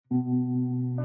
In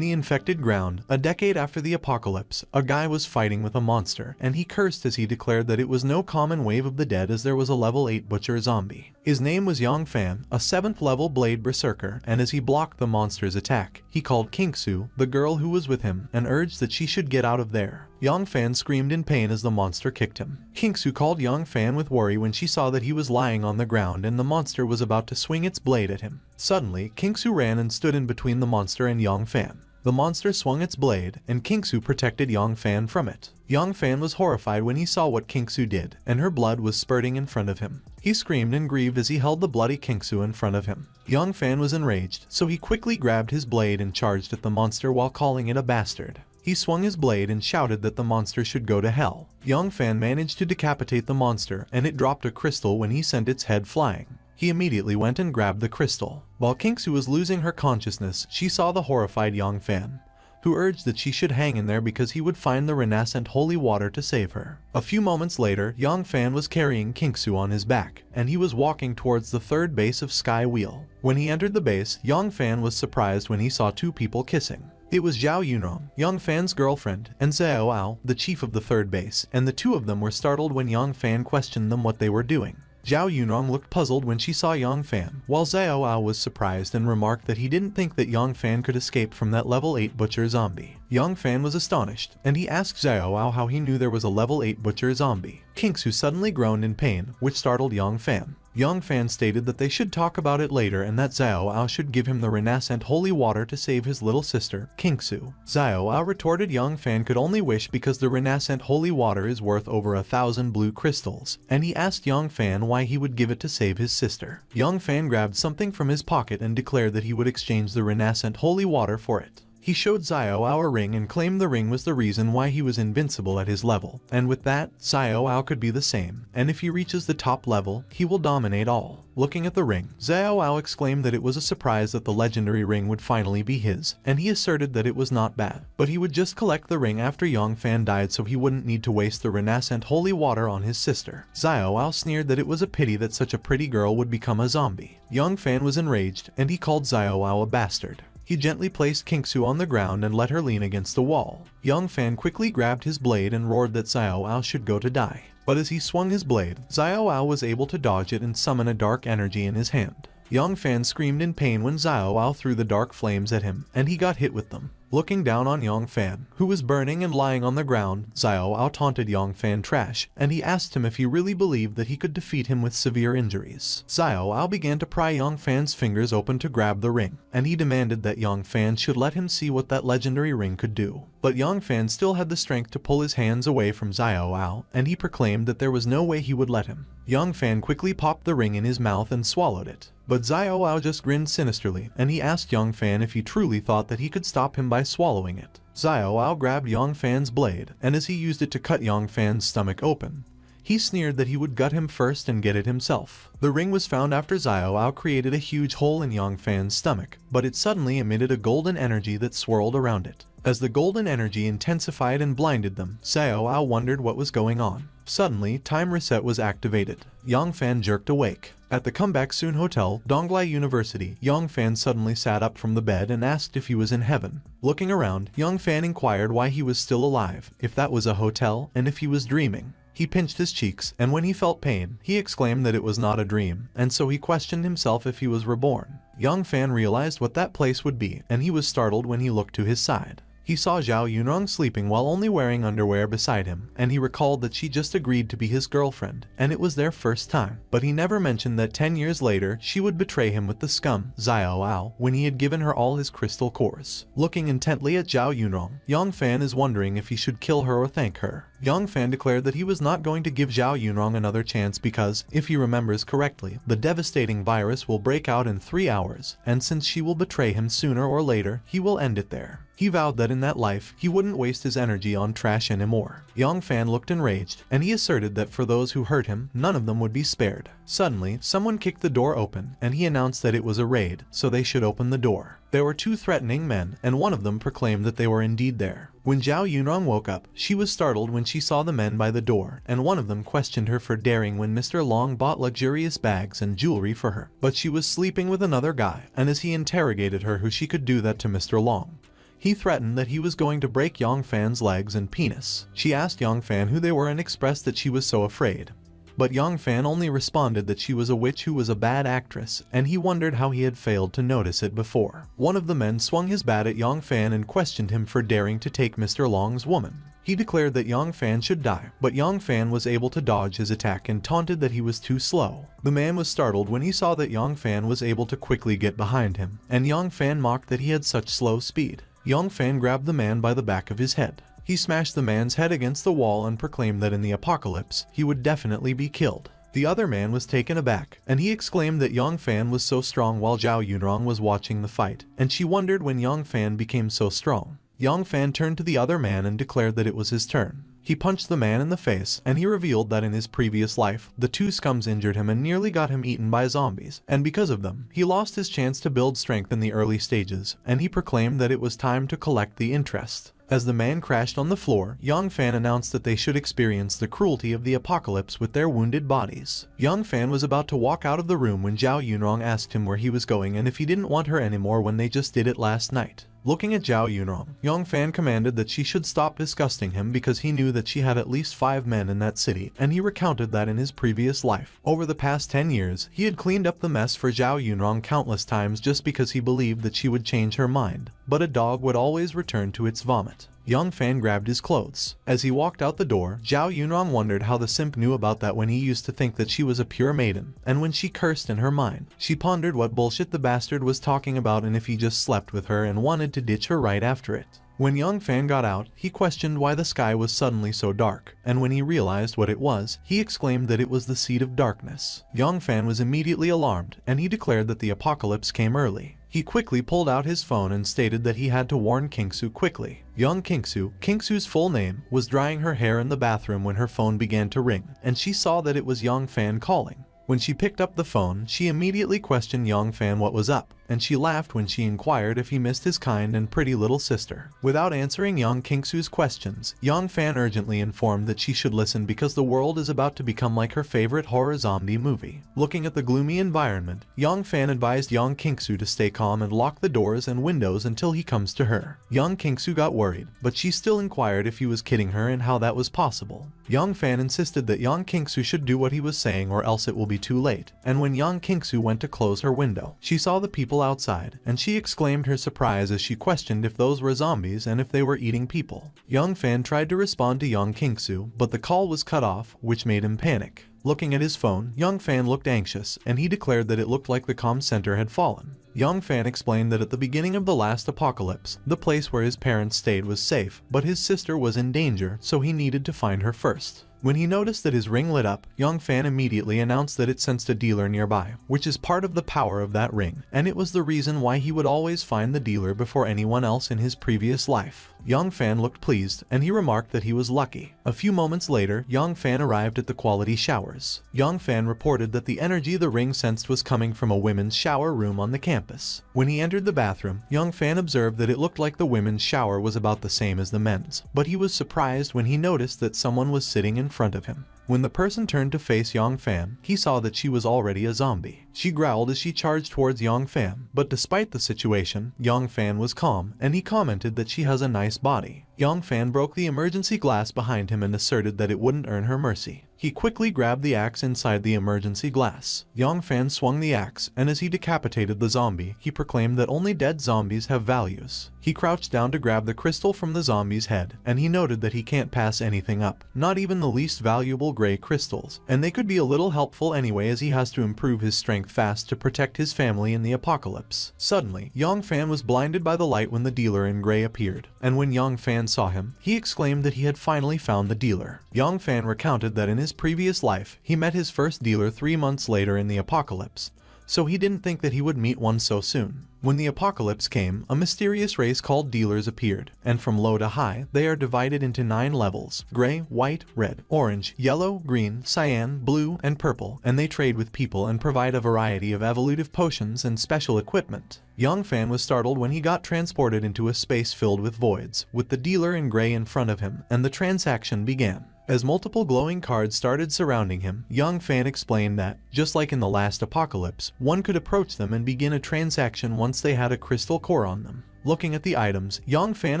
the infected ground, a decade after the apocalypse, a guy was fighting with a monster, and he cursed as he declared that it was no common wave of the dead as there was a level 8 butcher zombie. His name was Yang Fan, a 7th level blade berserker, and as he blocked the monster's attack, he called Kingsu, the girl who was with him, and urged that she should get out of there. Yang Fan screamed in pain as the monster kicked him. Kingsu called Yang Fan with worry when she saw that he was lying on the ground and the monster was about to swing its blade at him. Suddenly, Kingsu ran and stood in between the monster and Yang Fan. The monster swung its blade, and Kingsu protected Yang Fan from it. Yang Fan was horrified when he saw what Kingsu did, and her blood was spurting in front of him. He screamed and grieved as he held the bloody Kingsu in front of him. Yang Fan was enraged, so he quickly grabbed his blade and charged at the monster while calling it a bastard. He swung his blade and shouted that the monster should go to hell. Yang Fan managed to decapitate the monster, and it dropped a crystal when he sent its head flying. He immediately went and grabbed the crystal. While Kingsu was losing her consciousness, she saw the horrified Yang Fan, who urged that she should hang in there because he would find the renascent holy water to save her. A few moments later, Yang Fan was carrying Kingsu on his back, and he was walking towards the third base of Sky Wheel. When he entered the base, Yang Fan was surprised when he saw two people kissing. It was Zhao Yunrong, Yang Fan's girlfriend, and Xiao Ao, the chief of the third base, and the two of them were startled when Yang Fan questioned them what they were doing. Zhao Yunrong looked puzzled when she saw Yang Fan, while Xiao Ao was surprised and remarked that he didn't think that Yang Fan could escape from that level 8 butcher zombie. Yang Fan was astonished, and he asked Xiao Ao how he knew there was a level 8 butcher zombie. Kingsu suddenly groaned in pain, which startled Yang Fan. Yang Fan stated that they should talk about it later and that Xiao Ao should give him the renascent holy water to save his little sister, Kingsu. Xiao Ao retorted Yang Fan could only wish because the renascent holy water is worth over 1,000 blue crystals, and he asked Yang Fan why he would give it to save his sister. Yang Fan grabbed something from his pocket and declared that he would exchange the renascent holy water for it. He showed Xiao Ao a ring and claimed the ring was the reason why he was invincible at his level, and with that, Xiao Ao could be the same, and if he reaches the top level, he will dominate all. Looking at the ring, Xiao Ao exclaimed that it was a surprise that the legendary ring would finally be his, and he asserted that it was not bad, but he would just collect the ring after Yang Fan died so he wouldn't need to waste the renascent holy water on his sister. Xiao Ao sneered that it was a pity that such a pretty girl would become a zombie. Yang Fan was enraged, and he called Xiao Ao a bastard. He gently placed Kingsu on the ground and let her lean against the wall. Yang Fan quickly grabbed his blade and roared that Xiao Ao should go to die. But as he swung his blade, Xiao Ao was able to dodge it and summon a dark energy in his hand. Yang Fan screamed in pain when Xiao Ao threw the dark flames at him, and he got hit with them. Looking down on Yang Fan, who was burning and lying on the ground, Xiao Ao taunted Yang Fan trash, and he asked him if he really believed that he could defeat him with severe injuries. Xiao Ao began to pry Yang Fan's fingers open to grab the ring, and he demanded that Yang Fan should let him see what that legendary ring could do. But Yang Fan still had the strength to pull his hands away from Xiao Ao, and he proclaimed that there was no way he would let him. Yang Fan quickly popped the ring in his mouth and swallowed it. But Xiao Ao just grinned sinisterly, and he asked Yang Fan if he truly thought that he could stop him by swallowing it. Xiao Ao grabbed Yang Fan's blade, and as he used it to cut Yang Fan's stomach open, he sneered that he would gut him first and get it himself. The ring was found after Xiao Ao created a huge hole in Yang Fan's stomach, but it suddenly emitted a golden energy that swirled around it. As the golden energy intensified and blinded them, Xiao Ao wondered what was going on. Suddenly, time reset was activated. Yang Fan jerked awake. At the Comeback Soon Hotel, Donglai University, Yang Fan suddenly sat up from the bed and asked if he was in heaven. Looking around, Yang Fan inquired why he was still alive, if that was a hotel, and if he was dreaming. He pinched his cheeks, and when he felt pain, he exclaimed that it was not a dream, and so he questioned himself if he was reborn. Yang Fan realized what that place would be, and he was startled when he looked to his side. He saw Zhao Yunrong sleeping while only wearing underwear beside him, and he recalled that she just agreed to be his girlfriend, and it was their first time. But he never mentioned that 10 years later, she would betray him with the scum, Xiao Ao, when he had given her all his crystal cores. Looking intently at Zhao Yunrong, Yang Fan is wondering if he should kill her or thank her. Yang Fan declared that he was not going to give Zhao Yunrong another chance because, if he remembers correctly, the devastating virus will break out in 3 hours, and since she will betray him sooner or later, he will end it there. He vowed that in that life, he wouldn't waste his energy on trash anymore. Yang Fan looked enraged, and he asserted that for those who hurt him, none of them would be spared. Suddenly, someone kicked the door open, and he announced that it was a raid, so they should open the door. There were two threatening men, and one of them proclaimed that they were indeed there. When Zhao Yunrong woke up, she was startled when she saw the men by the door, and one of them questioned her for daring when Mr. Long bought luxurious bags and jewelry for her. But she was sleeping with another guy, and as he interrogated her who she could do that to Mr. Long, he threatened that he was going to break Yang Fan's legs and penis. She asked Yang Fan who they were and expressed that she was so afraid. But Yang Fan only responded that she was a witch who was a bad actress, and he wondered how he had failed to notice it before. One of the men swung his bat at Yang Fan and questioned him for daring to take Mr. Long's woman. He declared that Yang Fan should die, but Yang Fan was able to dodge his attack and taunted that he was too slow. The man was startled when he saw that Yang Fan was able to quickly get behind him, and Yang Fan mocked that he had such slow speed. Yang Fan grabbed the man by the back of his head. He smashed the man's head against the wall and proclaimed that in the apocalypse, he would definitely be killed. The other man was taken aback, and he exclaimed that Yang Fan was so strong while Zhao Yunrong was watching the fight, and she wondered when Yang Fan became so strong. Yang Fan turned to the other man and declared that it was his turn. He punched the man in the face, and he revealed that in his previous life, the two scums injured him and nearly got him eaten by zombies, and because of them, he lost his chance to build strength in the early stages, and he proclaimed that it was time to collect the interest. As the man crashed on the floor, Yang Fan announced that they should experience the cruelty of the apocalypse with their wounded bodies. Yang Fan was about to walk out of the room when Zhao Yunrong asked him where he was going and if he didn't want her anymore when they just did it last night. Looking at Zhao Yunrong, Yang Fan commanded that she should stop disgusting him because he knew that she had at least 5 men in that city, and he recounted that in his previous life, over the past 10 years, he had cleaned up the mess for Zhao Yunrong countless times just because he believed that she would change her mind, but a dog would always return to its vomit. Yang Fan grabbed his clothes. As he walked out the door, Zhao Yunrong wondered how the simp knew about that when he used to think that she was a pure maiden, and when she cursed in her mind, she pondered what bullshit the bastard was talking about and if he just slept with her and wanted to ditch her right after it. When Yang Fan got out, he questioned why the sky was suddenly so dark, and when he realized what it was, he exclaimed that it was the seed of darkness. Yang Fan was immediately alarmed, and he declared that the apocalypse came early. He quickly pulled out his phone and stated that he had to warn Kingsu quickly. Young Kingsu's full name, was drying her hair in the bathroom when her phone began to ring, and she saw that it was Yang Fan calling. When she picked up the phone, she immediately questioned Yang Fan what was up, and she laughed when she inquired if he missed his kind and pretty little sister. Without answering Young Kingsu's questions, Yang Fan urgently informed that she should listen because the world is about to become like her favorite horror zombie movie. Looking at the gloomy environment, Yang Fan advised Young Kingsu to stay calm and lock the doors and windows until he comes to her. Young Kingsu got worried, but she still inquired if he was kidding her and how that was possible. Yang Fan insisted that Young Kingsu should do what he was saying or else it will be too late, and when Young Kingsu went to close her window, she saw the people outside, and she exclaimed her surprise as she questioned if those were zombies and if they were eating people. Young Fan tried to respond to Young Kingsu, but the call was cut off, which made him panic. Looking at his phone, Young Fan looked anxious, and he declared that it looked like the comm center had fallen. Young Fan explained that at the beginning of the last apocalypse, the place where his parents stayed was safe, but his sister was in danger, so he needed to find her first. When he noticed that his ring lit up, Young Fan immediately announced that it sensed a dealer nearby, which is part of the power of that ring, and it was the reason why he would always find the dealer before anyone else in his previous life. Young Fan looked pleased, and he remarked that he was lucky. A few moments later, Young Fan arrived at the quality showers. Young Fan reported that the energy the ring sensed was coming from a women's shower room on the campus. When he entered the bathroom, Young Fan observed that it looked like the women's shower was about the same as the men's, but he was surprised when he noticed that someone was sitting in front of him. When the person turned to face Young Fan, he saw that she was already a zombie. She growled as she charged towards Young Fan, but despite the situation, Young Fan was calm, and he commented that she has a nice body. Young Fan broke the emergency glass behind him and asserted that it wouldn't earn her mercy. He quickly grabbed the axe inside the emergency glass. Young Fan swung the axe, and as he decapitated the zombie, he proclaimed that only dead zombies have values. He crouched down to grab the crystal from the zombie's head, and he noted that he can't pass anything up, not even the least valuable gray crystals, and they could be a little helpful anyway as he has to improve his strength fast to protect his family in the apocalypse. Suddenly, Young Fan was blinded by the light when the dealer in gray appeared, and when Young Fan saw him, he exclaimed that he had finally found the dealer. Young Fan recounted that in his previous life, he met his first dealer 3 months later in the apocalypse, so he didn't think that he would meet one so soon. When the apocalypse came, a mysterious race called dealers appeared, and from low to high, they are divided into 9 levels: gray, white, red, orange, yellow, green, cyan, blue, and purple, and they trade with people and provide a variety of evolutive potions and special equipment. Young Fan was startled when he got transported into a space filled with voids, with the dealer in gray in front of him, and the transaction began. As multiple glowing cards started surrounding him, Young Fan explained that, just like in the last apocalypse, one could approach them and begin a transaction once they had a crystal core on them. Looking at the items, Young Fan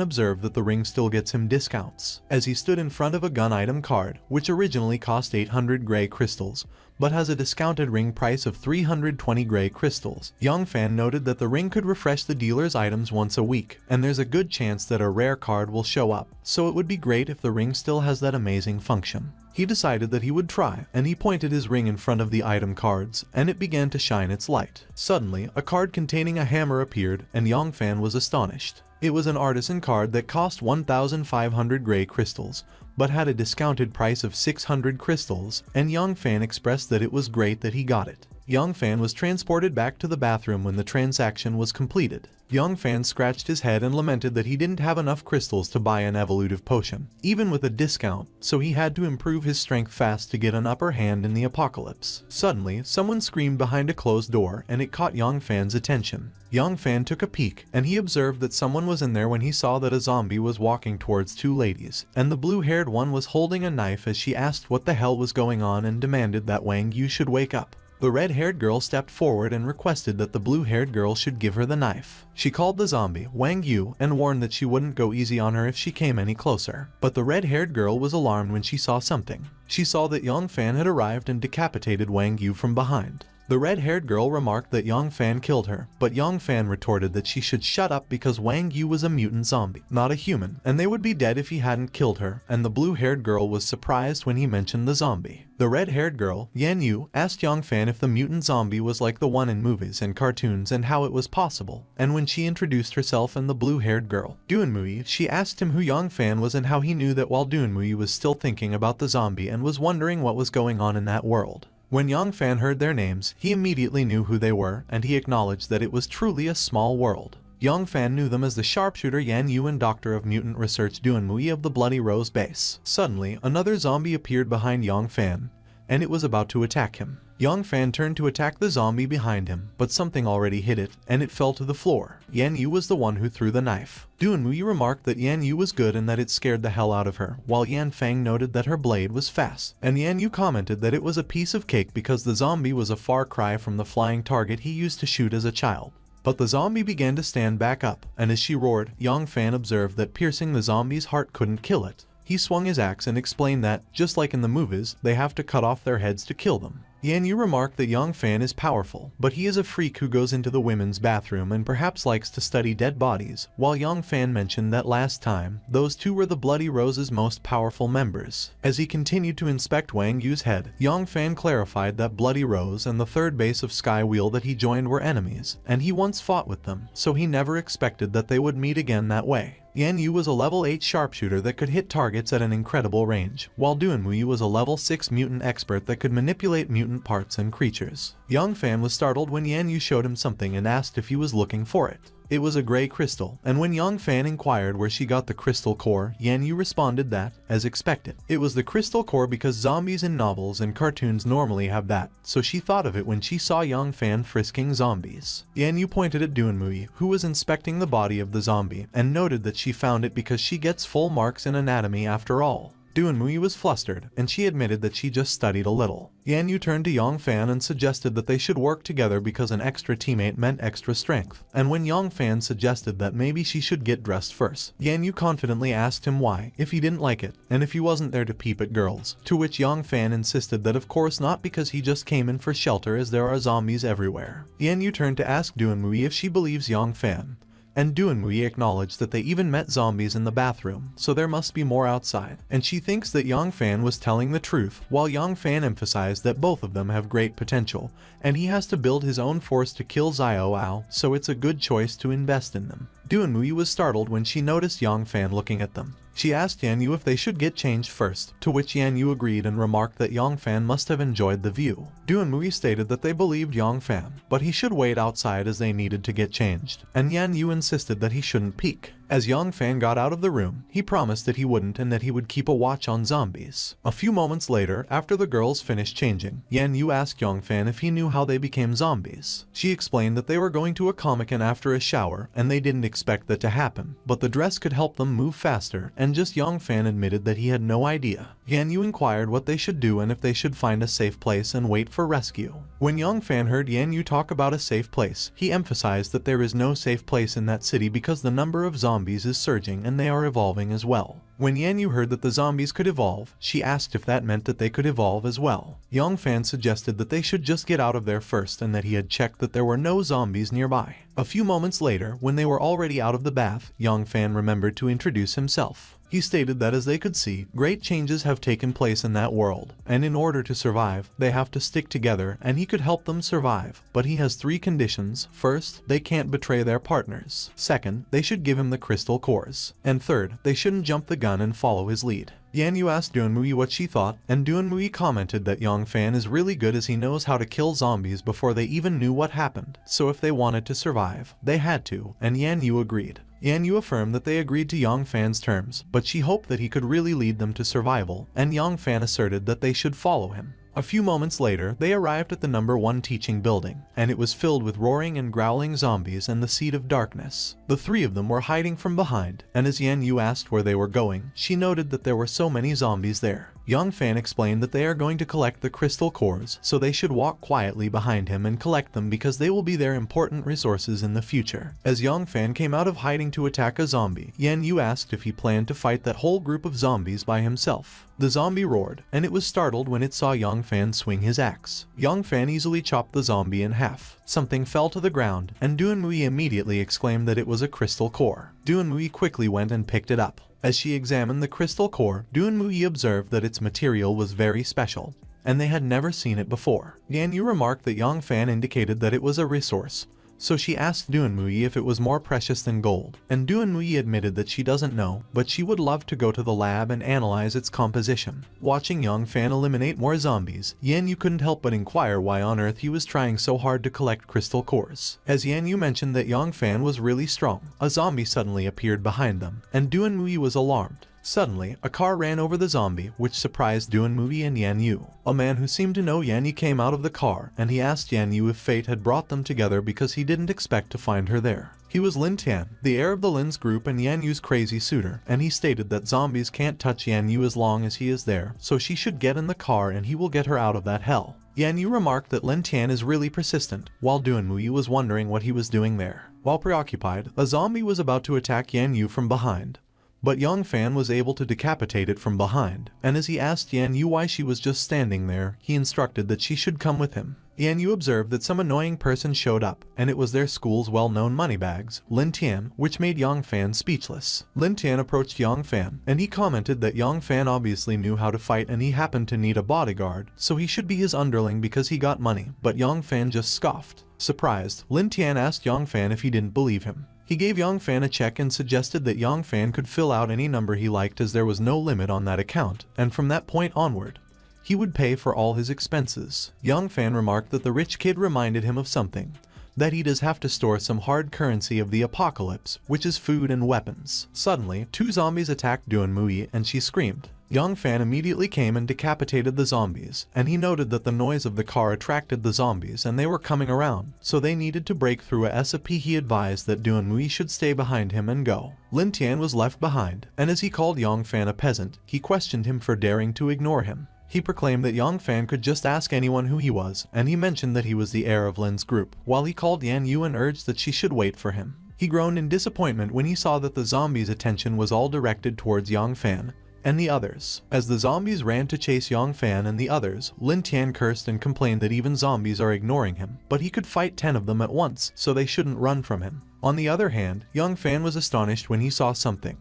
observed that the ring still gets him discounts, as he stood in front of a gun item card, which originally cost 800 gray crystals, but has a discounted ring price of 320 gray crystals. Young Fan noted that the ring could refresh the dealer's items once a week, and there's a good chance that a rare card will show up, so it would be great if the ring still has that amazing function. He decided that he would try, and he pointed his ring in front of the item cards, and it began to shine its light. Suddenly, a card containing a hammer appeared, and Young Fan was astonished. It was an artisan card that cost 1,500 gray crystals, but had a discounted price of 600 crystals, and Young Fan expressed that it was great that he got it. Young Fan was transported back to the bathroom when the transaction was completed. Young Fan scratched his head and lamented that he didn't have enough crystals to buy an evolutive potion, even with a discount, so he had to improve his strength fast to get an upper hand in the apocalypse. Suddenly, someone screamed behind a closed door, and it caught Young Fan's attention. Young Fan took a peek, and he observed that someone was in there when he saw that a zombie was walking towards 2 ladies, and the blue-haired one was holding a knife as she asked what the hell was going on and demanded that Wang Yu should wake up. The red-haired girl stepped forward and requested that the blue-haired girl should give her the knife. She called the zombie Wang Yu and warned that she wouldn't go easy on her if she came any closer. But the red-haired girl was alarmed when she saw something. She saw that Young Fan had arrived and decapitated Wang Yu from behind. The red-haired girl remarked that Young Fan killed her, but Young Fan retorted that she should shut up because Wang Yu was a mutant zombie, not a human, and they would be dead if he hadn't killed her, and the blue-haired girl was surprised when he mentioned the zombie. The red-haired girl, Yan Yu, asked Young Fan if the mutant zombie was like the one in movies and cartoons and how it was possible, and when she introduced herself and the blue-haired girl, Duanmui, she asked him who Young Fan was and how he knew that while Duanmui was still thinking about the zombie and was wondering what was going on in that world. When Young Fan heard their names, he immediately knew who they were, and he acknowledged that it was truly a small world. Young Fan knew them as the sharpshooter Yan Yu and Doctor of Mutant Research Duanmui of the Bloody Rose base. Suddenly, another zombie appeared behind Young Fan, and it was about to attack him. Young Fan turned to attack the zombie behind him, but something already hit it, and it fell to the floor. Yan Yu was the one who threw the knife. Duanmui remarked that Yan Yu was good and that it scared the hell out of her, while Yan Fang noted that her blade was fast, and Yan Yu commented that it was a piece of cake because the zombie was a far cry from the flying target he used to shoot as a child. But the zombie began to stand back up, and as she roared, Young Fan observed that piercing the zombie's heart couldn't kill it. He swung his axe and explained that, just like in the movies, they have to cut off their heads to kill them. Yan Yu remarked that Young Fan is powerful, but he is a freak who goes into the women's bathroom and perhaps likes to study dead bodies, while Young Fan mentioned that last time, those two were the Bloody Rose's most powerful members. As he continued to inspect Wang Yu's head, Young Fan clarified that Bloody Rose and the third base of Sky Wheel that he joined were enemies, and he once fought with them, so he never expected that they would meet again that way. Yan Yu was a level 8 sharpshooter that could hit targets at an incredible range, while Duanmui was a level 6 mutant expert that could manipulate mutant parts and creatures. Young Fan was startled when Yan Yu showed him something and asked if he was looking for it. It was a gray crystal, and when Young Fan inquired where she got the crystal core, Yan Yu responded that, as expected, it was the crystal core because zombies in novels and cartoons normally have that, so she thought of it when she saw Young Fan frisking zombies. Yan Yu pointed at Duanmui, who was inspecting the body of the zombie, and noted that she found it because she gets full marks in anatomy after all. Duanmui was flustered, and she admitted that she just studied a little. Yan Yu turned to Young Fan and suggested that they should work together because an extra teammate meant extra strength, and when Young Fan suggested that maybe she should get dressed first, Yan Yu confidently asked him why, if he didn't like it, and if he wasn't there to peep at girls, to which Young Fan insisted that of course not because he just came in for shelter as there are zombies everywhere. Yan Yu turned to ask Duanmui if she believes Young Fan, and Duanmui acknowledged that they even met zombies in the bathroom, so there must be more outside, and she thinks that Young Fan was telling the truth, while Young Fan emphasized that both of them have great potential, and he has to build his own force to kill Xiao Ao, so it's a good choice to invest in them. Duanmui was startled when she noticed Yang Fan looking at them. She asked Yan Yu if they should get changed first, to which Yan Yu agreed and remarked that Yang Fan must have enjoyed the view. Duanmui stated that they believed Yang Fan, but he should wait outside as they needed to get changed, and Yan Yu insisted that he shouldn't peek. As Yang Fan got out of the room, he promised that he wouldn't and that he would keep a watch on zombies. A few moments later, after the girls finished changing, Yan Yu asked Yang Fan if he knew how they became zombies. She explained that they were going to a comic-con after a shower, and they didn't expect that to happen, but the dress could help them move faster, and just Yang Fan admitted that he had no idea. Yan Yu inquired what they should do and if they should find a safe place and wait for rescue. When Yang Fan heard Yan Yu talk about a safe place, he emphasized that there is no safe place in that city because the number of zombies is surging and they are evolving as well. When Yan Yu heard that the zombies could evolve, she asked if that meant that they could evolve as well. Yang Fan suggested that they should just get out of there first and that he had checked that there were no zombies nearby. A few moments later, when they were already out of the bath, Yang Fan remembered to introduce himself. He stated that as they could see, great changes have taken place in that world, and in order to survive, they have to stick together and he could help them survive. But he has 3 conditions. First, they can't betray their partners. Second, they should give him the crystal cores. And third, they shouldn't jump the gun and follow his lead. Yan Yu asked Duanmui what she thought, and Duanmui commented that Yang Fan is really good as he knows how to kill zombies before they even knew what happened, so if they wanted to survive, they had to, and Yan Yu agreed. Yan Yu affirmed that they agreed to Yang Fan's terms, but she hoped that he could really lead them to survival, and Yang Fan asserted that they should follow him. A few moments later, they arrived at the number 1 teaching building, and it was filled with roaring and growling zombies and the Seed of Darkness. The 3 of them were hiding from behind, and as Yan Yu asked where they were going, she noted that there were so many zombies there. Yang Fan explained that they are going to collect the crystal cores, so they should walk quietly behind him and collect them because they will be their important resources in the future. As Yang Fan came out of hiding to attack a zombie, Yan Yu asked if he planned to fight that whole group of zombies by himself. The zombie roared, and it was startled when it saw Yang Fan swing his axe. Yang Fan easily chopped the zombie in half. Something fell to the ground, and Duanmui immediately exclaimed that it was a crystal core. Duanmui quickly went and picked it up. As she examined the crystal core, Duanmui observed that its material was very special, and they had never seen it before. Yan Yu remarked that Yang Fan indicated that it was a resource, so she asked Duanmui if it was more precious than gold, and Duanmui admitted that she doesn't know, but she would love to go to the lab and analyze its composition. Watching Yang Fan eliminate more zombies, Yan Yu couldn't help but inquire why on earth he was trying so hard to collect crystal cores. As Yan Yu mentioned that Yang Fan was really strong, a zombie suddenly appeared behind them, and Duanmui was alarmed. Suddenly, a car ran over the zombie, which surprised Duanmui and Yan Yu. A man who seemed to know Yan Yu came out of the car, and he asked Yan Yu if fate had brought them together because he didn't expect to find her there. He was Lin Tian, the heir of the Lin's group and Yan Yu's crazy suitor, and he stated that zombies can't touch Yan Yu as long as he is there, so she should get in the car and he will get her out of that hell. Yan Yu remarked that Lin Tian is really persistent, while Duanmui was wondering what he was doing there. While preoccupied, a zombie was about to attack Yan Yu from behind, but Yang Fan was able to decapitate it from behind, and as he asked Yan Yu why she was just standing there, he instructed that she should come with him. Yan Yu observed that some annoying person showed up, and it was their school's well-known moneybags, Lin Tian, which made Yang Fan speechless. Lin Tian approached Yang Fan, and he commented that Yang Fan obviously knew how to fight and he happened to need a bodyguard, so he should be his underling because he got money, but Yang Fan just scoffed. Surprised, Lin Tian asked Yang Fan if he didn't believe him. He gave Yang Fan a check and suggested that Yang Fan could fill out any number he liked as there was no limit on that account, and from that point onward, he would pay for all his expenses. Yang Fan remarked that the rich kid reminded him of something, that he does have to store some hard currency of the apocalypse, which is food and weapons. Suddenly, 2 zombies attacked Duanmui and she screamed. Yang Fan immediately came and decapitated the zombies, and he noted that the noise of the car attracted the zombies and they were coming around, so they needed to break through a SAP. He advised that Duanmui should stay behind him and go. Lin Tian was left behind, and as he called Yang Fan a peasant, he questioned him for daring to ignore him. He proclaimed that Yang Fan could just ask anyone who he was, and he mentioned that he was the heir of Lin's group, while he called Yan Yu and urged that she should wait for him. He groaned in disappointment when he saw that the zombies' attention was all directed towards Yang Fan and the others. As the zombies ran to chase Yang Fan and the others, Lin Tian cursed and complained that even zombies are ignoring him, but he could fight 10 of them at once, so they shouldn't run from him. On the other hand, Yang Fan was astonished when he saw something.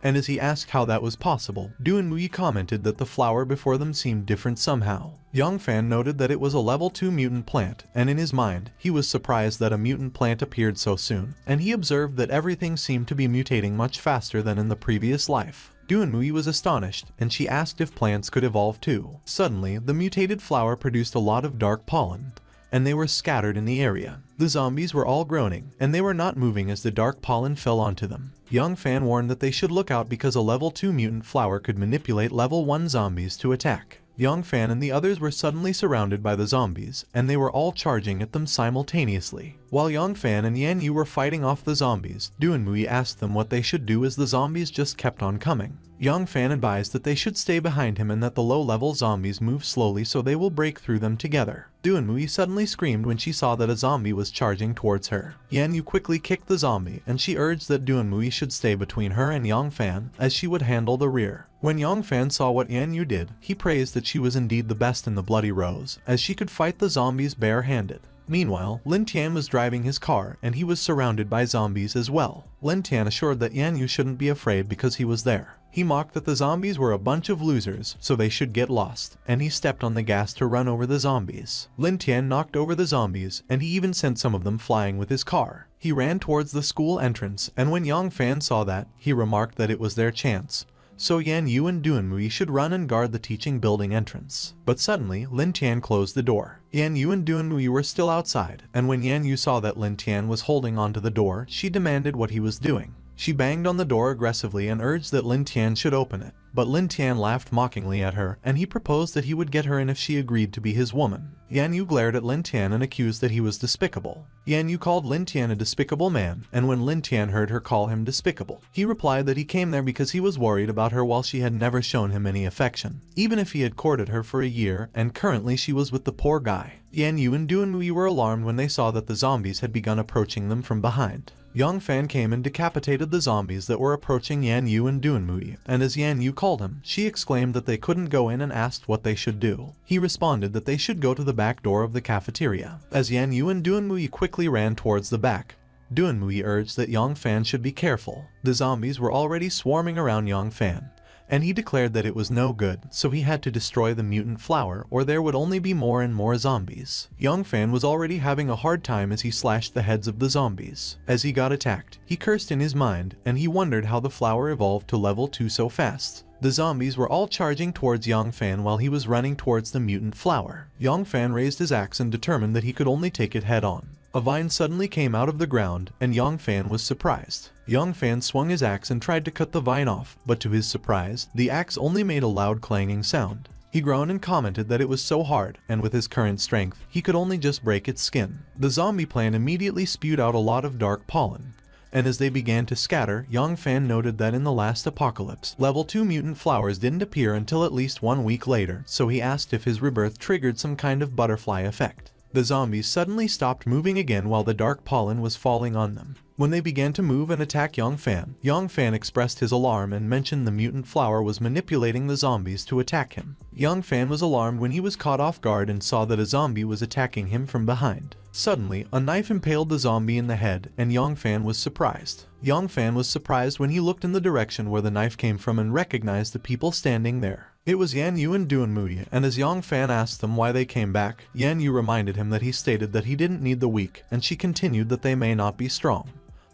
and as he asked how that was possible, Duanmui commented that the flower before them seemed different somehow. Yongfan noted that it was a level 2 mutant plant, and in his mind, he was surprised that a mutant plant appeared so soon, and he observed that everything seemed to be mutating much faster than in the previous life. Duanmui was astonished, and she asked if plants could evolve too. Suddenly, the mutated flower produced a lot of dark pollen, and they were scattered in the area. The zombies were all groaning, and they were not moving as the dark pollen fell onto them. Yongfan warned that they should look out because a level 2 mutant flower could manipulate level 1 zombies to attack. Yongfan and the others were suddenly surrounded by the zombies, and they were all charging at them simultaneously. While Yongfan and Yan Yu were fighting off the zombies, Duanmui asked them what they should do as the zombies just kept on coming. Yongfan advised that they should stay behind him and that the low-level zombies move slowly so they will break through them together. Duanmui suddenly screamed when she saw that a zombie was charging towards her. Yan Yu quickly kicked the zombie, and she urged that Duanmui should stay between her and Yongfan, as she would handle the rear. When Yongfan saw what Yan Yu did, he praised that she was indeed the best in the Bloody Rose, as she could fight the zombies bare-handed. Meanwhile, Lin Tian was driving his car, and he was surrounded by zombies as well. Lin Tian assured that Yan Yu shouldn't be afraid because he was there. He mocked that the zombies were a bunch of losers, so they should get lost, and he stepped on the gas to run over the zombies. Lin Tian knocked over the zombies, and he even sent some of them flying with his car. He ran towards the school entrance, and when Yongfan saw that, he remarked that it was their chance. So Yan Yu and Duanmui should run and guard the teaching building entrance. But suddenly, Lin Tian closed the door. Yan Yu and Duanmui were still outside, and when Yan Yu saw that Lin Tian was holding onto the door, she demanded what he was doing. She banged on the door aggressively and urged that Lin Tian should open it. But Lin Tian laughed mockingly at her, and he proposed that he would get her in if she agreed to be his woman. Yan Yu glared at Lin Tian and accused that he was despicable. Yan Yu called Lin Tian a despicable man, and when Lin Tian heard her call him despicable, he replied that he came there because he was worried about her while she had never shown him any affection, even if he had courted her for a year, and currently she was with the poor guy. Yan Yu and Duanmui were alarmed when they saw that the zombies had begun approaching them from behind. Yongfan came and decapitated the zombies that were approaching Yan Yu and Duanmui, and as Yan Yu called him, she exclaimed that they couldn't go in and asked what they should do. He responded that they should go to the back door of the cafeteria. As Yan Yu and Duanmui quickly ran towards the back, Duanmui urged that Yongfan should be careful. The zombies were already swarming around Yongfan, and he declared that it was no good, so he had to destroy the mutant flower or there would only be more and more zombies. Yongfan was already having a hard time as he slashed the heads of the zombies. As he got attacked, he cursed in his mind, and he wondered how the flower evolved to level 2 so fast. The zombies were all charging towards Yongfan while he was running towards the mutant flower. Yongfan raised his axe and determined that he could only take it head on. A vine suddenly came out of the ground, and Yongfan was surprised. Yongfan swung his axe and tried to cut the vine off, but to his surprise, the axe only made a loud clanging sound. He groaned and commented that it was so hard, and with his current strength, he could only just break its skin. The zombie plant immediately spewed out a lot of dark pollen, and as they began to scatter, Yongfan noted that in the last apocalypse, level 2 mutant flowers didn't appear until at least 1 week later, so he asked if his rebirth triggered some kind of butterfly effect. The zombies suddenly stopped moving again while the dark pollen was falling on them. When they began to move and attack Yongfan expressed his alarm and mentioned the mutant flower was manipulating the zombies to attack him. Yongfan was alarmed when he was caught off guard and saw that a zombie was attacking him from behind. Suddenly, a knife impaled the zombie in the head, and Yongfan was surprised. Yongfan was surprised when he looked in the direction where the knife came from and recognized the people standing there. It was Yan Yu and Duanmui, and as Yongfan asked them why they came back, Yan Yu reminded him that he stated that he didn't need the weak, and she continued that they may not be strong,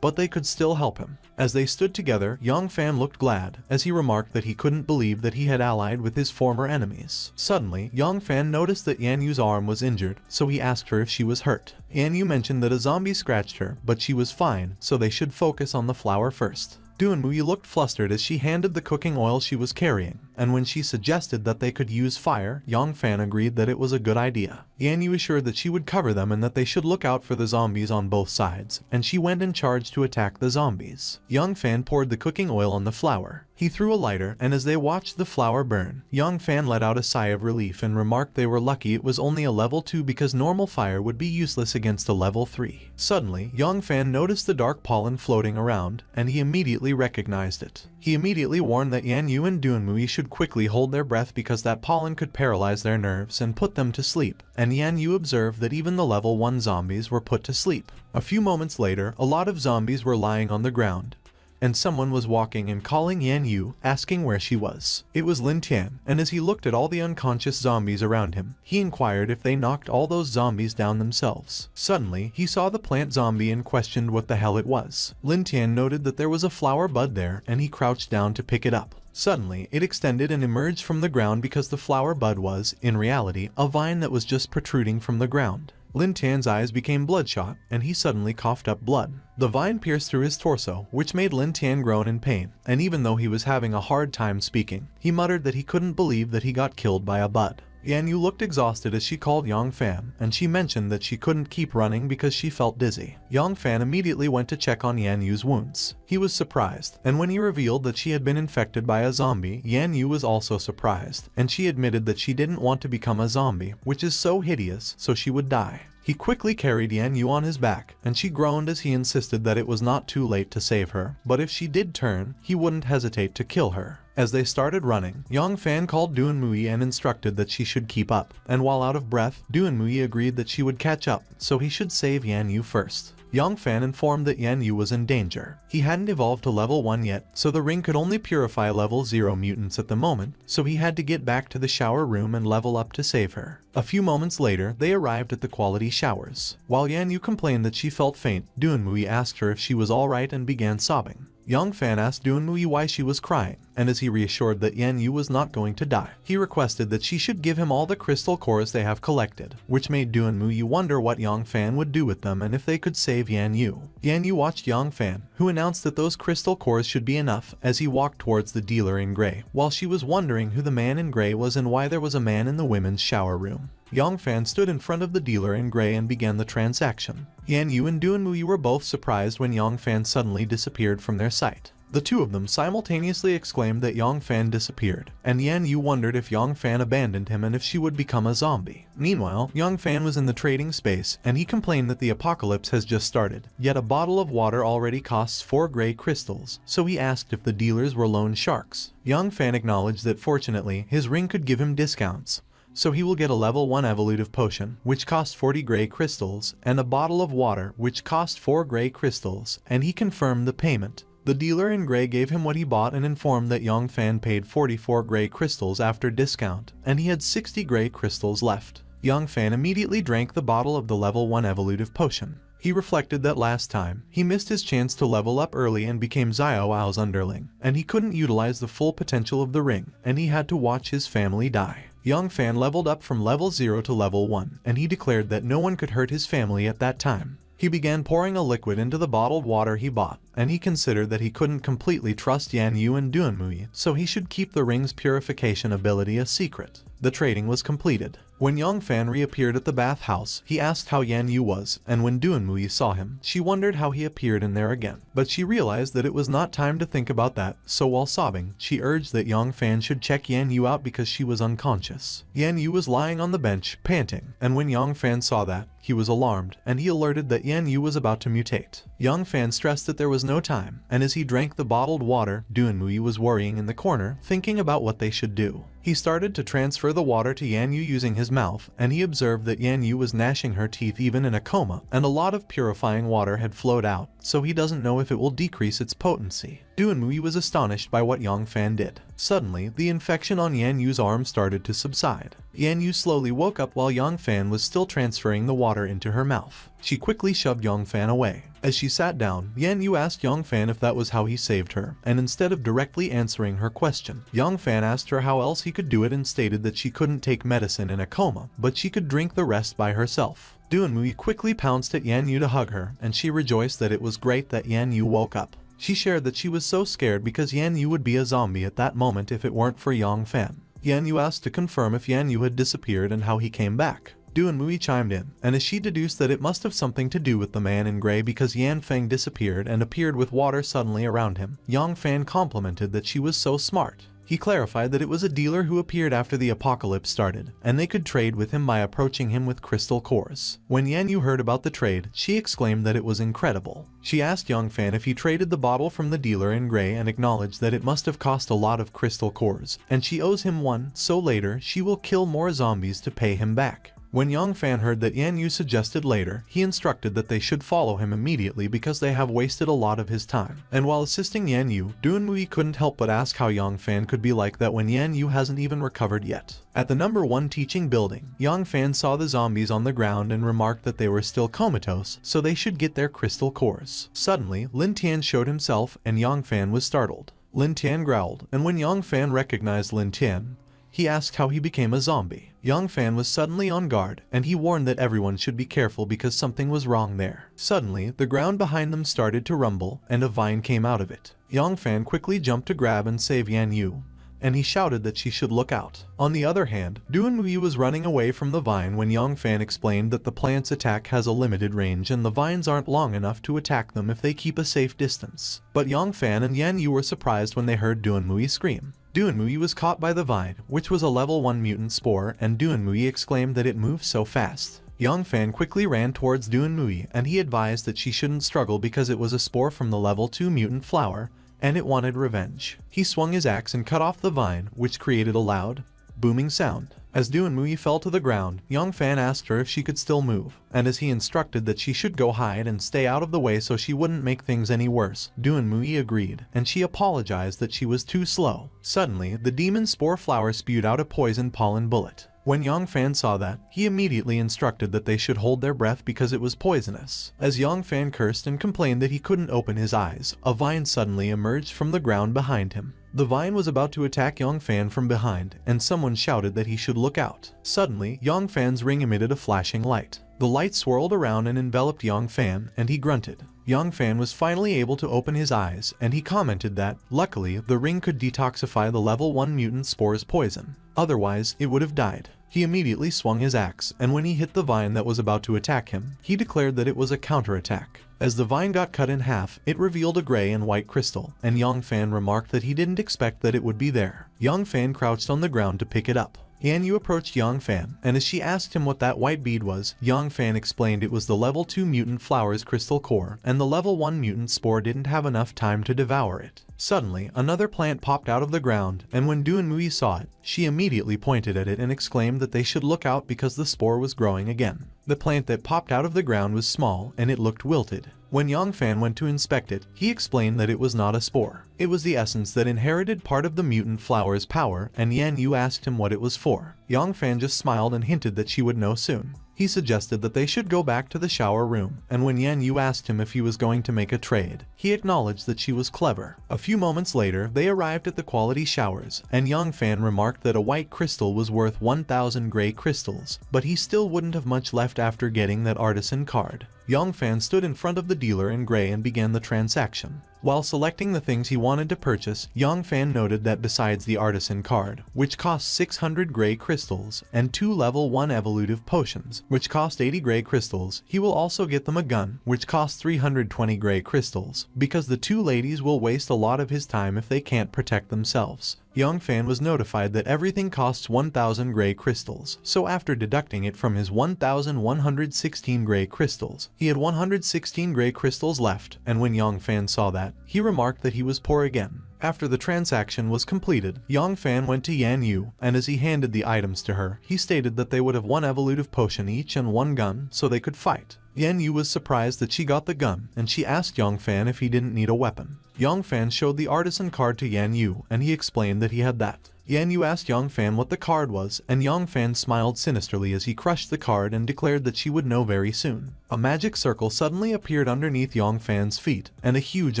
but they could still help him. As they stood together, Yongfan looked glad, as he remarked that he couldn't believe that he had allied with his former enemies. Suddenly, Yongfan noticed that Yan Yu's arm was injured, so he asked her if she was hurt. Yan Yu mentioned that a zombie scratched her, but she was fine, so they should focus on the flower first. Duanmui looked flustered as she handed the cooking oil she was carrying, and when she suggested that they could use fire, Yongfan agreed that it was a good idea. Yan Yu assured that she would cover them and that they should look out for the zombies on both sides, and she went in charge to attack the zombies. Yongfan poured the cooking oil on the flower. He threw a lighter, and as they watched the flower burn, Yongfan let out a sigh of relief and remarked they were lucky it was only a level 2 because normal fire would be useless against a level 3. Suddenly, Yongfan noticed the dark pollen floating around, and he immediately recognized it. He immediately warned that Yan Yu and Duanmui should quickly hold their breath because that pollen could paralyze their nerves and put them to sleep, and Yan Yu observed that even the level 1 zombies were put to sleep. A few moments later, a lot of zombies were lying on the ground, and someone was walking and calling Yan Yu, asking where she was. It was Lin Tian, and as he looked at all the unconscious zombies around him, he inquired if they knocked all those zombies down themselves. Suddenly, he saw the plant zombie and questioned what the hell it was. Lin Tian noted that there was a flower bud there, and he crouched down to pick it up. Suddenly, it extended and emerged from the ground because the flower bud was, in reality, a vine that was just protruding from the ground. Lin Tian's eyes became bloodshot, and he suddenly coughed up blood. The vine pierced through his torso, which made Lin Tian groan in pain, and even though he was having a hard time speaking, he muttered that he couldn't believe that he got killed by a bud. Yan Yu looked exhausted as she called Yang Fan, and she mentioned that she couldn't keep running because she felt dizzy. Yang Fan immediately went to check on Yan Yu's wounds. He was surprised, and when he revealed that she had been infected by a zombie, Yan Yu was also surprised, and she admitted that she didn't want to become a zombie, which is so hideous, so she would die. He quickly carried Yan Yu on his back, and she groaned as he insisted that it was not too late to save her, but if she did turn, he wouldn't hesitate to kill her. As they started running, Yang Fan called Duan Mui and instructed that she should keep up, and while out of breath, Duan Mui agreed that she would catch up, so he should save Yan Yu first. Yang Fan informed that Yan Yu was in danger. He hadn't evolved to level 1 yet, so the ring could only purify level 0 mutants at the moment, so he had to get back to the shower room and level up to save her. A few moments later, they arrived at the quality showers. While Yan Yu complained that she felt faint, Duan Mui asked her if she was alright and began sobbing. Yang Fan asked Duan Mui why she was crying, and as he reassured that Yan Yu was not going to die, he requested that she should give him all the crystal cores they have collected, which made Duan Mui wonder what Yang Fan would do with them and if they could save Yan Yu. Yan Yu watched Yang Fan, who announced that those crystal cores should be enough, as he walked towards the dealer in gray, while she was wondering who the man in gray was and why there was a man in the women's shower room. Yang Fan stood in front of the dealer in gray and began the transaction. Yan Yu and Duan Mui were both surprised when Yang Fan suddenly disappeared from their sight. The two of them simultaneously exclaimed that Yang Fan disappeared, and Yan Yu wondered if Yang Fan abandoned him and if she would become a zombie. Meanwhile, Yang Fan was in the trading space, and he complained that the apocalypse has just started, yet a bottle of water already costs 4 gray crystals, so he asked if the dealers were loan sharks. Yang Fan acknowledged that fortunately, his ring could give him discounts, so he will get a level 1 evolutive potion, which costs 40 gray crystals, and a bottle of water, which cost 4 gray crystals, and he confirmed the payment. The dealer in gray gave him what he bought and informed that Yang Fan paid 44 gray crystals after discount, and he had 60 gray crystals left. Yang Fan immediately drank the bottle of the level 1 evolutive potion. He reflected that last time, he missed his chance to level up early and became Xiao Ao's underling, and he couldn't utilize the full potential of the ring, and he had to watch his family die. Yang Fan leveled up from level 0 to level 1, and he declared that no one could hurt his family at that time. He began pouring a liquid into the bottled water he bought, and he considered that he couldn't completely trust Yan Yu and Duan Mui, so he should keep the ring's purification ability a secret. The trading was completed. When Yang Fan reappeared at the bathhouse, he asked how Yan Yu was, and when Duan Mui saw him, she wondered how he appeared in there again. But she realized that it was not time to think about that, so while sobbing, she urged that Yang Fan should check Yan Yu out because she was unconscious. Yan Yu was lying on the bench, panting, and when Yang Fan saw that, he was alarmed, and he alerted that Yan Yu was about to mutate. Yang Fan stressed that there was no time, and as he drank the bottled water, Duan Mui was worrying in the corner, thinking about what they should do. He started to transfer the water to Yan Yu using his mouth, and he observed that Yan Yu was gnashing her teeth even in a coma, and a lot of purifying water had flowed out, so he doesn't know if it will decrease its potency. Duan Mui was astonished by what Yang Fan did. Suddenly, the infection on Yan Yu's arm started to subside. Yan Yu slowly woke up while Yang Fan was still transferring the water into her mouth. She quickly shoved Yang Fan away. As she sat down, Yan Yu asked Yang Fan if that was how he saved her, and instead of directly answering her question, Yang Fan asked her how else he could do it and stated that she couldn't take medicine in a coma, but she could drink the rest by herself. Duan Mui quickly pounced at Yan Yu to hug her, and she rejoiced that it was great that Yan Yu woke up. She shared that she was so scared because Yan Yu would be a zombie at that moment if it weren't for Yang Fan. Yan Yu asked to confirm if Yan Yu had disappeared and how he came back. Duan Mui chimed in, and as she deduced that it must have something to do with the man in gray because Yan Feng disappeared and appeared with water suddenly around him, Yang Fan complimented that she was so smart. He clarified that it was a dealer who appeared after the apocalypse started, and they could trade with him by approaching him with crystal cores. When Yan Yu heard about the trade, she exclaimed that it was incredible. She asked Yang Fan if he traded the bottle from the dealer in gray and acknowledged that it must have cost a lot of crystal cores, and she owes him one, so later she will kill more zombies to pay him back. When Yang Fan heard that Yan Yu suggested later, he instructed that they should follow him immediately because they have wasted a lot of his time. And while assisting Yan Yu, Duanmui couldn't help but ask how Yang Fan could be like that when Yan Yu hasn't even recovered yet. At the number 1 teaching building, Yang Fan saw the zombies on the ground and remarked that they were still comatose, so they should get their crystal cores. Suddenly, Lin Tian showed himself and Yang Fan was startled. Lin Tian growled, and when Yang Fan recognized Lin Tian, he asked how he became a zombie. Yang Fan was suddenly on guard, and he warned that everyone should be careful because something was wrong there. Suddenly, the ground behind them started to rumble, and a vine came out of it. Yang Fan quickly jumped to grab and save Yan Yu, and he shouted that she should look out. On the other hand, Duanmui was running away from the vine when Yang Fan explained that the plant's attack has a limited range and the vines aren't long enough to attack them if they keep a safe distance. But Yang Fan and Yan Yu were surprised when they heard Duanmui scream. Duanmui was caught by the vine, which was a level 1 mutant spore, and Duanmui exclaimed that it moved so fast. Yang Fan quickly ran towards Duanmui and he advised that she shouldn't struggle because it was a spore from the level 2 mutant flower, and it wanted revenge. He swung his axe and cut off the vine, which created a loud, booming sound. As Duanmui fell to the ground, Yang Fan asked her if she could still move, and as he instructed that she should go hide and stay out of the way so she wouldn't make things any worse, Duanmui agreed, and she apologized that she was too slow. Suddenly, the demon spore flower spewed out a poison pollen bullet. When Yang Fan saw that, he immediately instructed that they should hold their breath because it was poisonous. As Yang Fan cursed and complained that he couldn't open his eyes, a vine suddenly emerged from the ground behind him. The vine was about to attack Yang Fan from behind, and someone shouted that he should look out. Suddenly, Yang Fan's ring emitted a flashing light. The light swirled around and enveloped Yang Fan, and he grunted. Yang Fan was finally able to open his eyes, and he commented that, luckily, the ring could detoxify the level 1 mutant spore's poison. Otherwise, it would have died. He immediately swung his axe, and when he hit the vine that was about to attack him, he declared that it was a counterattack. As the vine got cut in half, it revealed a gray and white crystal, and Yang Fan remarked that he didn't expect that it would be there. Yang Fan crouched on the ground to pick it up. Yan Yu approached Yang Fan, and as she asked him what that white bead was, Yang Fan explained it was the level 2 mutant flower's crystal core, and the level 1 mutant spore didn't have enough time to devour it. Suddenly, another plant popped out of the ground, and when Duanmui saw it, she immediately pointed at it and exclaimed that they should look out because the spore was growing again. The plant that popped out of the ground was small, and it looked wilted. When Yang Fan went to inspect it, he explained that it was not a spore. It was the essence that inherited part of the mutant flower's power, and Yan Yu asked him what it was for. Yang Fan just smiled and hinted that she would know soon. He suggested that they should go back to the shower room, and when Yan Yu asked him if he was going to make a trade, he acknowledged that she was clever. A few moments later, they arrived at the quality showers, and Yang Fan remarked that a white crystal was worth 1,000 gray crystals, but he still wouldn't have much left after getting that artisan card. Yang Fan stood in front of the dealer in gray and began the transaction. While selecting the things he wanted to purchase, Yang Fan noted that besides the artisan card, which cost 600 gray crystals, and 2 level 1 evolutive potions, which cost 80 gray crystals, he will also get them a gun, which costs 320 gray crystals, because the 2 ladies will waste a lot of his time if they can't protect themselves. Yang Fan was notified that everything costs 1,000 gray crystals, so after deducting it from his 1,116 gray crystals, he had 116 gray crystals left, and when Yang Fan saw that, he remarked that he was poor again. After the transaction was completed, Yang Fan went to Yan Yu, and as he handed the items to her, he stated that they would have 1 evolutive potion each and 1 gun, so they could fight. Yan Yu was surprised that she got the gun, and she asked Yang Fan if he didn't need a weapon. Yang Fan showed the artisan card to Yan Yu, and he explained that he had that. Yan Yu asked Yang Fan what the card was, and Yang Fan smiled sinisterly as he crushed the card and declared that she would know very soon. A magic circle suddenly appeared underneath Yang Fan's feet, and a huge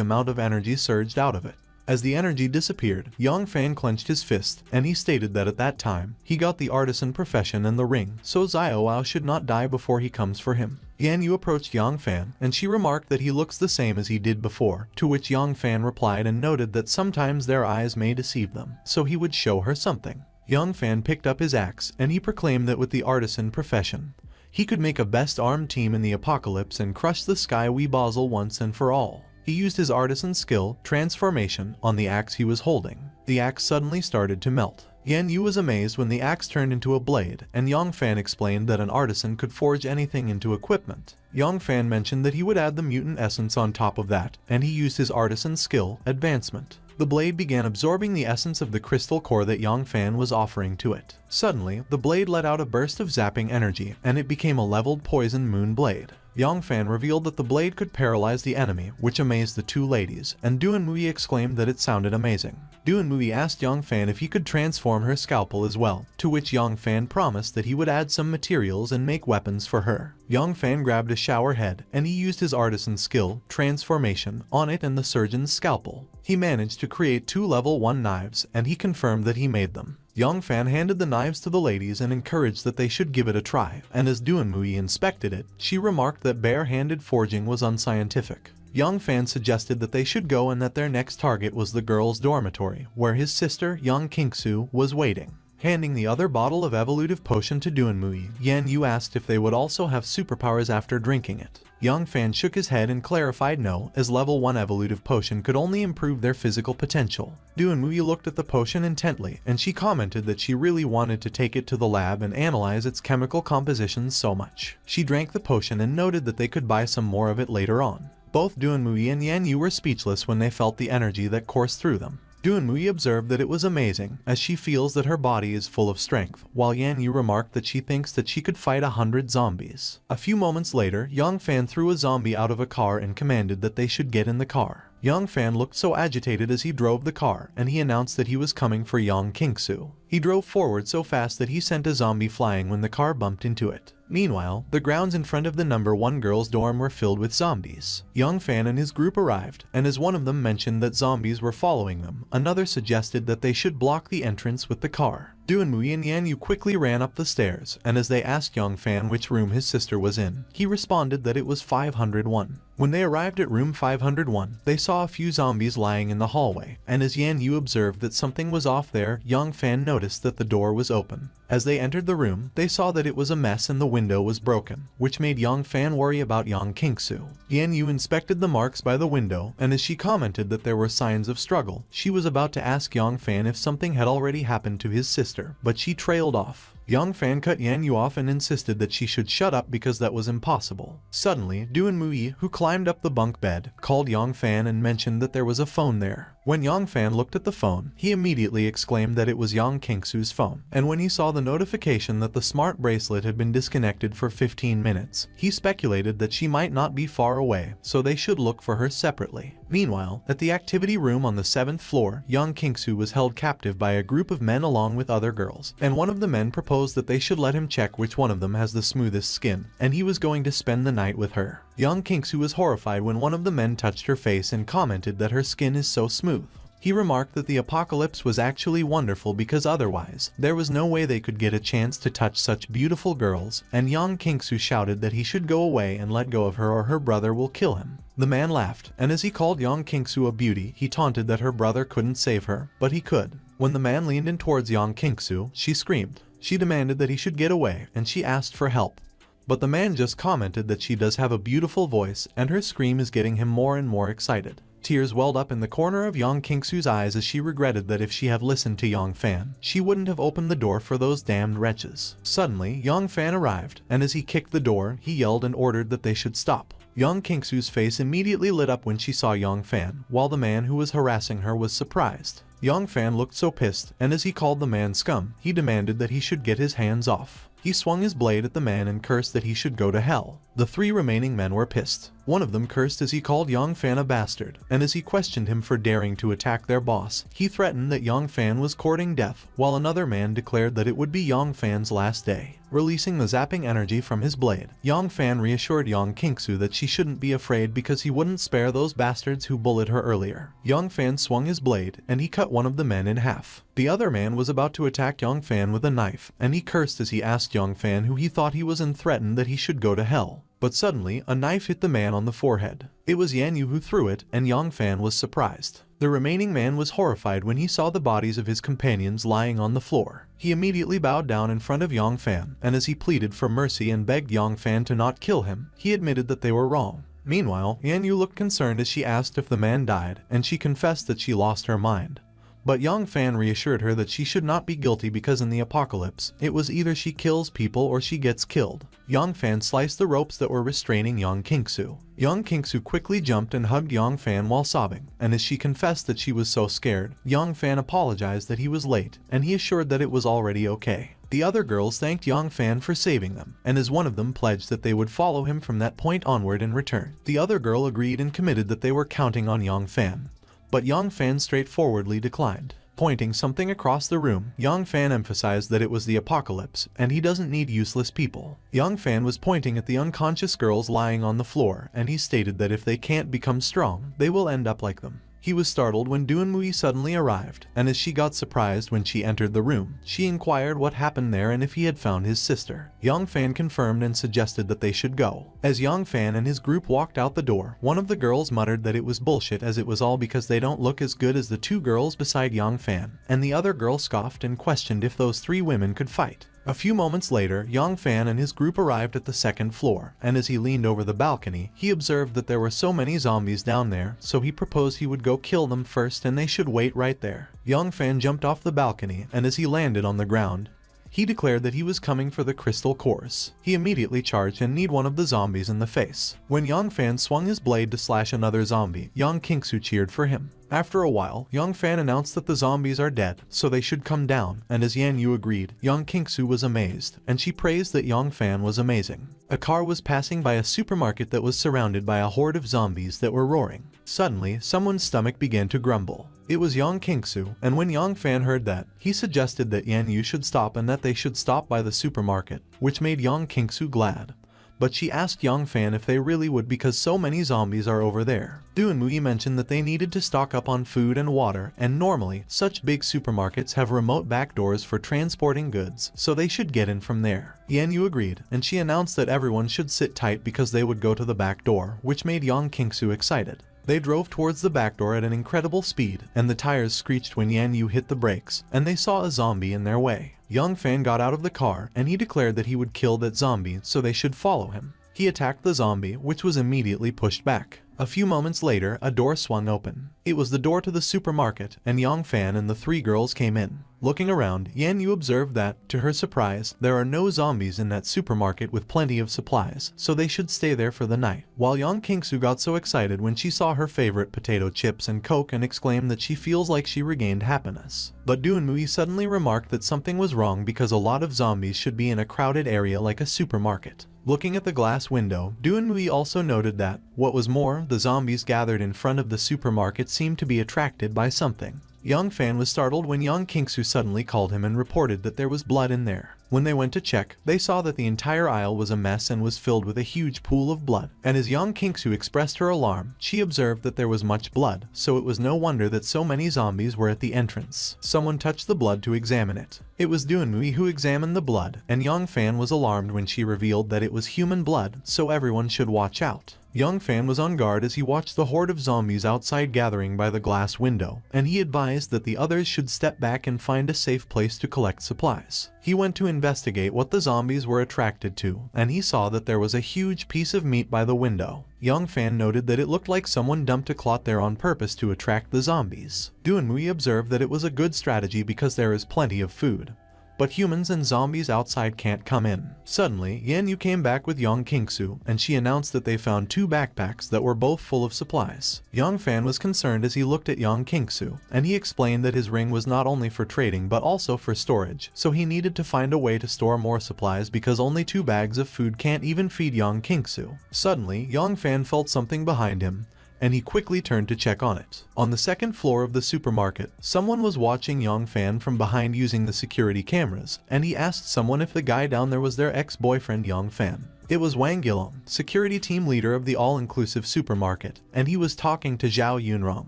amount of energy surged out of it. As the energy disappeared, Yang Fan clenched his fist, and he stated that at that time, he got the artisan profession and the ring, so Xiaowao should not die before he comes for him. Yan Yu approached Yang Fan, and she remarked that he looks the same as he did before, to which Yang Fan replied and noted that sometimes their eyes may deceive them, so he would show her something. Yang Fan picked up his axe, and he proclaimed that with the artisan profession, he could make a best armed team in the apocalypse and crush the Sky Weebazel once and for all. He used his artisan skill, transformation, on the axe he was holding. The axe suddenly started to melt. Yan Yu was amazed when the axe turned into a blade, and Yang Fan explained that an artisan could forge anything into equipment. Yang Fan mentioned that he would add the mutant essence on top of that, and he used his artisan skill, advancement. The blade began absorbing the essence of the crystal core that Yang Fan was offering to it. Suddenly, the blade let out a burst of zapping energy, and it became a leveled poison moon blade. Yang Fan revealed that the blade could paralyze the enemy, which amazed the two ladies, and Duan Mui exclaimed that it sounded amazing. Duan Mui asked Yang Fan if he could transform her scalpel as well, to which Yang Fan promised that he would add some materials and make weapons for her. Yang Fan grabbed a shower head, and he used his artisan skill, transformation, on it and the surgeon's scalpel. He managed to create 2 level 1 knives, and he confirmed that he made them. Yang Fan handed the knives to the ladies and encouraged that they should give it a try, and as Duan Mui inspected it, she remarked that bare-handed forging was unscientific. Yang Fan suggested that they should go and that their next target was the girls' dormitory, where his sister, Yang Qingsu, was waiting. Handing the other bottle of evolutive potion to Duan Mui, Yan Yu asked if they would also have superpowers after drinking it. Yang Fan shook his head and clarified no, as level 1 evolutive potion could only improve their physical potential. Duan Mui looked at the potion intently, and she commented that she really wanted to take it to the lab and analyze its chemical compositions so much. She drank the potion and noted that they could buy some more of it later on. Both Duan Mui and Yan Yu were speechless when they felt the energy that coursed through them. Duan Mui observed that it was amazing, as she feels that her body is full of strength, while Yan Yu remarked that she thinks that she could fight 100 zombies. A few moments later, Yang Fan threw a zombie out of a car and commanded that they should get in the car. Yang Fan looked so agitated as he drove the car, and he announced that he was coming for Yang Qingsu. He drove forward so fast that he sent a zombie flying when the car bumped into it. Meanwhile, the grounds in front of the number 1 girls' dorm were filled with zombies. Yang Fan and his group arrived, and as one of them mentioned that zombies were following them, another suggested that they should block the entrance with the car. Duan Mui and Yan Yu quickly ran up the stairs, and as they asked Yang Fan which room his sister was in, he responded that it was 501. When they arrived at room 501, they saw a few zombies lying in the hallway, and as Yan Yu observed that something was off there, Yang Fan noticed that the door was open. As they entered the room, they saw that it was a mess and the window was broken, which made Yang Fan worry about Yang Qingsu. Yan Yu inspected the marks by the window, and as she commented that there were signs of struggle, she was about to ask Yang Fan if something had already happened to his sister, but she trailed off. Yang Fan cut Yan Yu off and insisted that she should shut up because that was impossible. Suddenly, Duan Mui, who climbed up the bunk bed, called Yang Fan and mentioned that there was a phone there. When Yang Fan looked at the phone, he immediately exclaimed that it was Yang Qingsu's phone, and when he saw the notification that the smart bracelet had been disconnected for 15 minutes, he speculated that she might not be far away, so they should look for her separately. Meanwhile, at the activity room on the 7th floor, Yang Qingsu was held captive by a group of men along with other girls, and one of the men proposed that they should let him check which one of them has the smoothest skin, and he was going to spend the night with her. Yang Qingsu was horrified when one of the men touched her face and commented that her skin is so smooth. He remarked that the apocalypse was actually wonderful because otherwise, there was no way they could get a chance to touch such beautiful girls, and Yang Qingsu shouted that he should go away and let go of her or her brother will kill him. The man laughed, and as he called Yang Qingsu a beauty, he taunted that her brother couldn't save her, but he could. When the man leaned in towards Yang Qingsu, she screamed. She demanded that he should get away, and she asked for help. But the man just commented that she does have a beautiful voice, and her scream is getting him more and more excited. Tears welled up in the corner of Yang Qingsu's eyes as she regretted that if she had listened to Yang Fan, she wouldn't have opened the door for those damned wretches. Suddenly, Yang Fan arrived, and as he kicked the door, he yelled and ordered that they should stop. Yang Qingsu's face immediately lit up when she saw Yang Fan, while the man who was harassing her was surprised. Yang Fan looked so pissed, and as he called the man scum, he demanded that he should get his hands off. He swung his blade at the man and cursed that he should go to hell. The 3 remaining men were pissed. One of them cursed as he called Yang Fan a bastard, and as he questioned him for daring to attack their boss, he threatened that Yang Fan was courting death, while another man declared that it would be Yang Fan's last day. Releasing the zapping energy from his blade, Yang Fan reassured Yang Qingsu that she shouldn't be afraid because he wouldn't spare those bastards who bullied her earlier. Yang Fan swung his blade, and he cut one of the men in half. The other man was about to attack Yang Fan with a knife, and he cursed as he asked Yang Fan who he thought he was and threatened that he should go to hell. But suddenly, a knife hit the man on the forehead. It was Yan Yu who threw it, and Yang Fan was surprised. The remaining man was horrified when he saw the bodies of his companions lying on the floor. He immediately bowed down in front of Yang Fan, and as he pleaded for mercy and begged Yang Fan to not kill him, he admitted that they were wrong. Meanwhile, Yan Yu looked concerned as she asked if the man died, and she confessed that she lost her mind. But Yang Fan reassured her that she should not be guilty because in the apocalypse, it was either she kills people or she gets killed. Yang Fan sliced the ropes that were restraining Yang Kingsu. Yang Kingsu quickly jumped and hugged Yang Fan while sobbing, and as she confessed that she was so scared, Yang Fan apologized that he was late, and he assured that it was already okay. The other girls thanked Yang Fan for saving them, and as one of them pledged that they would follow him from that point onward in return. The other girl agreed and committed that they were counting on Yang Fan. But Yang Fan straightforwardly declined. Pointing something across the room, Yang Fan emphasized that it was the apocalypse, and he doesn't need useless people. Yang Fan was pointing at the unconscious girls lying on the floor, and he stated that if they can't become strong, they will end up like them. He was startled when Doonmui suddenly arrived, and as she got surprised when she entered the room, she inquired what happened there and if he had found his sister. Yang Fan confirmed and suggested that they should go. As Yang Fan and his group walked out the door, one of the girls muttered that it was bullshit as it was all because they don't look as good as the two girls beside Yang Fan, and the other girl scoffed and questioned if those three women could fight. A few moments later, Yang Fan and his group arrived at the second floor, and as he leaned over the balcony, he observed that there were so many zombies down there, so he proposed he would go kill them first and they should wait right there. Yang Fan jumped off the balcony, and as he landed on the ground, he declared that he was coming for the crystal cores. He immediately charged and kneed one of the zombies in the face. When Yang Fan swung his blade to slash another zombie, Yang Kingsu cheered for him. After a while, Yang Fan announced that the zombies are dead, so they should come down, and as Yan Yu agreed, Yang Kingsu was amazed, and she praised that Yang Fan was amazing. A car was passing by a supermarket that was surrounded by a horde of zombies that were roaring. Suddenly, someone's stomach began to grumble. It was Yang Kingsu, and when Yang Fan heard that, he suggested that Yan Yu should stop and that they should stop by the supermarket, which made Yang Kingsu glad. But she asked Yang Fan if they really would because so many zombies are over there. Doonmui mentioned that they needed to stock up on food and water, and normally, such big supermarkets have remote back doors for transporting goods, so they should get in from there. Yan Yu agreed, and she announced that everyone should sit tight because they would go to the back door, which made Yang Kingsu excited. They drove towards the back door at an incredible speed, and the tires screeched when Yan Yu hit the brakes, and they saw a zombie in their way. Yang Fan got out of the car, and he declared that he would kill that zombie, so they should follow him. He attacked the zombie, which was immediately pushed back. A few moments later, a door swung open. It was the door to the supermarket, and Yang Fan and the three girls came in. Looking around, Yan Yu observed that, to her surprise, there are no zombies in that supermarket with plenty of supplies, so they should stay there for the night. While Yang Kingsu got so excited when she saw her favorite potato chips and Coke and exclaimed that she feels like she regained happiness. But Doonmui suddenly remarked that something was wrong because a lot of zombies should be in a crowded area like a supermarket. Looking at the glass window, Doonmui also noted that, what was more, the zombies gathered in front of the supermarket seemed to be attracted by something. Yang Fan was startled when Yang Kingsu suddenly called him and reported that there was blood in there. When they went to check, they saw that the entire aisle was a mess and was filled with a huge pool of blood. And as Yang Kingsu expressed her alarm, she observed that there was much blood, so it was no wonder that so many zombies were at the entrance. Someone touched the blood to examine it. It was Doonmui who examined the blood, and Yang Fan was alarmed when she revealed that it was human blood, so everyone should watch out. Yang Fan was on guard as he watched the horde of zombies outside gathering by the glass window, and he advised that the others should step back and find a safe place to collect supplies. He went to investigate what the zombies were attracted to, and he saw that there was a huge piece of meat by the window. Yang Fan noted that it looked like someone dumped a clot there on purpose to attract the zombies. Doonmui observed that it was a good strategy because there is plenty of food. But humans and zombies outside can't come in. Suddenly, Yan Yu came back with Yang Kingsu, and she announced that they found two backpacks that were both full of supplies. Yang Fan was concerned as he looked at Yang Kingsu, and he explained that his ring was not only for trading but also for storage, so he needed to find a way to store more supplies because only 2 bags of food can't even feed Yang Kingsu. Suddenly, Yang Fan felt something behind him, and he quickly turned to check on it. On the second floor of the supermarket, someone was watching Yang Fan from behind using the security cameras, and he asked someone if the guy down there was their ex-boyfriend Yang Fan. It was Wang Yilong, security team leader of the all-inclusive supermarket, and he was talking to Zhao Yunrong,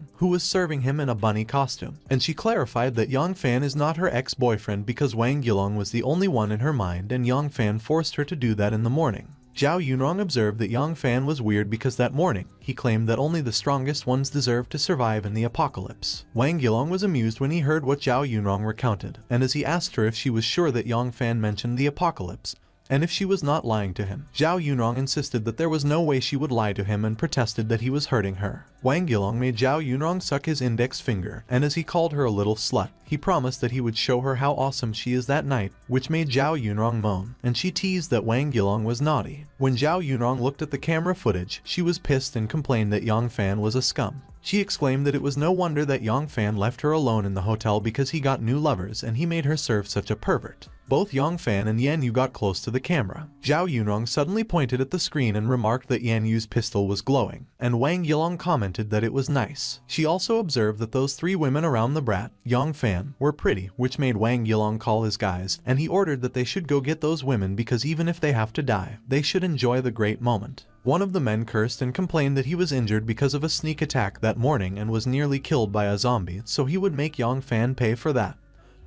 who was serving him in a bunny costume, and she clarified that Yang Fan is not her ex-boyfriend because Wang Yilong was the only one in her mind and Yang Fan forced her to do that in the morning. Zhao Yunrong observed that Yang Fan was weird because that morning, he claimed that only the strongest ones deserved to survive in the apocalypse. Wang Yilong was amused when he heard what Zhao Yunrong recounted, and as he asked her if she was sure that Yang Fan mentioned the apocalypse, and if she was not lying to him, Zhao Yunrong insisted that there was no way she would lie to him and protested that he was hurting her. Wang Yilong made Zhao Yunrong suck his index finger, and as he called her a little slut, he promised that he would show her how awesome she is that night, which made Zhao Yunrong moan, and she teased that Wang Yilong was naughty. When Zhao Yunrong looked at the camera footage, she was pissed and complained that Yang Fan was a scum. She exclaimed that it was no wonder that Yang Fan left her alone in the hotel because he got new lovers and he made her serve such a pervert. Both Yang Fan and Yan Yu got close to the camera. Zhao Yunrong suddenly pointed at the screen and remarked that Yan Yu's pistol was glowing, and Wang Yilong commented that it was nice. She also observed that those three women around the brat, Yang Fan, were pretty, which made Wang Yilong call his guys, and he ordered that they should go get those women because even if they have to die, they should enjoy the great moment. One of the men cursed and complained that he was injured because of a sneak attack that morning and was nearly killed by a zombie, so he would make Yang Fan pay for that.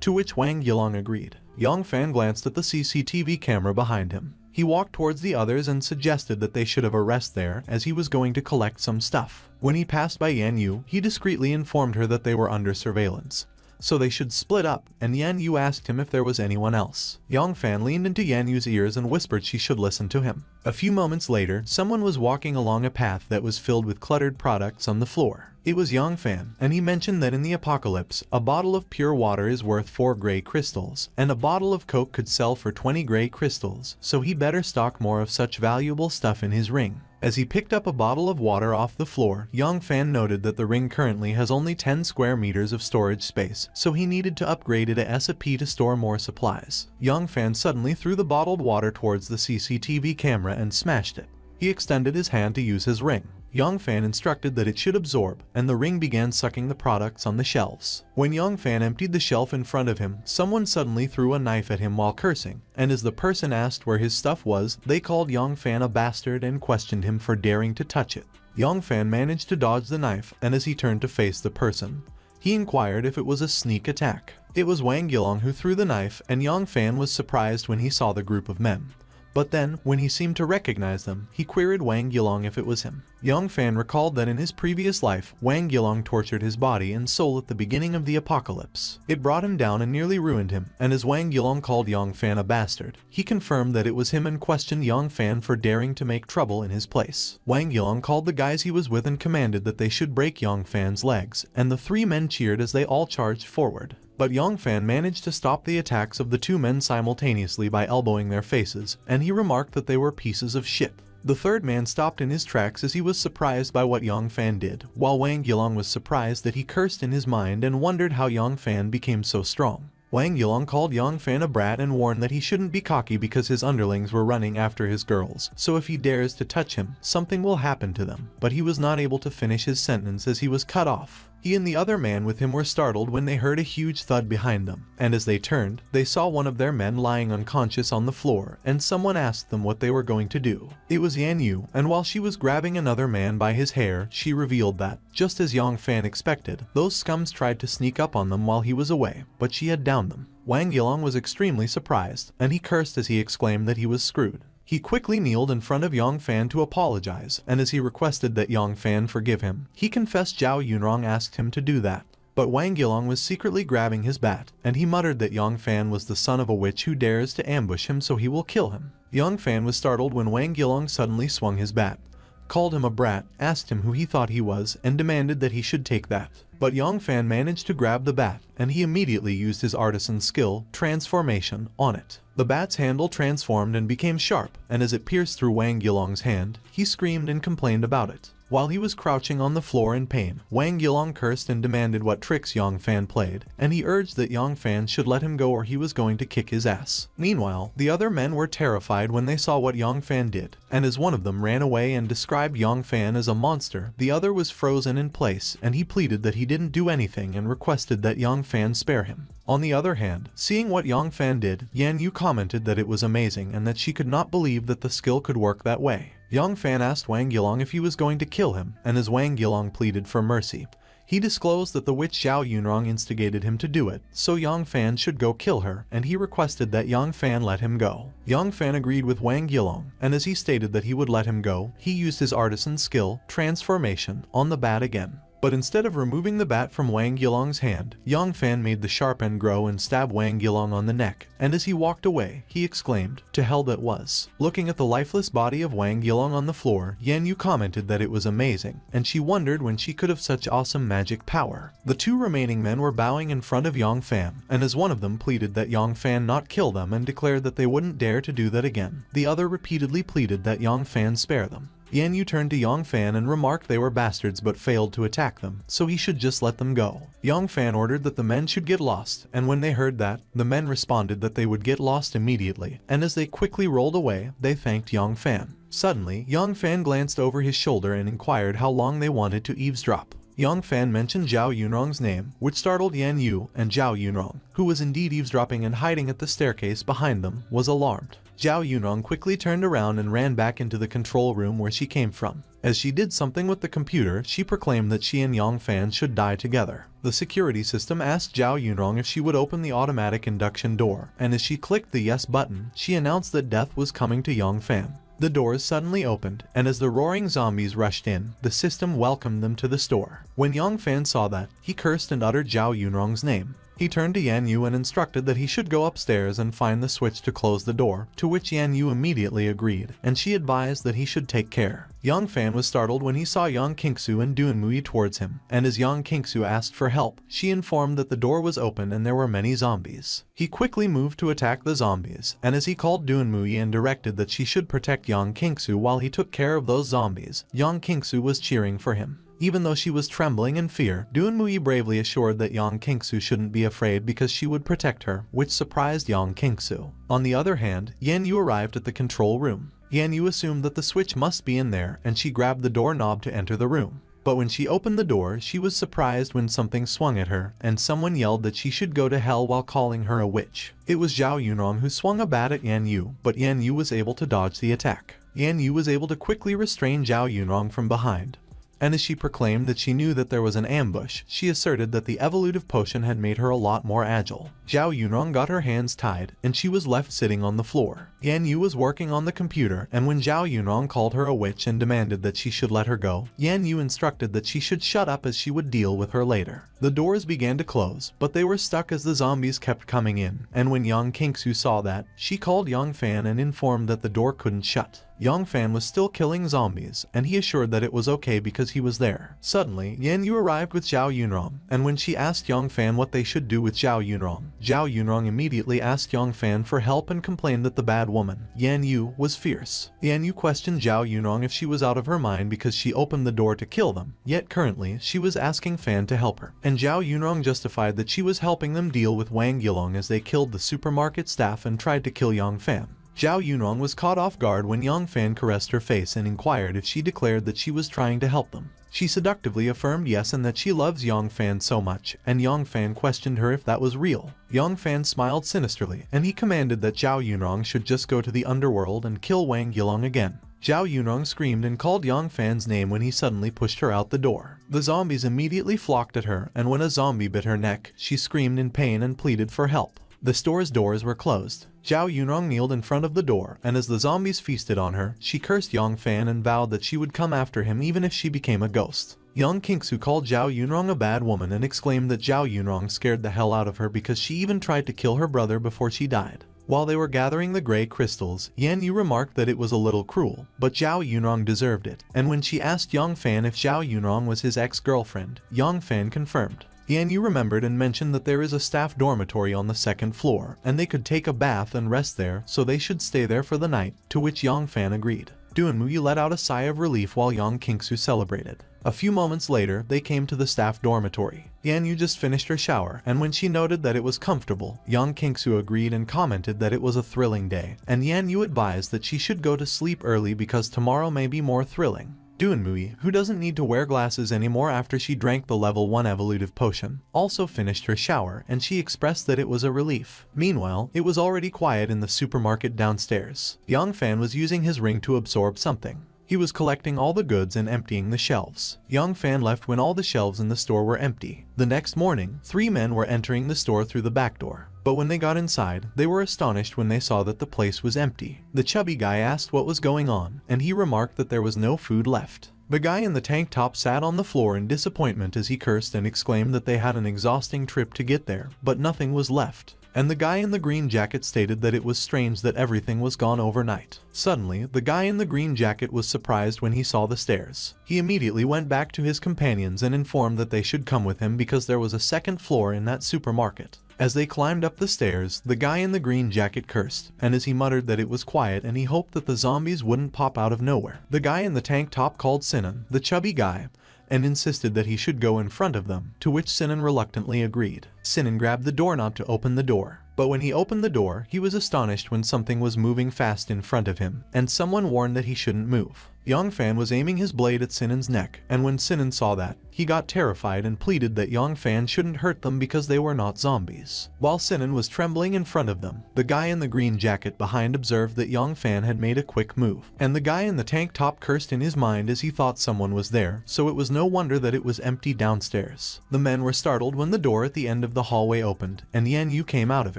To which Wang Yilong agreed. Yang Fan glanced at the CCTV camera behind him. He walked towards the others and suggested that they should have a rest there as he was going to collect some stuff. When he passed by Yan Yu, he discreetly informed her that they were under surveillance, so they should split up, and Yan Yu asked him if there was anyone else. Yang Fan leaned into Yan Yu's ears and whispered she should listen to him. A few moments later, someone was walking along a path that was filled with cluttered products on the floor. It was Yang Fan, and he mentioned that in the apocalypse, a bottle of pure water is worth 4 gray crystals, and a bottle of Coke could sell for 20 gray crystals, so he better stock more of such valuable stuff in his ring. As he picked up a bottle of water off the floor, Yang Fan noted that the ring currently has only 10 square meters of storage space, so he needed to upgrade it to SP to store more supplies. Yang Fan suddenly threw the bottled water towards the CCTV camera and smashed it. He extended his hand to use his ring. Yang Fan instructed that it should absorb, and the ring began sucking the products on the shelves. When Yang Fan emptied the shelf in front of him, someone suddenly threw a knife at him while cursing, and as the person asked where his stuff was, they called Yang Fan a bastard and questioned him for daring to touch it. Yang Fan managed to dodge the knife, and as he turned to face the person, he inquired if it was a sneak attack. It was Wang Yilong who threw the knife, and Yang Fan was surprised when he saw the group of men. But then, when he seemed to recognize them, he queried Wang Yilong if it was him. Yang Fan recalled that in his previous life, Wang Yilong tortured his body and soul at the beginning of the apocalypse. It brought him down and nearly ruined him, and as Wang Yilong called Yang Fan a bastard, he confirmed that it was him and questioned Yang Fan for daring to make trouble in his place. Wang Yilong called the guys he was with and commanded that they should break Yang Fan's legs, and the three men cheered as they all charged forward. But Yang Fan managed to stop the attacks of the two men simultaneously by elbowing their faces, and he remarked that they were pieces of shit. The third man stopped in his tracks as he was surprised by what Yang Fan did, while Wang Yilong was surprised that he cursed in his mind and wondered how Yang Fan became so strong. Wang Yilong called Yang Fan a brat and warned that he shouldn't be cocky because his underlings were running after his girls, so if he dares to touch him, something will happen to them. But he was not able to finish his sentence as he was cut off. He and the other man with him were startled when they heard a huge thud behind them, and as they turned, they saw one of their men lying unconscious on the floor, and someone asked them what they were going to do. It was Yan Yu, and while she was grabbing another man by his hair, she revealed that, just as Yang Fan expected, those scums tried to sneak up on them while he was away, but she had downed them. Wang Yilong was extremely surprised, and he cursed as he exclaimed that he was screwed. He quickly kneeled in front of Yang Fan to apologize, and as he requested that Yang Fan forgive him, he confessed Zhao Yunrong asked him to do that. But Wang Yilong was secretly grabbing his bat, and he muttered that Yang Fan was the son of a witch who dares to ambush him so he will kill him. Yang Fan was startled when Wang Yilong suddenly swung his bat, called him a brat, asked him who he thought he was, and demanded that he should take that. But Yang Fan managed to grab the bat, and he immediately used his artisan skill, transformation, on it. The bat's handle transformed and became sharp, and as it pierced through Wang Yilong's hand, he screamed and complained about it. While he was crouching on the floor in pain, Wang Yilong cursed and demanded what tricks Yang Fan played, and he urged that Yang Fan should let him go or he was going to kick his ass. Meanwhile, the other men were terrified when they saw what Yang Fan did, and as one of them ran away and described Yang Fan as a monster, the other was frozen in place, and he pleaded that he didn't do anything and requested that Yang Fan spare him. On the other hand, seeing what Yang Fan did, Yan Yu commented that it was amazing and that she could not believe that the skill could work that way. Yang Fan asked Wang Yilong if he was going to kill him, and as Wang Yilong pleaded for mercy, he disclosed that the witch Zhao Yunrong instigated him to do it, so Yang Fan should go kill her, and he requested that Yang Fan let him go. Yang Fan agreed with Wang Yilong, and as he stated that he would let him go, he used his artisan skill, transformation, on the bat again. But instead of removing the bat from Wang Yilong's hand, Yang Fan made the sharp end grow and stab Wang Yilong on the neck, and as he walked away, he exclaimed, "To hell that was." Looking at the lifeless body of Wang Yilong on the floor, Yan Yu commented that it was amazing, and she wondered when she could have such awesome magic power. The two remaining men were bowing in front of Yang Fan, and as one of them pleaded that Yang Fan not kill them and declared that they wouldn't dare to do that again, the other repeatedly pleaded that Yang Fan spare them. Yan Yu turned to Yang Fan and remarked they were bastards but failed to attack them, so he should just let them go. Yang Fan ordered that the men should get lost, and when they heard that, the men responded that they would get lost immediately, and as they quickly rolled away, they thanked Yang Fan. Suddenly, Yang Fan glanced over his shoulder and inquired how long they wanted to eavesdrop. Yang Fan mentioned Zhao Yunrong's name, which startled Yan Yu, and Zhao Yunrong, who was indeed eavesdropping and hiding at the staircase behind them, was alarmed. Zhao Yunrong quickly turned around and ran back into the control room where she came from. As she did something with the computer, she proclaimed that she and Yang Fan should die together. The security system asked Zhao Yunrong if she would open the automatic induction door, and as she clicked the yes button, she announced that death was coming to Yang Fan. The doors suddenly opened, and as the roaring zombies rushed in, the system welcomed them to the store. When Yang Fan saw that, he cursed and uttered Zhao Yunrong's name. He turned to Yan Yu and instructed that he should go upstairs and find the switch to close the door, to which Yan Yu immediately agreed, and she advised that he should take care. Yang Fan was startled when he saw Yang Qingsu and Duanmui towards him, and as Yang Qingsu asked for help, she informed that the door was open and there were many zombies. He quickly moved to attack the zombies, and as he called Duanmui and directed that she should protect Yang Qingsu while he took care of those zombies, Yang Qingsu was cheering for him. Even though she was trembling in fear, Duanmui bravely assured that Yang Qingsu shouldn't be afraid because she would protect her, which surprised Yang Qingsu. On the other hand, Yan Yu arrived at the control room. Yan Yu assumed that the switch must be in there, and she grabbed the doorknob to enter the room. But when she opened the door, she was surprised when something swung at her, and someone yelled that she should go to hell while calling her a witch. It was Zhao Yunrong who swung a bat at Yan Yu, but Yan Yu was able to dodge the attack. Yan Yu was able to quickly restrain Zhao Yunrong from behind. And as she proclaimed that she knew that there was an ambush, she asserted that the evolutive potion had made her a lot more agile. Zhao Yunrong got her hands tied, and she was left sitting on the floor. Yan Yu was working on the computer, and when Zhao Yunrong called her a witch and demanded that she should let her go, Yan Yu instructed that she should shut up as she would deal with her later. The doors began to close, but they were stuck as the zombies kept coming in, and when Yang Qingsu saw that, she called Yang Fan and informed that the door couldn't shut. Yang Fan was still killing zombies, and he assured that it was okay because he was there. Suddenly, Yan Yu arrived with Zhao Yunrong, and when she asked Yang Fan what they should do with Zhao Yunrong immediately asked Yang Fan for help and complained that the bad woman, Yan Yu, was fierce. Yan Yu questioned Zhao Yunrong if she was out of her mind because she opened the door to kill them, yet currently she was asking Fan to help her. And Zhao Yunrong justified that she was helping them deal with Wang Yilong as they killed the supermarket staff and tried to kill Yang Fan. Zhao Yunrong was caught off guard when Yang Fan caressed her face and inquired if she declared that she was trying to help them. She seductively affirmed yes and that she loves Yang Fan so much, and Yang Fan questioned her if that was real. Yang Fan smiled sinisterly, and he commanded that Zhao Yunrong should just go to the underworld and kill Wang Yilong again. Zhao Yunrong screamed and called Yang Fan's name when he suddenly pushed her out the door. The zombies immediately flocked at her, and when a zombie bit her neck, she screamed in pain and pleaded for help. The store's doors were closed. Zhao Yunrong kneeled in front of the door, and as the zombies feasted on her, she cursed Yang Fan and vowed that she would come after him even if she became a ghost. Yang Qingsu called Zhao Yunrong a bad woman and exclaimed that Zhao Yunrong scared the hell out of her because she even tried to kill her brother before she died. While they were gathering the gray crystals, Yan Yu remarked that it was a little cruel, but Zhao Yunrong deserved it, and when she asked Yang Fan if Zhao Yunrong was his ex-girlfriend, Yang Fan confirmed. Yan Yu remembered and mentioned that there is a staff dormitory on the second floor, and they could take a bath and rest there, so they should stay there for the night, to which Yang Fan agreed. Duanmui let out a sigh of relief while Yang Qingsu celebrated. A few moments later, they came to the staff dormitory. Yan Yu just finished her shower, and when she noted that it was comfortable, Yang Qingsu agreed and commented that it was a thrilling day, and Yan Yu advised that she should go to sleep early because tomorrow may be more thrilling. Duanmui, who doesn't need to wear glasses anymore after she drank the level 1 evolutive potion, also finished her shower, and she expressed that it was a relief. Meanwhile, it was already quiet in the supermarket downstairs. Yang Fan was using his ring to absorb something. He was collecting all the goods and emptying the shelves. Yang Fan left when all the shelves in the store were empty. The next morning, 3 men were entering the store through the back door. But when they got inside, they were astonished when they saw that the place was empty. The chubby guy asked what was going on, and he remarked that there was no food left. The guy in the tank top sat on the floor in disappointment as he cursed and exclaimed that they had an exhausting trip to get there, but nothing was left. And the guy in the green jacket stated that it was strange that everything was gone overnight. Suddenly, the guy in the green jacket was surprised when he saw the stairs. He immediately went back to his companions and informed that they should come with him because there was a second floor in that supermarket. As they climbed up the stairs, the guy in the green jacket cursed, and as he muttered that it was quiet and he hoped that the zombies wouldn't pop out of nowhere. The guy in the tank top called Sinan, the chubby guy, and insisted that he should go in front of them, to which Sinan reluctantly agreed. Sinan grabbed the doorknob to open the door, but when he opened the door, he was astonished when something was moving fast in front of him, and someone warned that he shouldn't move. Yongfan was aiming his blade at Sinan's neck, and when Sinan saw that, he got terrified and pleaded that Yongfan shouldn't hurt them because they were not zombies. While Sinan was trembling in front of them, the guy in the green jacket behind observed that Yongfan had made a quick move, and the guy in the tank top cursed in his mind as he thought someone was there, so it was no wonder that it was empty downstairs. The men were startled when the door at the end of the hallway opened, and Yan Yu came out of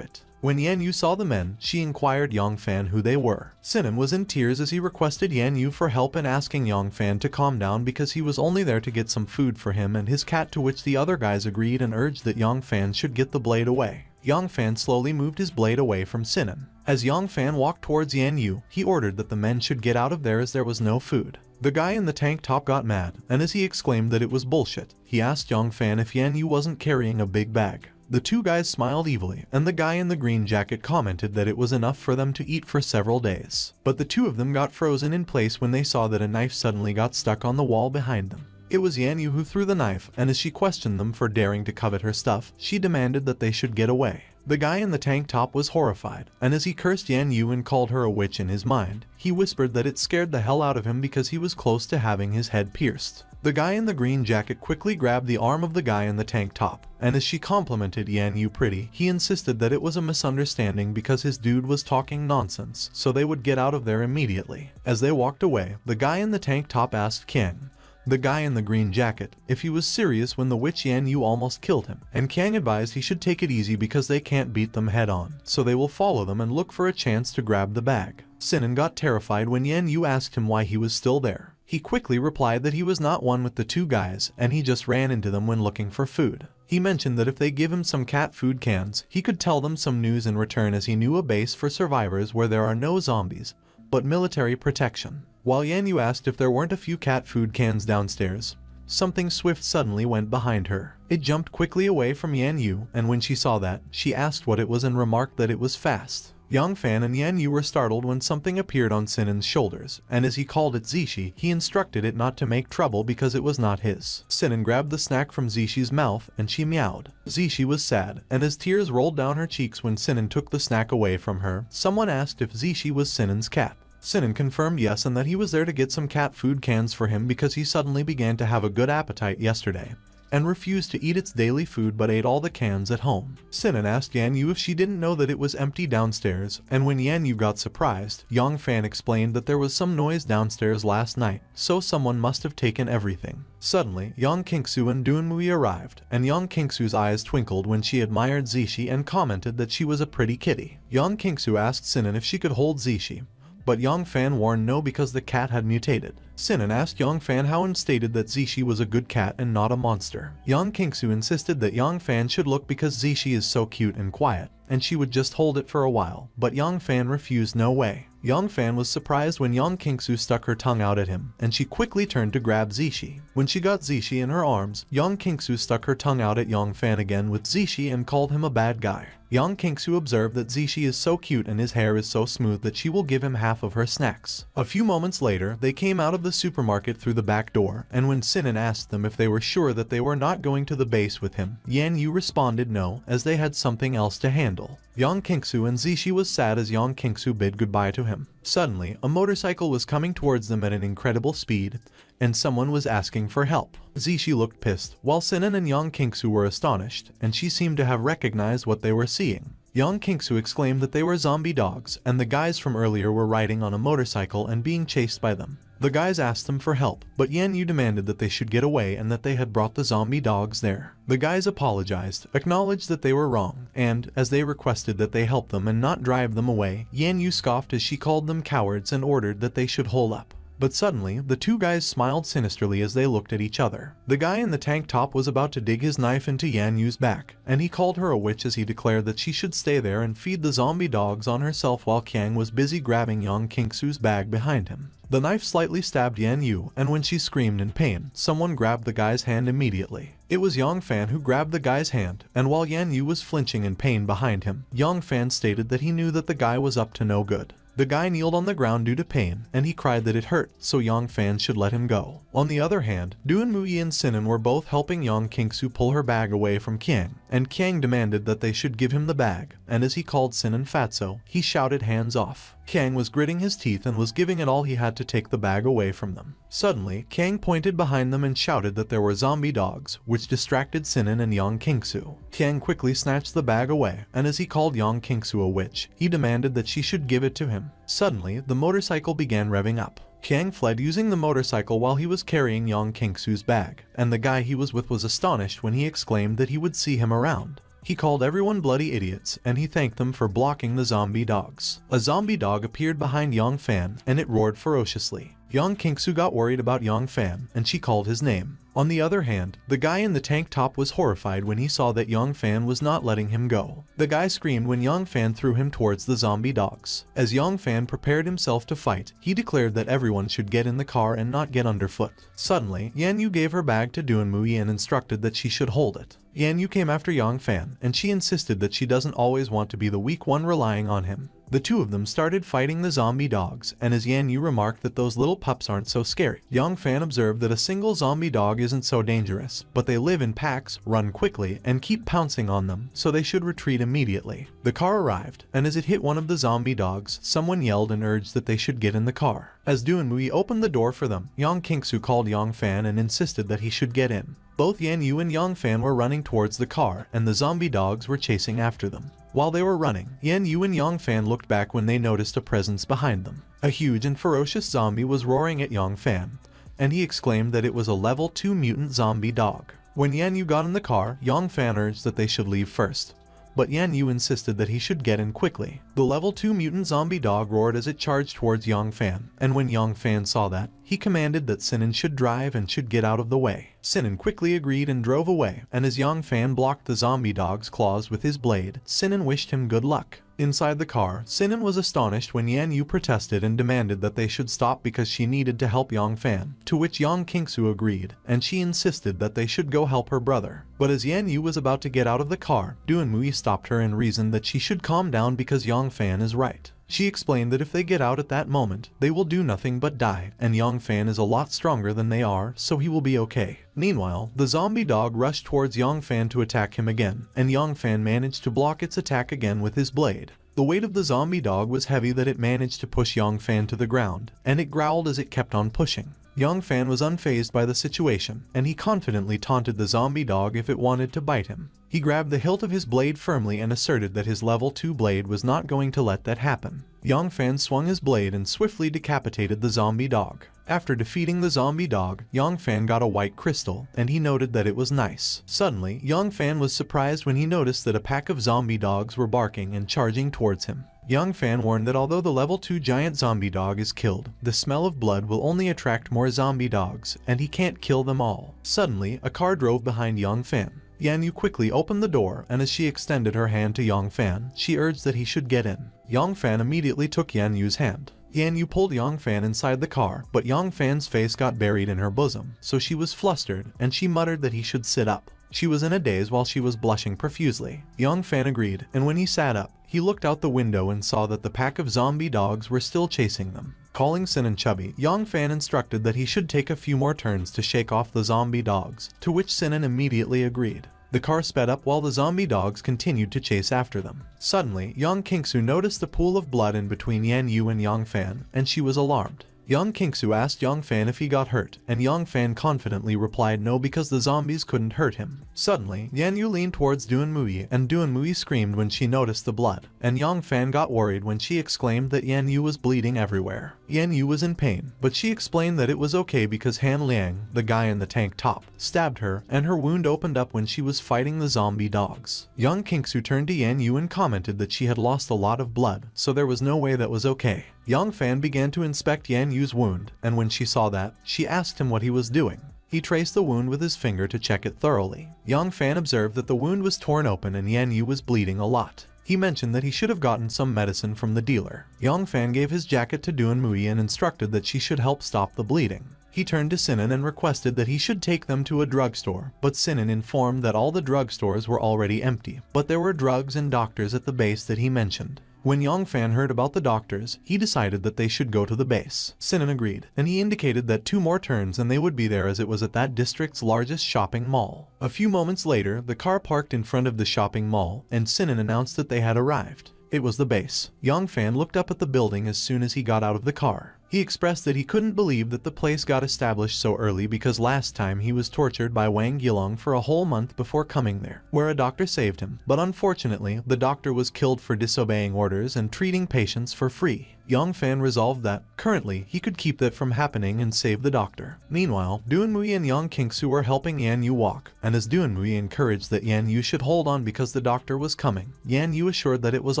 it. When Yan Yu saw the men, she inquired Yongfan who they were. Sinan was in tears as he requested Yan Yu for help and asking Yongfan to calm down because he was only there to get some food for him and his cat, to which the other guys agreed and urged that Yongfan should get the blade away. Yongfan slowly moved his blade away from Sinan. As Yongfan walked towards Yan Yu, he ordered that the men should get out of there as there was no food. The guy in the tank top got mad, and as he exclaimed that it was bullshit, he asked Yongfan if Yan Yu wasn't carrying a big bag. The two guys smiled evilly, and the guy in the green jacket commented that it was enough for them to eat for several days. But the two of them got frozen in place when they saw that a knife suddenly got stuck on the wall behind them. It was Yan Yu who threw the knife, and as she questioned them for daring to covet her stuff, she demanded that they should get away. The guy in the tank top was horrified, and as he cursed Yan Yu and called her a witch in his mind, he whispered that it scared the hell out of him because he was close to having his head pierced. The guy in the green jacket quickly grabbed the arm of the guy in the tank top, and as she complimented Yan Yu pretty, he insisted that it was a misunderstanding because his dude was talking nonsense, so they would get out of there immediately. As they walked away, the guy in the tank top asked Kang, the guy in the green jacket, if he was serious when the witch Yan Yu almost killed him, and Kang advised he should take it easy because they can't beat them head on, so they will follow them and look for a chance to grab the bag. Sinan got terrified when Yan Yu asked him why he was still there. He quickly replied that he was not one with the two guys, and he just ran into them when looking for food. He mentioned that if they give him some cat food cans, he could tell them some news in return as he knew a base for survivors where there are no zombies, but military protection. While Yan Yu asked if there weren't a few cat food cans downstairs, something swift suddenly went behind her. It jumped quickly away from Yan Yu, and when she saw that, she asked what it was and remarked that it was fast. Yongfan and Yan Yu were startled when something appeared on Sinan's shoulders, and as he called it Zishi, he instructed it not to make trouble because it was not his. Sinan grabbed the snack from Zishi's mouth, and she meowed. Zishi was sad, and as tears rolled down her cheeks when Sinan took the snack away from her, someone asked if Zishi was Sinan's cat. Sinan confirmed yes and that he was there to get some cat food cans for him because he suddenly began to have a good appetite yesterday, and refused to eat its daily food but ate all the cans at home. Sinan asked Yan Yu if she didn't know that it was empty downstairs, and when Yan Yu got surprised, Yongfan explained that there was some noise downstairs last night, so someone must have taken everything. Suddenly, Yang Kingsu and Dunmui arrived, and Yang Kingsu's eyes twinkled when she admired Zishi and commented that she was a pretty kitty. Yang Kingsu asked Sinan if she could hold Zishi, but Yongfan warned no because the cat had mutated. Sinan asked Yongfan how and stated that Zishi was a good cat and not a monster. Yang Kingsu insisted that Yongfan should look because Zishi is so cute and quiet, and she would just hold it for a while, but Yongfan refused no way. Yongfan was surprised when Yang Kingsu stuck her tongue out at him, and she quickly turned to grab Zishi. When she got Zishi in her arms, Yang Kingsu stuck her tongue out at Yongfan again with Zishi and called him a bad guy. Yang Kingsu observed that Zishi is so cute and his hair is so smooth that she will give him half of her snacks. A few moments later, they came out of the supermarket through the back door, and when Sinan asked them if they were sure that they were not going to the base with him, Yan Yu responded no, as they had something else to handle. Yang Kingsu and Zishi was sad as Yang Kingsu bid goodbye to him. Suddenly, a motorcycle was coming towards them at an incredible speed, and someone was asking for help. Zishi looked pissed, while Sinan and Yang Kingsu were astonished, and she seemed to have recognized what they were seeing. Yang Kingsu exclaimed that they were zombie dogs, and the guys from earlier were riding on a motorcycle and being chased by them. The guys asked them for help, but Yan Yu demanded that they should get away and that they had brought the zombie dogs there. The guys apologized, acknowledged that they were wrong, and, as they requested that they help them and not drive them away, Yan Yu scoffed as she called them cowards and ordered that they should hole up. But suddenly, the two guys smiled sinisterly as they looked at each other. The guy in the tank top was about to dig his knife into Yan Yu's back, and he called her a witch as he declared that she should stay there and feed the zombie dogs on herself while Kang was busy grabbing Yang Kingsu's bag behind him. The knife slightly stabbed Yan Yu, and when she screamed in pain, someone grabbed the guy's hand immediately. It was Yang Fan who grabbed the guy's hand, and while Yan Yu was flinching in pain behind him, Yang Fan stated that he knew that the guy was up to no good. The guy kneeled on the ground due to pain, and he cried that it hurt, so Yang Fan should let him go. On the other hand, Duan Muyi and Sinan were both helping Yang Kingsu pull her bag away from Kang, and Kang demanded that they should give him the bag, and as he called Sinan fatso, he shouted hands off. Kang was gritting his teeth and was giving it all he had to take the bag away from them. Suddenly, Kang pointed behind them and shouted that there were zombie dogs, which distracted Sinan and Yang Kingsu. Kang quickly snatched the bag away, and as he called Yang Kingsu a witch, he demanded that she should give it to him. Suddenly, the motorcycle began revving up. Kang fled using the motorcycle while he was carrying Yang Kingsu's bag, and the guy he was with was astonished when he exclaimed that he would see him around. He called everyone bloody idiots, and he thanked them for blocking the zombie dogs. A zombie dog appeared behind Yang Fan, and it roared ferociously. Yang Kingsu got worried about Yang Fan, and she called his name. On the other hand, the guy in the tank top was horrified when he saw that Yang Fan was not letting him go. The guy screamed when Yang Fan threw him towards the zombie dogs. As Yang Fan prepared himself to fight, he declared that everyone should get in the car and not get underfoot. Suddenly, Yan Yu gave her bag to Duan Muyi and instructed that she should hold it. Yan Yu came after Yang Fan, and she insisted that she doesn't always want to be the weak one relying on him. The two of them started fighting the zombie dogs, and as Yan Yu remarked that those little pups aren't so scary, Yang Fan observed that a single zombie dog isn't so dangerous, but they live in packs, run quickly, and keep pouncing on them, so they should retreat immediately. The car arrived, and as it hit one of the zombie dogs, someone yelled and urged that they should get in the car. As Duan Muyi opened the door for them, Yang Kingsu called Yang Fan and insisted that he should get in. Both Yan Yu and Yang Fan were running towards the car, and the zombie dogs were chasing after them. While they were running, Yan Yu and Yang Fan looked back when they noticed a presence behind them. A huge and ferocious zombie was roaring at Yang Fan, and he exclaimed that it was a level 2 mutant zombie dog. When Yan Yu got in the car, Yang Fan urged that they should leave first, but Yan Yu insisted that he should get in quickly. The level 2 mutant zombie dog roared as it charged towards Yang Fan, and when Yang Fan saw that, he commanded that Sinan should drive and should get out of the way. Sinan quickly agreed and drove away, and as Yang Fan blocked the zombie dog's claws with his blade, Sinan wished him good luck. Inside the car, Sinan was astonished when Yan Yu protested and demanded that they should stop because she needed to help Yang Fan, to which Yang Kingsu agreed, and she insisted that they should go help her brother. But as Yan Yu was about to get out of the car, Duan Muyi stopped her and reasoned that she should calm down because Yang Fan is right. She explained that if they get out at that moment, they will do nothing but die, and Yang Fan is a lot stronger than they are, so he will be okay. Meanwhile, the zombie dog rushed towards Yang Fan to attack him again, and Yang Fan managed to block its attack again with his blade. The weight of the zombie dog was heavy that it managed to push Yang Fan to the ground, and it growled as it kept on pushing. Yang Fan was unfazed by the situation, and he confidently taunted the zombie dog if it wanted to bite him. He grabbed the hilt of his blade firmly and asserted that his level 2 blade was not going to let that happen. Yang Fan swung his blade and swiftly decapitated the zombie dog. After defeating the zombie dog, Yang Fan got a white crystal, and he noted that it was nice. Suddenly, Yang Fan was surprised when he noticed that a pack of zombie dogs were barking and charging towards him. Yang Fan warned that although the level 2 giant zombie dog is killed, the smell of blood will only attract more zombie dogs, and he can't kill them all. Suddenly, a car drove behind Yang Fan. Yan Yu quickly opened the door, and as she extended her hand to Yang Fan, she urged that he should get in. Yang Fan immediately took Yan Yu's hand. Yan Yu pulled Yang Fan inside the car, but Yang Fan's face got buried in her bosom, so she was flustered, and she muttered that he should sit up. She was in a daze while she was blushing profusely. Yang Fan agreed, and when he sat up, he looked out the window and saw that the pack of zombie dogs were still chasing them. Calling Sinan chubby, Yang Fan instructed that he should take a few more turns to shake off the zombie dogs, to which Sinan immediately agreed. The car sped up while the zombie dogs continued to chase after them. Suddenly, Yang Kingsu noticed the pool of blood in between Yan Yu and Yang Fan, and she was alarmed. Yang Kingsu asked Yang Fan if he got hurt, and Yang Fan confidently replied no because the zombies couldn't hurt him. Suddenly, Yan Yu leaned towards Duan Muyi, and Duan Muyi screamed when she noticed the blood, and Yang Fan got worried when she exclaimed that Yan Yu was bleeding everywhere. Yan Yu was in pain, but she explained that it was okay because Han Liang, the guy in the tank top, stabbed her, and her wound opened up when she was fighting the zombie dogs. Yang Kingsu turned to Yan Yu and commented that she had lost a lot of blood, so there was no way that was okay. Yang Fan began to inspect Yan Yu's wound, and when she saw that, she asked him what he was doing. He traced the wound with his finger to check it thoroughly. Yang Fan observed that the wound was torn open and Yan Yu was bleeding a lot. He mentioned that he should have gotten some medicine from the dealer. Yang Fan gave his jacket to Duan Mui and instructed that she should help stop the bleeding. He turned to Sinan and requested that he should take them to a drugstore, but Sinan informed that all the drugstores were already empty, but there were drugs and doctors at the base that he mentioned. When Yang Fan heard about the doctors, he decided that they should go to the base. Sinan agreed, and he indicated that 2 more turns and they would be there, as it was at that district's largest shopping mall. A few moments later, the car parked in front of the shopping mall, and Sinan announced that they had arrived. It was the base. Yang Fan looked up at the building as soon as he got out of the car. He expressed that he couldn't believe that the place got established so early, because last time he was tortured by Wang Yilong for a whole month before coming there, where a doctor saved him, but unfortunately the doctor was killed for disobeying orders and treating patients for free. Yang Fan resolved that, currently, he could keep that from happening and save the doctor. Meanwhile, Duan Mui and Yang Qingsu were helping Yan Yu walk, and as Duan Mui encouraged that Yan Yu should hold on because the doctor was coming, Yan Yu assured that it was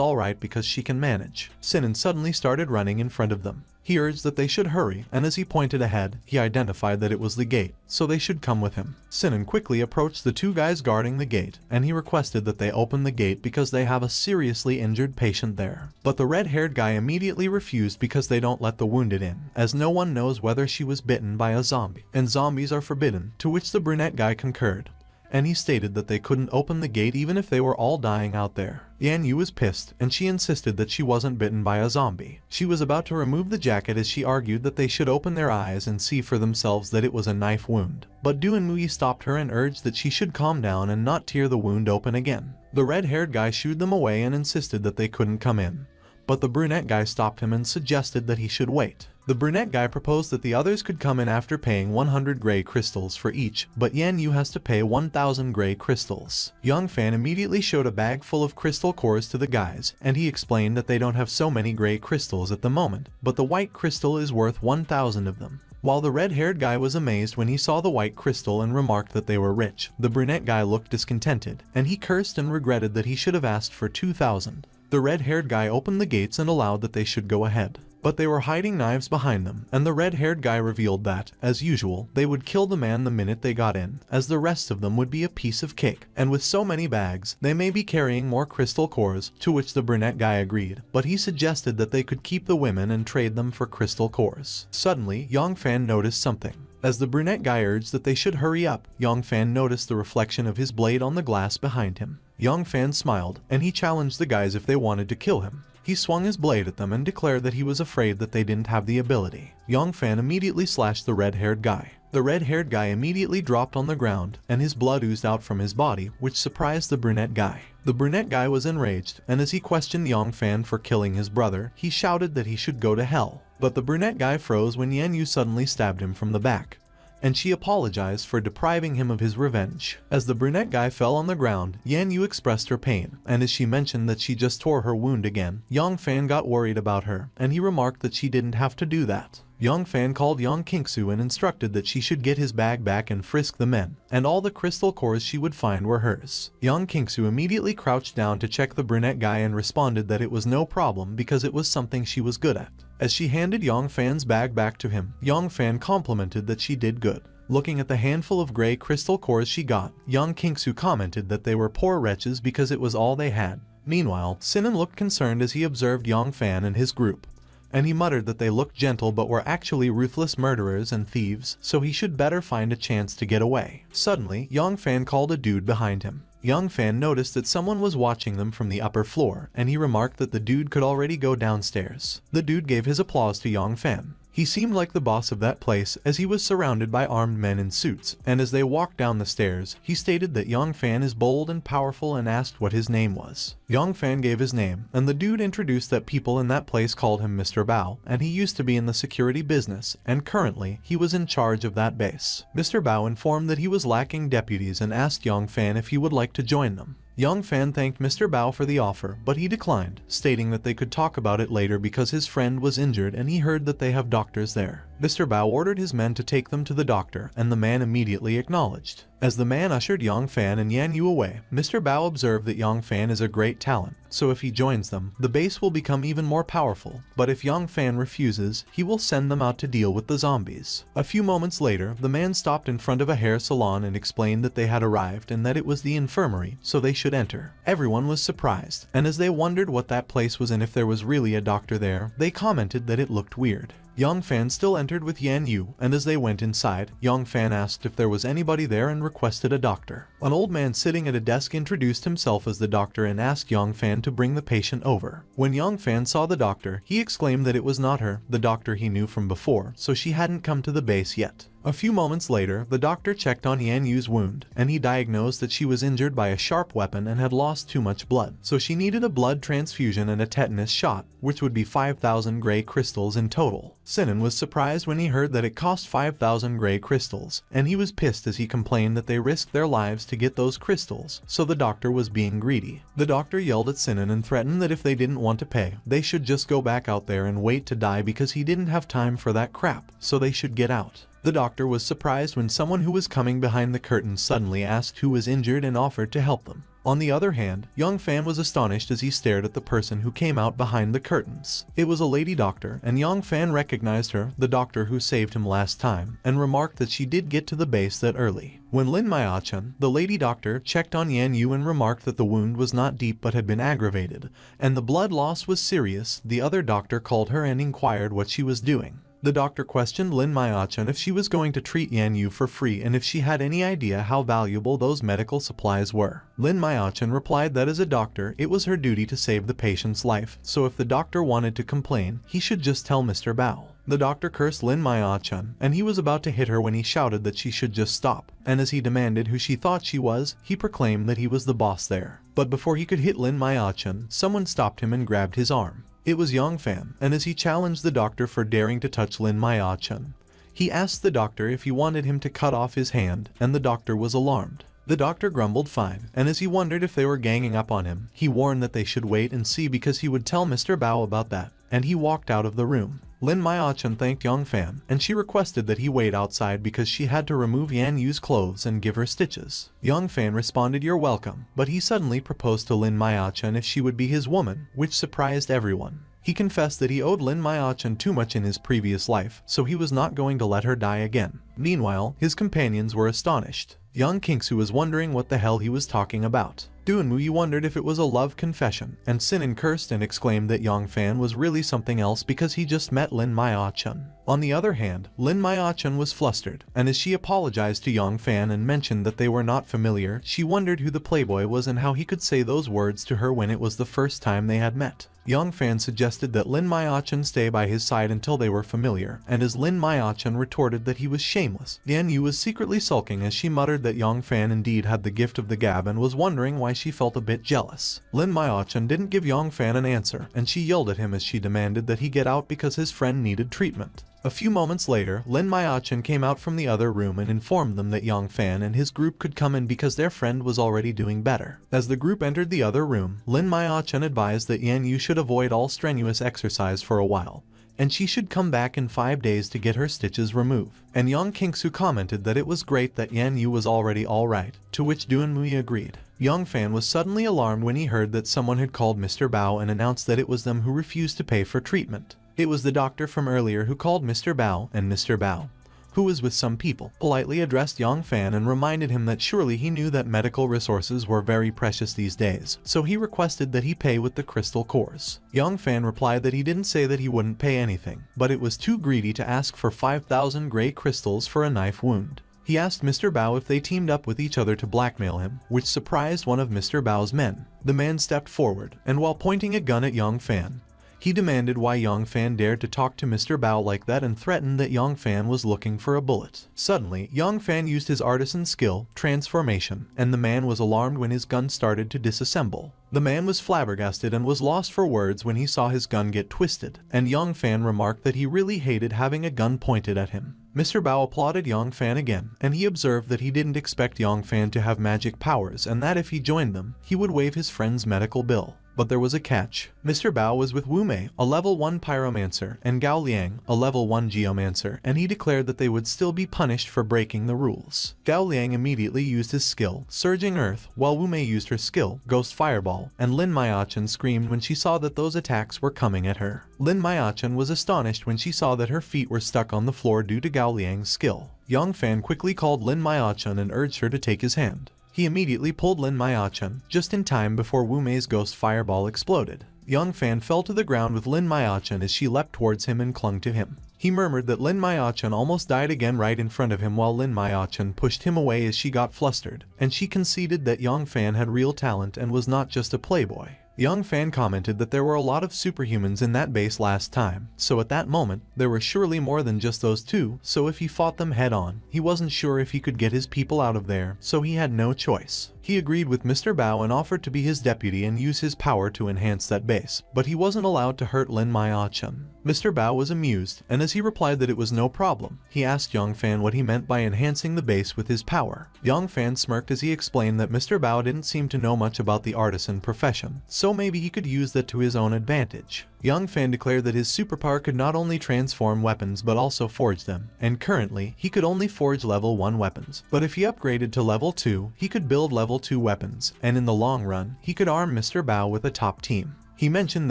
alright because she can manage. Sinan suddenly started running in front of them. He urged that they should hurry, and as he pointed ahead, he identified that it was the gate, so they should come with him. Sinan quickly approached the 2 guys guarding the gate, and he requested that they open the gate because they have a seriously injured patient there. But the red-haired guy immediately refused because they don't let the wounded in, as no one knows whether she was bitten by a zombie, and zombies are forbidden, to which the brunette guy concurred. And he stated that they couldn't open the gate even if they were all dying out there. Yan Yu was pissed, and she insisted that she wasn't bitten by a zombie. She was about to remove the jacket as she argued that they should open their eyes and see for themselves that it was a knife wound. But Duan Mui stopped her and urged that she should calm down and not tear the wound open again. The red-haired guy shooed them away and insisted that they couldn't come in. But the brunette guy stopped him and suggested that he should wait. The brunette guy proposed that the others could come in after paying 100 gray crystals for each, but Yan Yu has to pay 1,000 gray crystals. Yang Fan immediately showed a bag full of crystal cores to the guys, and he explained that they don't have so many gray crystals at the moment, but the white crystal is worth 1,000 of them. While the red-haired guy was amazed when he saw the white crystal and remarked that they were rich, the brunette guy looked discontented, and he cursed and regretted that he should have asked for 2,000. The red-haired guy opened the gates and allowed that they should go ahead. But they were hiding knives behind them, and the red-haired guy revealed that, as usual, they would kill the man the minute they got in, as the rest of them would be a piece of cake. And with so many bags, they may be carrying more crystal cores, to which the brunette guy agreed, but he suggested that they could keep the women and trade them for crystal cores. Suddenly, Yang Fan noticed something. As the brunette guy urged that they should hurry up, Yang Fan noticed the reflection of his blade on the glass behind him. Yang Fan smiled, and he challenged the guys if they wanted to kill him. He swung his blade at them and declared that he was afraid that they didn't have the ability. Yang Fan immediately slashed the red-haired guy. The red-haired guy immediately dropped on the ground, and his blood oozed out from his body, which surprised the brunette guy. The brunette guy was enraged, and as he questioned Yang Fan for killing his brother, he shouted that he should go to hell. But the brunette guy froze when Yan Yu suddenly stabbed him from the back, and she apologized for depriving him of his revenge. As the brunette guy fell on the ground, Yan Yu expressed her pain, and as she mentioned that she just tore her wound again, Yang Fan got worried about her, and he remarked that she didn't have to do that. Yang Fan called Yang Qingsu and instructed that she should get his bag back and frisk the men, and all the crystal cores she would find were hers. Yang Qingsu immediately crouched down to check the brunette guy and responded that it was no problem because it was something she was good at. As she handed Yang Fan's bag back to him, Yang Fan complimented that she did good. Looking at the handful of gray crystal cores she got, Yang Qingsu commented that they were poor wretches because it was all they had. Meanwhile, Sinan looked concerned as he observed Yang Fan and his group, and he muttered that they looked gentle but were actually ruthless murderers and thieves, so he should better find a chance to get away. Suddenly, Yang Fan called a dude behind him. Yang Fan noticed that someone was watching them from the upper floor, and he remarked that the dude could already go downstairs. The dude gave his applause to Yang Fan. He seemed like the boss of that place as he was surrounded by armed men in suits, and as they walked down the stairs, he stated that Yang Fan is bold and powerful and asked what his name was. Yang Fan gave his name, and the dude introduced that people in that place called him Mr. Bao, and he used to be in the security business, and currently, he was in charge of that base. Mr. Bao informed that he was lacking deputies and asked Yang Fan if he would like to join them. Yang Fan thanked Mr. Bao for the offer, but he declined, stating that they could talk about it later because his friend was injured and he heard that they have doctors there. Mr. Bao ordered his men to take them to the doctor, and the man immediately acknowledged. As the man ushered Yang Fan and Yan Yu away, Mr. Bao observed that Yang Fan is a great talent, so if he joins them, the base will become even more powerful, but if Yang Fan refuses, he will send them out to deal with the zombies. A few moments later, the man stopped in front of a hair salon and explained that they had arrived and that it was the infirmary, so they should enter. Everyone was surprised, and as they wondered what that place was and if there was really a doctor there, they commented that it looked weird. Yang Fan still entered with Yan Yu, and as they went inside, Yang Fan asked if there was anybody there and requested a doctor. An old man sitting at a desk introduced himself as the doctor and asked Yang Fan to bring the patient over. When Yang Fan saw the doctor, he exclaimed that it was not her, the doctor he knew from before, so she hadn't come to the base yet. A few moments later, the doctor checked on Yan Yu's wound, and he diagnosed that she was injured by a sharp weapon and had lost too much blood, so she needed a blood transfusion and a tetanus shot, which would be 5,000 gray crystals in total. Sinan was surprised when he heard that it cost 5,000 gray crystals, and he was pissed as he complained that they risked their lives to get those crystals, so the doctor was being greedy. The doctor yelled at Sinan and threatened that if they didn't want to pay, they should just go back out there and wait to die because he didn't have time for that crap, so they should get out. The doctor was surprised when someone who was coming behind the curtain suddenly asked who was injured and offered to help them. On the other hand, Yang Fan was astonished as he stared at the person who came out behind the curtains. It was a lady doctor, and Yang Fan recognized her, the doctor who saved him last time, and remarked that she did get to the base that early. When Lin Maya-chan, the lady doctor, checked on Yan Yu and remarked that the wound was not deep but had been aggravated, and the blood loss was serious, the other doctor called her and inquired what she was doing. The doctor questioned Lin Maya-chan if she was going to treat Yan Yu for free and if she had any idea how valuable those medical supplies were. Lin Maya-chan replied that as a doctor, it was her duty to save the patient's life, so if the doctor wanted to complain, he should just tell Mr. Bao. The doctor cursed Lin Maya-chan, and he was about to hit her when he shouted that she should just stop, and as he demanded who she thought she was, he proclaimed that he was the boss there. But before he could hit Lin Maya-chan, someone stopped him and grabbed his arm. It was Yang Fan, and as he challenged the doctor for daring to touch Lin Maya-chan, he asked the doctor if he wanted him to cut off his hand, and the doctor was alarmed. The doctor grumbled fine, and as he wondered if they were ganging up on him, he warned that they should wait and see because he would tell Mr. Bao about that, and he walked out of the room. Lin Maya-chan thanked Yang Fan, and she requested that he wait outside because she had to remove Yan Yu's clothes and give her stitches. Yang Fan responded, "You're welcome," but he suddenly proposed to Lin Maya-chan if she would be his woman, which surprised everyone. He confessed that he owed Lin Maya-chan too much in his previous life, so he was not going to let her die again. Meanwhile, his companions were astonished. Young Kingsu was wondering what the hell he was talking about. Duanmuyi wondered if it was a love confession, and Sinan cursed and exclaimed that Yang Fan was really something else because he just met Lin Maya-chan. On the other hand, Lin Maya-chan was flustered, and as she apologized to Yang Fan and mentioned that they were not familiar, she wondered who the playboy was and how he could say those words to her when it was the first time they had met. Yang Fan suggested that Lin Maya-chan stay by his side until they were familiar, and as Lin Maya-chan retorted that he was shameless, Yan Yu was secretly sulking as she muttered that Yang Fan indeed had the gift of the gab and was wondering why she felt a bit jealous. Lin Maya-chan didn't give Yang Fan an answer, and she yelled at him as she demanded that he get out because his friend needed treatment. A few moments later, Lin Maya-chan came out from the other room and informed them that Yang Fan and his group could come in because their friend was already doing better. As the group entered the other room, Lin Maya-chan advised that Yan Yu should avoid all strenuous exercise for a while, and she should come back in 5 days to get her stitches removed. And Yang Kingsu commented that it was great that Yan Yu was already alright, to which Duanmuyi agreed. Yang Fan was suddenly alarmed when he heard that someone had called Mr. Bao and announced that it was them who refused to pay for treatment. It was the doctor from earlier who called Mr. Bao, and Mr. Bao, who was with some people, politely addressed Yang Fan and reminded him that surely he knew that medical resources were very precious these days, so he requested that he pay with the crystal cores. Yang Fan replied that he didn't say that he wouldn't pay anything, but it was too greedy to ask for 5,000 gray crystals for a knife wound. He asked Mr. Bao if they teamed up with each other to blackmail him, which surprised one of Mr. Bao's men. The man stepped forward, and while pointing a gun at Yang Fan, he demanded why Yang Fan dared to talk to Mr. Bao like that and threatened that Yang Fan was looking for a bullet. Suddenly, Yang Fan used his artisan skill, transformation, and the man was alarmed when his gun started to disassemble. The man was flabbergasted and was lost for words when he saw his gun get twisted, and Yang Fan remarked that he really hated having a gun pointed at him. Mr. Bao applauded Yang Fan again, and he observed that he didn't expect Yang Fan to have magic powers and that if he joined them, he would waive his friend's medical bill. But there was a catch. Mr. Bao was with Wu Mei, a level 1 pyromancer, and Gao Liang, a level 1 geomancer, and he declared that they would still be punished for breaking the rules. Gao Liang immediately used his skill, Surging Earth, while Wu Mei used her skill, Ghost Fireball, and Lin Maiachan screamed when she saw that those attacks were coming at her. Lin Maiachan was astonished when she saw that her feet were stuck on the floor due to Gao Liang's skill. Yang Fan quickly called Lin Maiachan and urged her to take his hand. He immediately pulled Lin Maiachan, just in time before Wu Mei's Ghost Fireball exploded. Yang Fan fell to the ground with Lin Maiachan as she leapt towards him and clung to him. He murmured that Lin Maiachan almost died again right in front of him while Lin Maiachan pushed him away as she got flustered, and she conceded that Yang Fan had real talent and was not just a playboy. Yang Fan commented that there were a lot of superhumans in that base last time, so at that moment, there were surely more than just those two, so if he fought them head on, he wasn't sure if he could get his people out of there, so he had no choice. He agreed with Mr. Bao and offered to be his deputy and use his power to enhance that base, but he wasn't allowed to hurt Lin Maiachan. Mr. Bao was amused, and as he replied that it was no problem, he asked Yang Fan what he meant by enhancing the base with his power. Yang Fan smirked as he explained that Mr. Bao didn't seem to know much about the artisan profession, so maybe he could use that to his own advantage. Yang Fan declared that his superpower could not only transform weapons but also forge them, and currently, he could only forge level 1 weapons. But if he upgraded to level 2, he could build level 2 weapons, and in the long run, he could arm Mr. Bao with a top team. He mentioned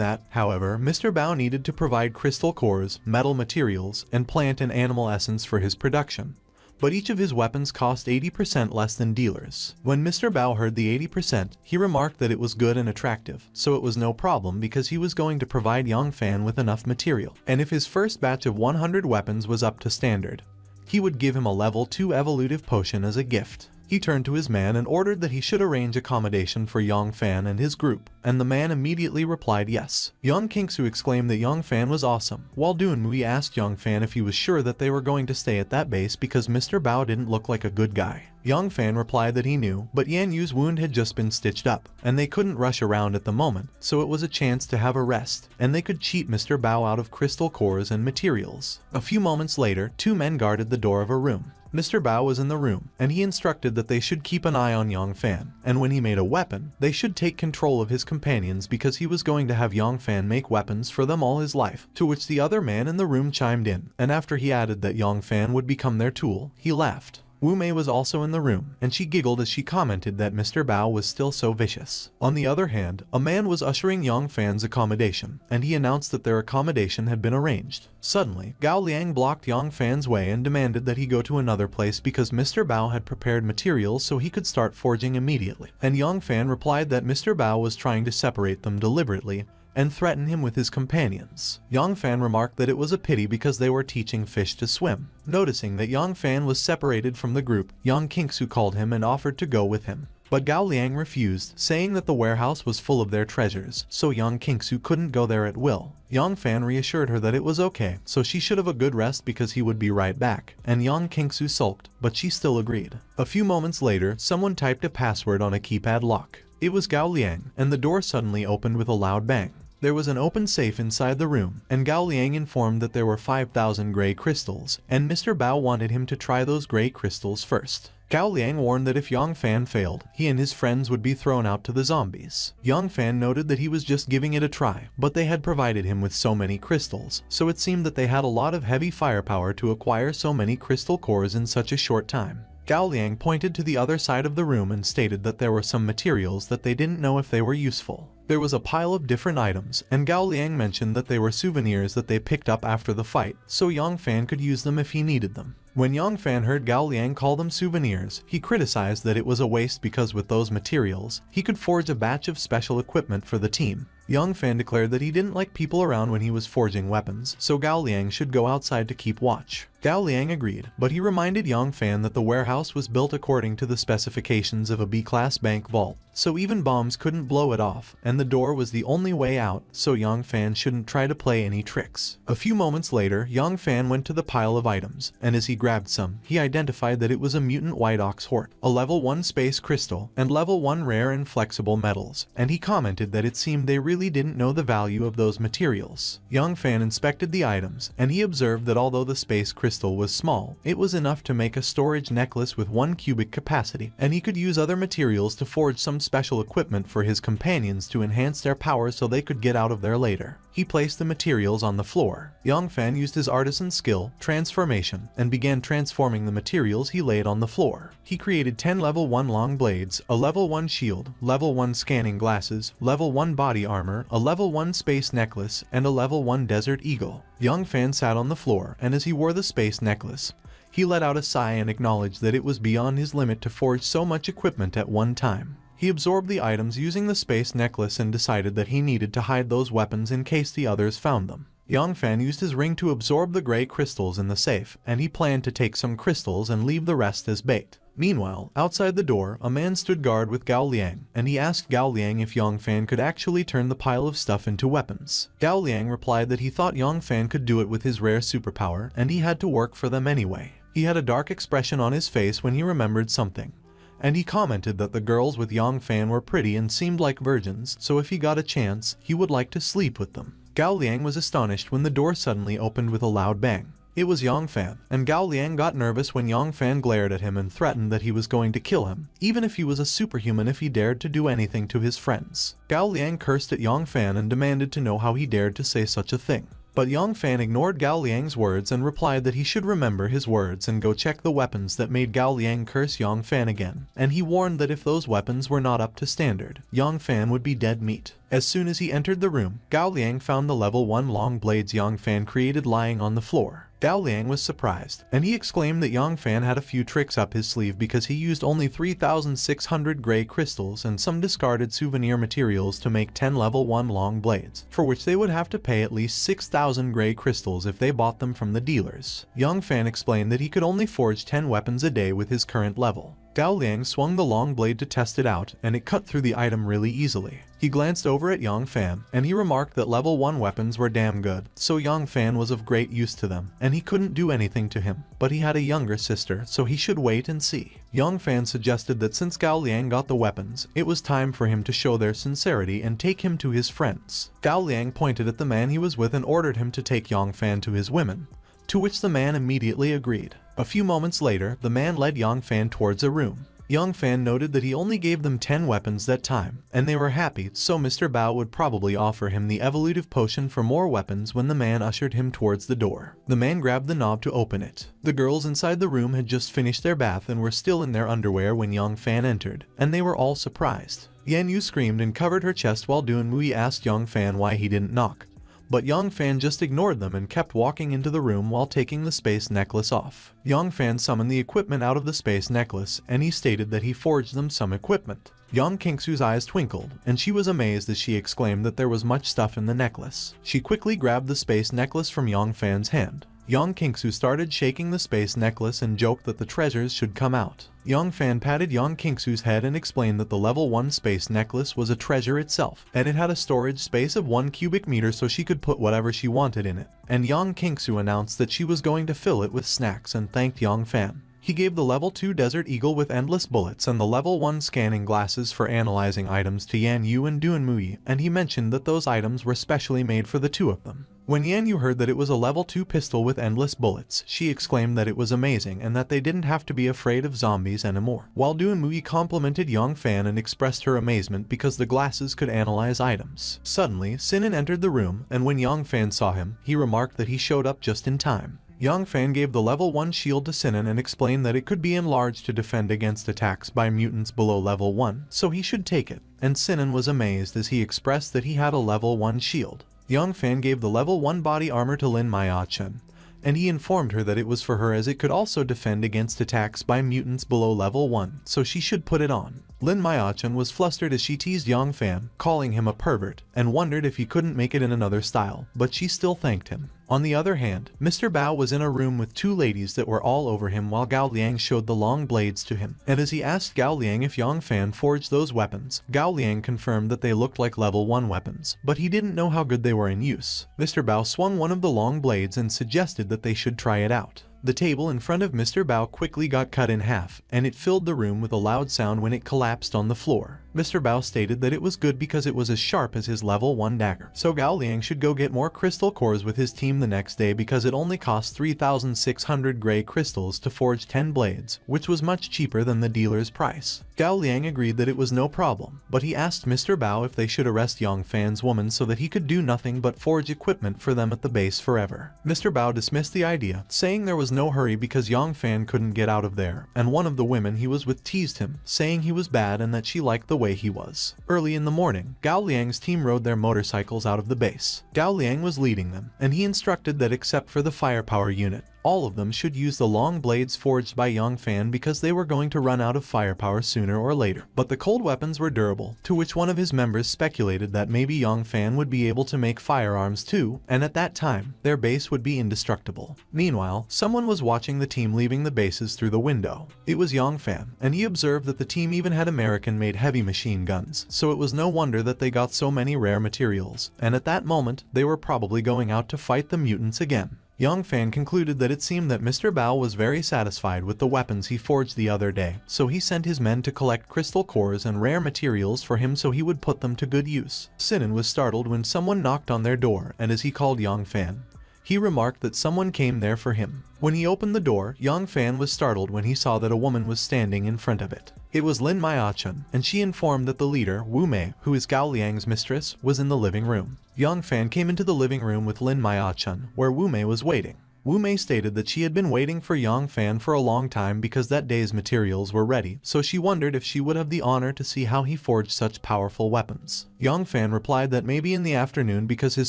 that, however, Mr. Bao needed to provide crystal cores, metal materials, and plant and animal essence for his production. But each of his weapons cost 80% less than dealers. When Mr. Bao heard the 80%, he remarked that it was good and attractive, so it was no problem because he was going to provide Yang Fan with enough material. And if his first batch of 100 weapons was up to standard, he would give him a level 2 evolutive potion as a gift. He turned to his man and ordered that he should arrange accommodation for Yang Fan and his group, and the man immediately replied yes. Yang Kingsu exclaimed that Yang Fan was awesome, while Dunmui asked Yang Fan if he was sure that they were going to stay at that base because Mr. Bao didn't look like a good guy. Yang Fan replied that he knew, but Yan Yu's wound had just been stitched up, and they couldn't rush around at the moment, so it was a chance to have a rest, and they could cheat Mr. Bao out of crystal cores and materials. A few moments later, 2 men guarded the door of a room. Mr. Bao was in the room, and he instructed that they should keep an eye on Yang Fan, and when he made a weapon, they should take control of his companions because he was going to have Yang Fan make weapons for them all his life, to which the other man in the room chimed in, and after he added that Yang Fan would become their tool, he laughed. Wu Mei was also in the room, and she giggled as she commented that Mr. Bao was still so vicious. On the other hand, a man was ushering Yang Fan's accommodation, and he announced that their accommodation had been arranged. Suddenly, Gao Liang blocked Yang Fan's way and demanded that he go to another place because Mr. Bao had prepared materials so he could start forging immediately. And Yang Fan replied that Mr. Bao was trying to separate them deliberately, and threaten him with his companions. Yang Fan remarked that it was a pity because they were teaching fish to swim. Noticing that Yang Fan was separated from the group, Yang Kingsu called him and offered to go with him. But Gao Liang refused, saying that the warehouse was full of their treasures, so Yang Kingsu couldn't go there at will. Yang Fan reassured her that it was okay, so she should have a good rest because he would be right back, and Yang Kingsu sulked, but she still agreed. A few moments later, someone typed a password on a keypad lock. It was Gao Liang, and the door suddenly opened with a loud bang. There was an open safe inside the room, and Gao Liang informed that there were 5,000 gray crystals, and Mr. Bao wanted him to try those gray crystals first. Gao Liang warned that if Yang Fan failed, he and his friends would be thrown out to the zombies. Yang Fan noted that he was just giving it a try, but they had provided him with so many crystals, so it seemed that they had a lot of heavy firepower to acquire so many crystal cores in such a short time. Gao Liang pointed to the other side of the room and stated that there were some materials that they didn't know if they were useful. There was a pile of different items, and Gao Liang mentioned that they were souvenirs that they picked up after the fight, so Yang Fan could use them if he needed them. When Yang Fan heard Gao Liang call them souvenirs, he criticized that it was a waste because with those materials, he could forge a batch of special equipment for the team. Yang Fan declared that he didn't like people around when he was forging weapons, so Gao Liang should go outside to keep watch. Gao Liang agreed, but he reminded Yang Fan that the warehouse was built according to the specifications of a B-class bank vault, so even bombs couldn't blow it off, and the door was the only way out, so Yang Fan shouldn't try to play any tricks. A few moments later, Yang Fan went to the pile of items, and as he grabbed some, he identified that it was a mutant white ox hort, a level 1 space crystal, and level 1 rare and flexible metals, and he commented that it seemed they really really didn't know the value of those materials. Young Fan inspected the items, and he observed that although the space crystal was small, it was enough to make a storage necklace with 1 cubic capacity, and he could use other materials to forge some special equipment for his companions to enhance their power so they could get out of there later. He placed the materials on the floor. Young Fan used his artisan skill, transformation, and began transforming the materials he laid on the floor. He created 10 level 1 long blades, a level 1 shield, level 1 scanning glasses, level 1 body armor, a level 1 space necklace, and a level 1 desert eagle. Young Fan sat on the floor, and as he wore the space necklace, he let out a sigh and acknowledged that it was beyond his limit to forge so much equipment at one time. He absorbed the items using the space necklace and decided that he needed to hide those weapons in case the others found them. Young Fan used his ring to absorb the gray crystals in the safe, and he planned to take some crystals and leave the rest as bait. Meanwhile, outside the door, a man stood guard with Gao Liang, and he asked Gao Liang if Young Fan could actually turn the pile of stuff into weapons. Gao Liang replied that he thought Young Fan could do it with his rare superpower, and he had to work for them anyway. He had a dark expression on his face when he remembered something, and he commented that the girls with Young Fan were pretty and seemed like virgins, so if he got a chance, he would like to sleep with them. Gao Liang was astonished when the door suddenly opened with a loud bang. It was Young Fan, and Gao Liang got nervous when Young Fan glared at him and threatened that he was going to kill him, even if he was a superhuman if he dared to do anything to his friends. Gao Liang cursed at Young Fan and demanded to know how he dared to say such a thing. But Young Fan ignored Gao Liang's words and replied that he should remember his words and go check the weapons that made Gao Liang curse Young Fan again, and he warned that if those weapons were not up to standard, Young Fan would be dead meat. As soon as he entered the room, Gao Liang found the level 1 long blades Young Fan created lying on the floor. Gao Liang was surprised, and he exclaimed that Young Fan had a few tricks up his sleeve because he used only 3,600 gray crystals and some discarded souvenir materials to make 10 level 1 long blades, for which they would have to pay at least 6,000 gray crystals if they bought them from the dealers. Young Fan explained that he could only forge 10 weapons a day with his current level. Gao Liang swung the long blade to test it out, and it cut through the item really easily. He glanced over at Young Fan, and he remarked that level 1 weapons were damn good, so Young Fan was of great use to them, and he couldn't do anything to him. But he had a younger sister, so he should wait and see. Young Fan suggested that since Gao Liang got the weapons, it was time for him to show their sincerity and take him to his friends. Gao Liang pointed at the man he was with and ordered him to take Young Fan to his women, to which the man immediately agreed. A few moments later, the man led Young Fan towards a room. Young Fan noted that he only gave them 10 weapons that time, and they were happy, so Mr. Bao would probably offer him the evolutive potion for more weapons when the man ushered him towards the door. The man grabbed the knob to open it. The girls inside the room had just finished their bath and were still in their underwear when Young Fan entered, and they were all surprised. Yan Yu screamed and covered her chest while Dun Mui asked Young Fan why he didn't knock. But Young Fan just ignored them and kept walking into the room while taking the space necklace off. Young Fan summoned the equipment out of the space necklace, and he stated that he forged them some equipment. Young Kingsu's eyes twinkled, and she was amazed as she exclaimed that there was much stuff in the necklace. She quickly grabbed the space necklace from Young Fan's hand. Young Kingsu started shaking the space necklace and joked that the treasures should come out. Young Fan patted Young Kingsu's head and explained that the level 1 space necklace was a treasure itself, and it had a storage space of 1 cubic meter so she could put whatever she wanted in it. And Young Kingsu announced that she was going to fill it with snacks and thanked Young Fan. He gave the level 2 Desert Eagle with endless bullets and the level 1 scanning glasses for analyzing items to Yan Yu and Dun Mui, and he mentioned that those items were specially made for the two of them. When Yan Yu heard that it was a level 2 pistol with endless bullets, she exclaimed that it was amazing and that they didn't have to be afraid of zombies anymore. While Dun Mui complimented Young Fan and expressed her amazement because the glasses could analyze items. Suddenly, Sinan entered the room, and when Young Fan saw him, he remarked that he showed up just in time. Young Fan gave the level 1 shield to Sinan and explained that it could be enlarged to defend against attacks by mutants below level 1, so he should take it, and Sinan was amazed as he expressed that he had a level 1 shield. Young Fan gave the level 1 body armor to Lin Maya-chen, and he informed her that it was for her as it could also defend against attacks by mutants below level 1, so she should put it on. Lin Maya-chen was flustered as she teased Young Fan, calling him a pervert, and wondered if he couldn't make it in another style, but she still thanked him. On the other hand, Mr. Bao was in a room with 2 ladies that were all over him while Gao Liang showed the long blades to him, and as he asked Gao Liang if Young Fan forged those weapons, Gao Liang confirmed that they looked like level 1 weapons, but he didn't know how good they were in use. Mr. Bao swung one of the long blades and suggested that they should try it out. The table in front of Mr. Bao quickly got cut in half, and it filled the room with a loud sound when it collapsed on the floor. Mr. Bao stated that it was good because it was as sharp as his level 1 dagger. So Gao Liang should go get more crystal cores with his team the next day because it only cost 3,600 gray crystals to forge 10 blades, which was much cheaper than the dealer's price. Gao Liang agreed that it was no problem, but he asked Mr. Bao if they should arrest Yang Fan's woman so that he could do nothing but forge equipment for them at the base forever. Mr. Bao dismissed the idea, saying there was no hurry because Yang Fan couldn't get out of there, and one of the women he was with teased him, saying he was bad and that she liked the way he was. Early in the morning, Gao Liang's team rode their motorcycles out of the base. Gao Liang was leading them, and he instructed that except for the firepower unit, all of them should use the long blades forged by Yang Fan because they were going to run out of firepower sooner or later. But the cold weapons were durable, to which one of his members speculated that maybe Yang Fan would be able to make firearms too, and at that time, their base would be indestructible. Meanwhile, someone was watching the team leaving the bases through the window. It was Yang Fan, and he observed that the team even had American-made heavy machine guns, so it was no wonder that they got so many rare materials, and at that moment, they were probably going out to fight the mutants again. Yang Fan concluded that it seemed that Mr. Bao was very satisfied with the weapons he forged the other day, so he sent his men to collect crystal cores and rare materials for him so he would put them to good use. Sinan was startled when someone knocked on their door, and as he called Yang Fan, he remarked that someone came there for him. When he opened the door, Yang Fan was startled when he saw that a woman was standing in front of it. It was Lin Maiachun, and she informed that the leader, Wu Mei, who is Gao Liang's mistress, was in the living room. Yang Fan came into the living room with Lin Maiachun, where Wu Mei was waiting. Wu Mei stated that she had been waiting for Yang Fan for a long time because that day's materials were ready, so she wondered if she would have the honor to see how he forged such powerful weapons. Yang Fan replied that maybe in the afternoon because his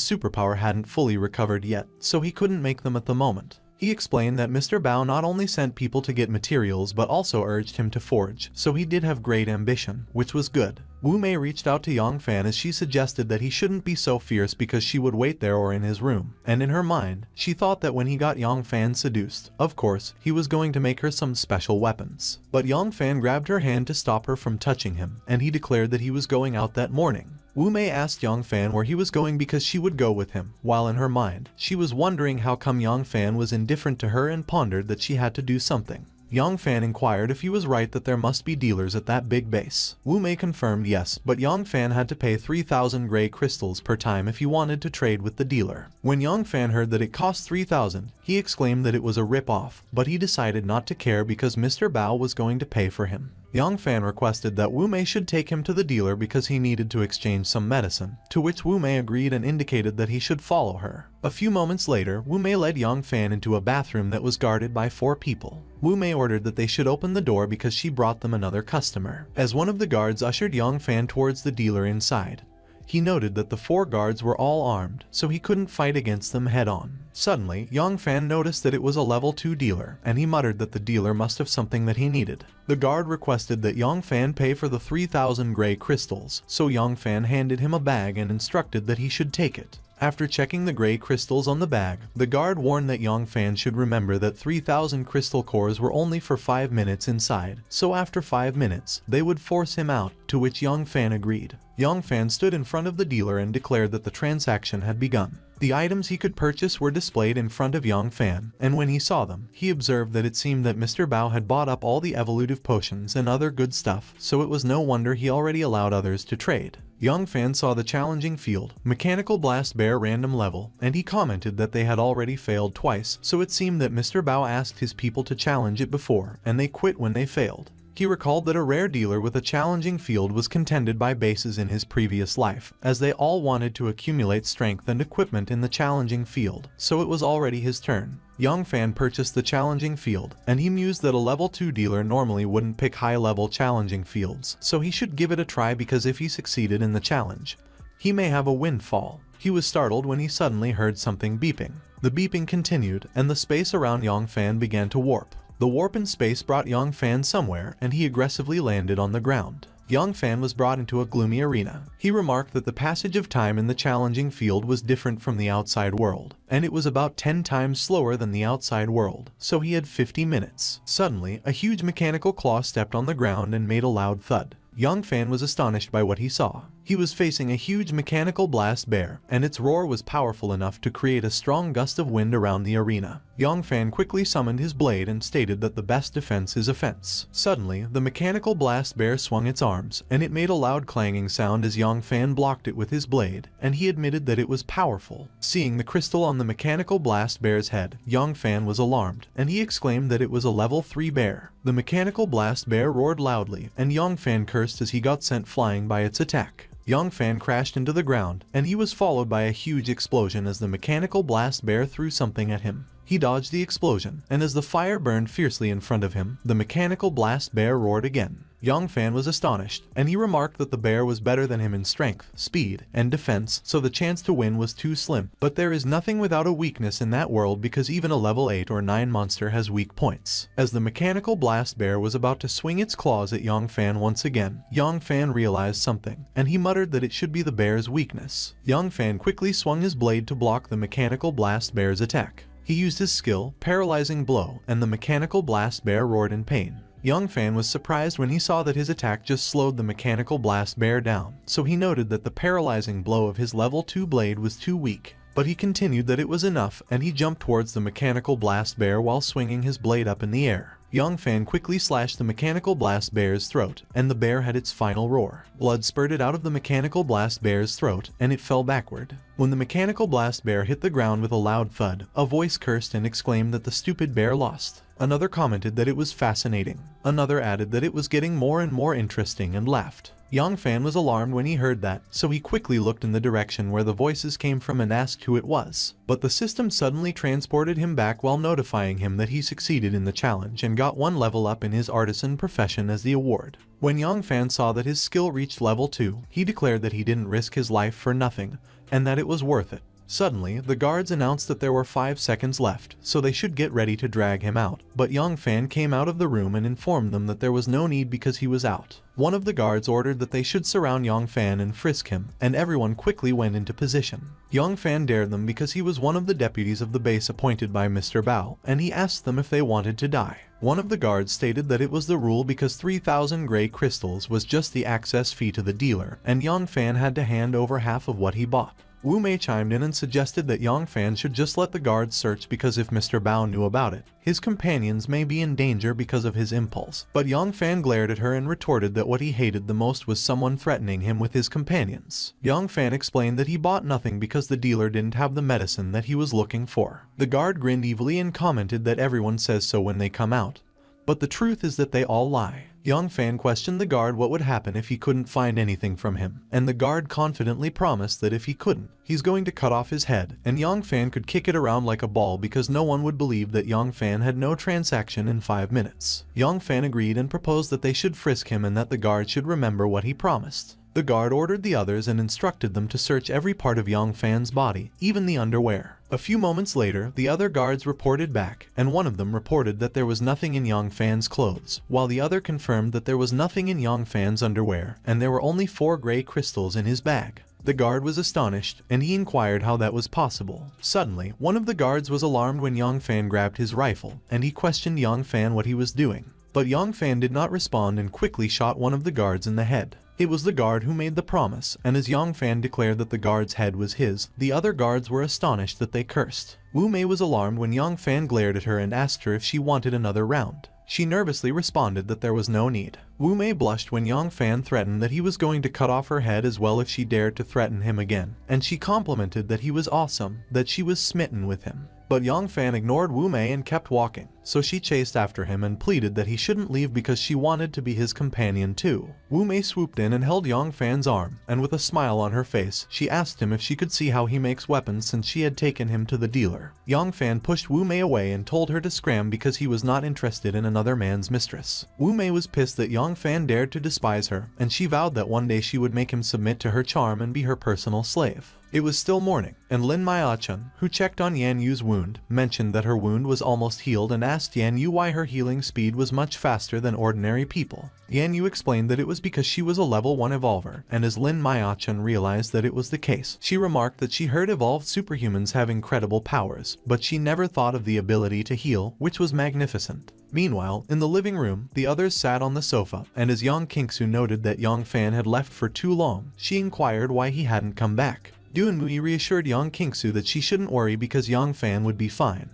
superpower hadn't fully recovered yet, so he couldn't make them at the moment. He explained that Mr. Bao not only sent people to get materials but also urged him to forge, so he did have great ambition, which was good. Wu Mei reached out to Yang Fan as she suggested that he shouldn't be so fierce because she would wait there or in his room, and in her mind, she thought that when he got Yang Fan seduced, of course, he was going to make her some special weapons. But Yang Fan grabbed her hand to stop her from touching him, and he declared that he was going out that morning. Wu Mei asked Yang Fan where he was going because she would go with him, while in her mind, she was wondering how come Yang Fan was indifferent to her and pondered that she had to do something. Yang Fan inquired if he was right that there must be dealers at that big base. Wu Mei confirmed yes, but Yang Fan had to pay 3,000 gray crystals per time if he wanted to trade with the dealer. When Yang Fan heard that it cost 3,000, he exclaimed that it was a rip-off, but he decided not to care because Mr. Bao was going to pay for him. Yang Fan requested that Wu Mei should take him to the dealer because he needed to exchange some medicine, to which Wu Mei agreed and indicated that he should follow her. A few moments later, Wu Mei led Yang Fan into a bathroom that was guarded by 4 people. Wu Mei ordered that they should open the door because she brought them another customer. As one of the guards ushered Yang Fan towards the dealer inside, he noted that the 4 guards were all armed, so he couldn't fight against them head-on. Suddenly, Yang Fan noticed that it was a level 2 dealer, and he muttered that the dealer must have something that he needed. The guard requested that Yang Fan pay for the 3,000 gray crystals, so Yang Fan handed him a bag and instructed that he should take it. After checking the gray crystals on the bag, the guard warned that Yang Fan should remember that 3,000 crystal cores were only for 5 minutes inside, so after 5 minutes, they would force him out, to which Yang Fan agreed. Yang Fan stood in front of the dealer and declared that the transaction had begun. The items he could purchase were displayed in front of Yang Fan, and when he saw them, he observed that it seemed that Mr. Bao had bought up all the evolutive potions and other good stuff, so it was no wonder he already allowed others to trade. Yang Fan saw the challenging field, Mechanical Blast Bear random level, and he commented that they had already failed twice, so it seemed that Mr. Bao asked his people to challenge it before, and they quit when they failed. He recalled that a rare dealer with a challenging field was contended by bases in his previous life, as they all wanted to accumulate strength and equipment in the challenging field, so it was already his turn. Yang Fan purchased the challenging field, and he mused that a level 2 dealer normally wouldn't pick high-level challenging fields, so he should give it a try because if he succeeded in the challenge, he may have a windfall. He was startled when he suddenly heard something beeping. The beeping continued, and the space around Yang Fan began to warp. The warp in space brought Yang Fan somewhere, and he aggressively landed on the ground. Yang Fan was brought into a gloomy arena. He remarked that the passage of time in the challenging field was different from the outside world, and it was about 10 times slower than the outside world, so he had 50 minutes. Suddenly, a huge mechanical claw stepped on the ground and made a loud thud. Yang Fan was astonished by what he saw. He was facing a huge mechanical blast bear, and its roar was powerful enough to create a strong gust of wind around the arena. Yongfan quickly summoned his blade and stated that the best defense is offense. Suddenly, the mechanical blast bear swung its arms, and it made a loud clanging sound as Yongfan blocked it with his blade, and he admitted that it was powerful. Seeing the crystal on the mechanical blast bear's head, Yongfan was alarmed, and he exclaimed that it was a level 3 bear. The mechanical blast bear roared loudly, and Yongfan cursed as he got sent flying by its attack. Yongfan crashed into the ground, and he was followed by a huge explosion as the mechanical blast bear threw something at him. He dodged the explosion, and as the fire burned fiercely in front of him, the mechanical blast bear roared again. Yongfan was astonished, and he remarked that the bear was better than him in strength, speed, and defense, so the chance to win was too slim. But there is nothing without a weakness in that world, because even a level 8 or 9 monster has weak points. As the mechanical blast bear was about to swing its claws at Yongfan once again, Yongfan realized something, and he muttered that it should be the bear's weakness. Yongfan quickly swung his blade to block the mechanical blast bear's attack. He used his skill, Paralyzing Blow, and the mechanical blast bear roared in pain. Yongfan was surprised when he saw that his attack just slowed the mechanical blast bear down, so he noted that the paralyzing blow of his level 2 blade was too weak. But he continued that it was enough, and he jumped towards the mechanical blast bear while swinging his blade up in the air. Yongfan quickly slashed the mechanical blast bear's throat, and the bear had its final roar. Blood spurted out of the mechanical blast bear's throat, and it fell backward. When the mechanical blast bear hit the ground with a loud thud, a voice cursed and exclaimed that the stupid bear lost. Another commented that it was fascinating. Another added that it was getting more and more interesting and laughed. Yongfan was alarmed when he heard that, so he quickly looked in the direction where the voices came from and asked who it was. But the system suddenly transported him back while notifying him that he succeeded in the challenge and got 1 level up in his artisan profession as the award. When Yongfan saw that his skill reached level 2, he declared that he didn't risk his life for nothing, and that it was worth it. Suddenly, the guards announced that there were 5 seconds left, so they should get ready to drag him out. But Yongfan came out of the room and informed them that there was no need because he was out. One of the guards ordered that they should surround Yongfan and frisk him, and everyone quickly went into position. Yongfan dared them because he was one of the deputies of the base appointed by Mr. Bao, and he asked them if they wanted to die. One of the guards stated that it was the rule because 3,000 gray crystals was just the access fee to the dealer, and Yongfan had to hand over half of what he bought. Wu Mei chimed in and suggested that Yongfan should just let the guards search because if Mr. Bao knew about it, his companions may be in danger because of his impulse. But Yongfan glared at her and retorted that what he hated the most was someone threatening him with his companions. Yongfan explained that he bought nothing because the dealer didn't have the medicine that he was looking for. The guard grinned evilly and commented that everyone says so when they come out. But the truth is that they all lie. Yongfan questioned the guard what would happen if he couldn't find anything from him, and the guard confidently promised that if he couldn't, he's going to cut off his head, and Yongfan could kick it around like a ball because no one would believe that Yongfan had no transaction in 5 minutes. Yongfan agreed and proposed that they should frisk him and that the guard should remember what he promised. The guard ordered the others and instructed them to search every part of Yongfan's body, even the underwear. A few moments later, the other guards reported back, and one of them reported that there was nothing in Yongfan's clothes, while the other confirmed that there was nothing in Yongfan's underwear, and there were only 4 gray crystals in his bag. The guard was astonished, and he inquired how that was possible. Suddenly, one of the guards was alarmed when Yongfan grabbed his rifle, and he questioned Yongfan what he was doing. But Yongfan did not respond and quickly shot one of the guards in the head. It was the guard who made the promise, and as Yongfan declared that the guard's head was his, the other guards were astonished that they cursed. Wu Mei was alarmed when Yongfan glared at her and asked her if she wanted another round. She nervously responded that there was no need. Wu Mei blushed when Yongfan threatened that he was going to cut off her head as well if she dared to threaten him again, and she complimented that he was awesome, that she was smitten with him. But Yongfan ignored Wu Mei and kept walking, so she chased after him and pleaded that he shouldn't leave because she wanted to be his companion too. Wu Mei swooped in and held Yongfan's arm, and with a smile on her face, she asked him if she could see how he makes weapons since she had taken him to the dealer. Yongfan pushed Wu Mei away and told her to scram because he was not interested in another man's mistress. Wu Mei was pissed that Yongfan dared to despise her, and she vowed that one day she would make him submit to her charm and be her personal slave. It was still morning, and Lin Maya-chun, who checked on Yan Yu's wound, mentioned that her wound was almost healed and asked Yan Yu why her healing speed was much faster than ordinary people. Yan Yu explained that it was because she was a level 1 evolver, and as Lin Maya-chun realized that it was the case, she remarked that she heard evolved superhumans have incredible powers, but she never thought of the ability to heal, which was magnificent. Meanwhile, in the living room, the others sat on the sofa, and as Yang Kingsu noted that Yang Fan had left for too long, she inquired why he hadn't come back. Duanmui reassured Yang Kingsu that she shouldn't worry because Yang Fan would be fine.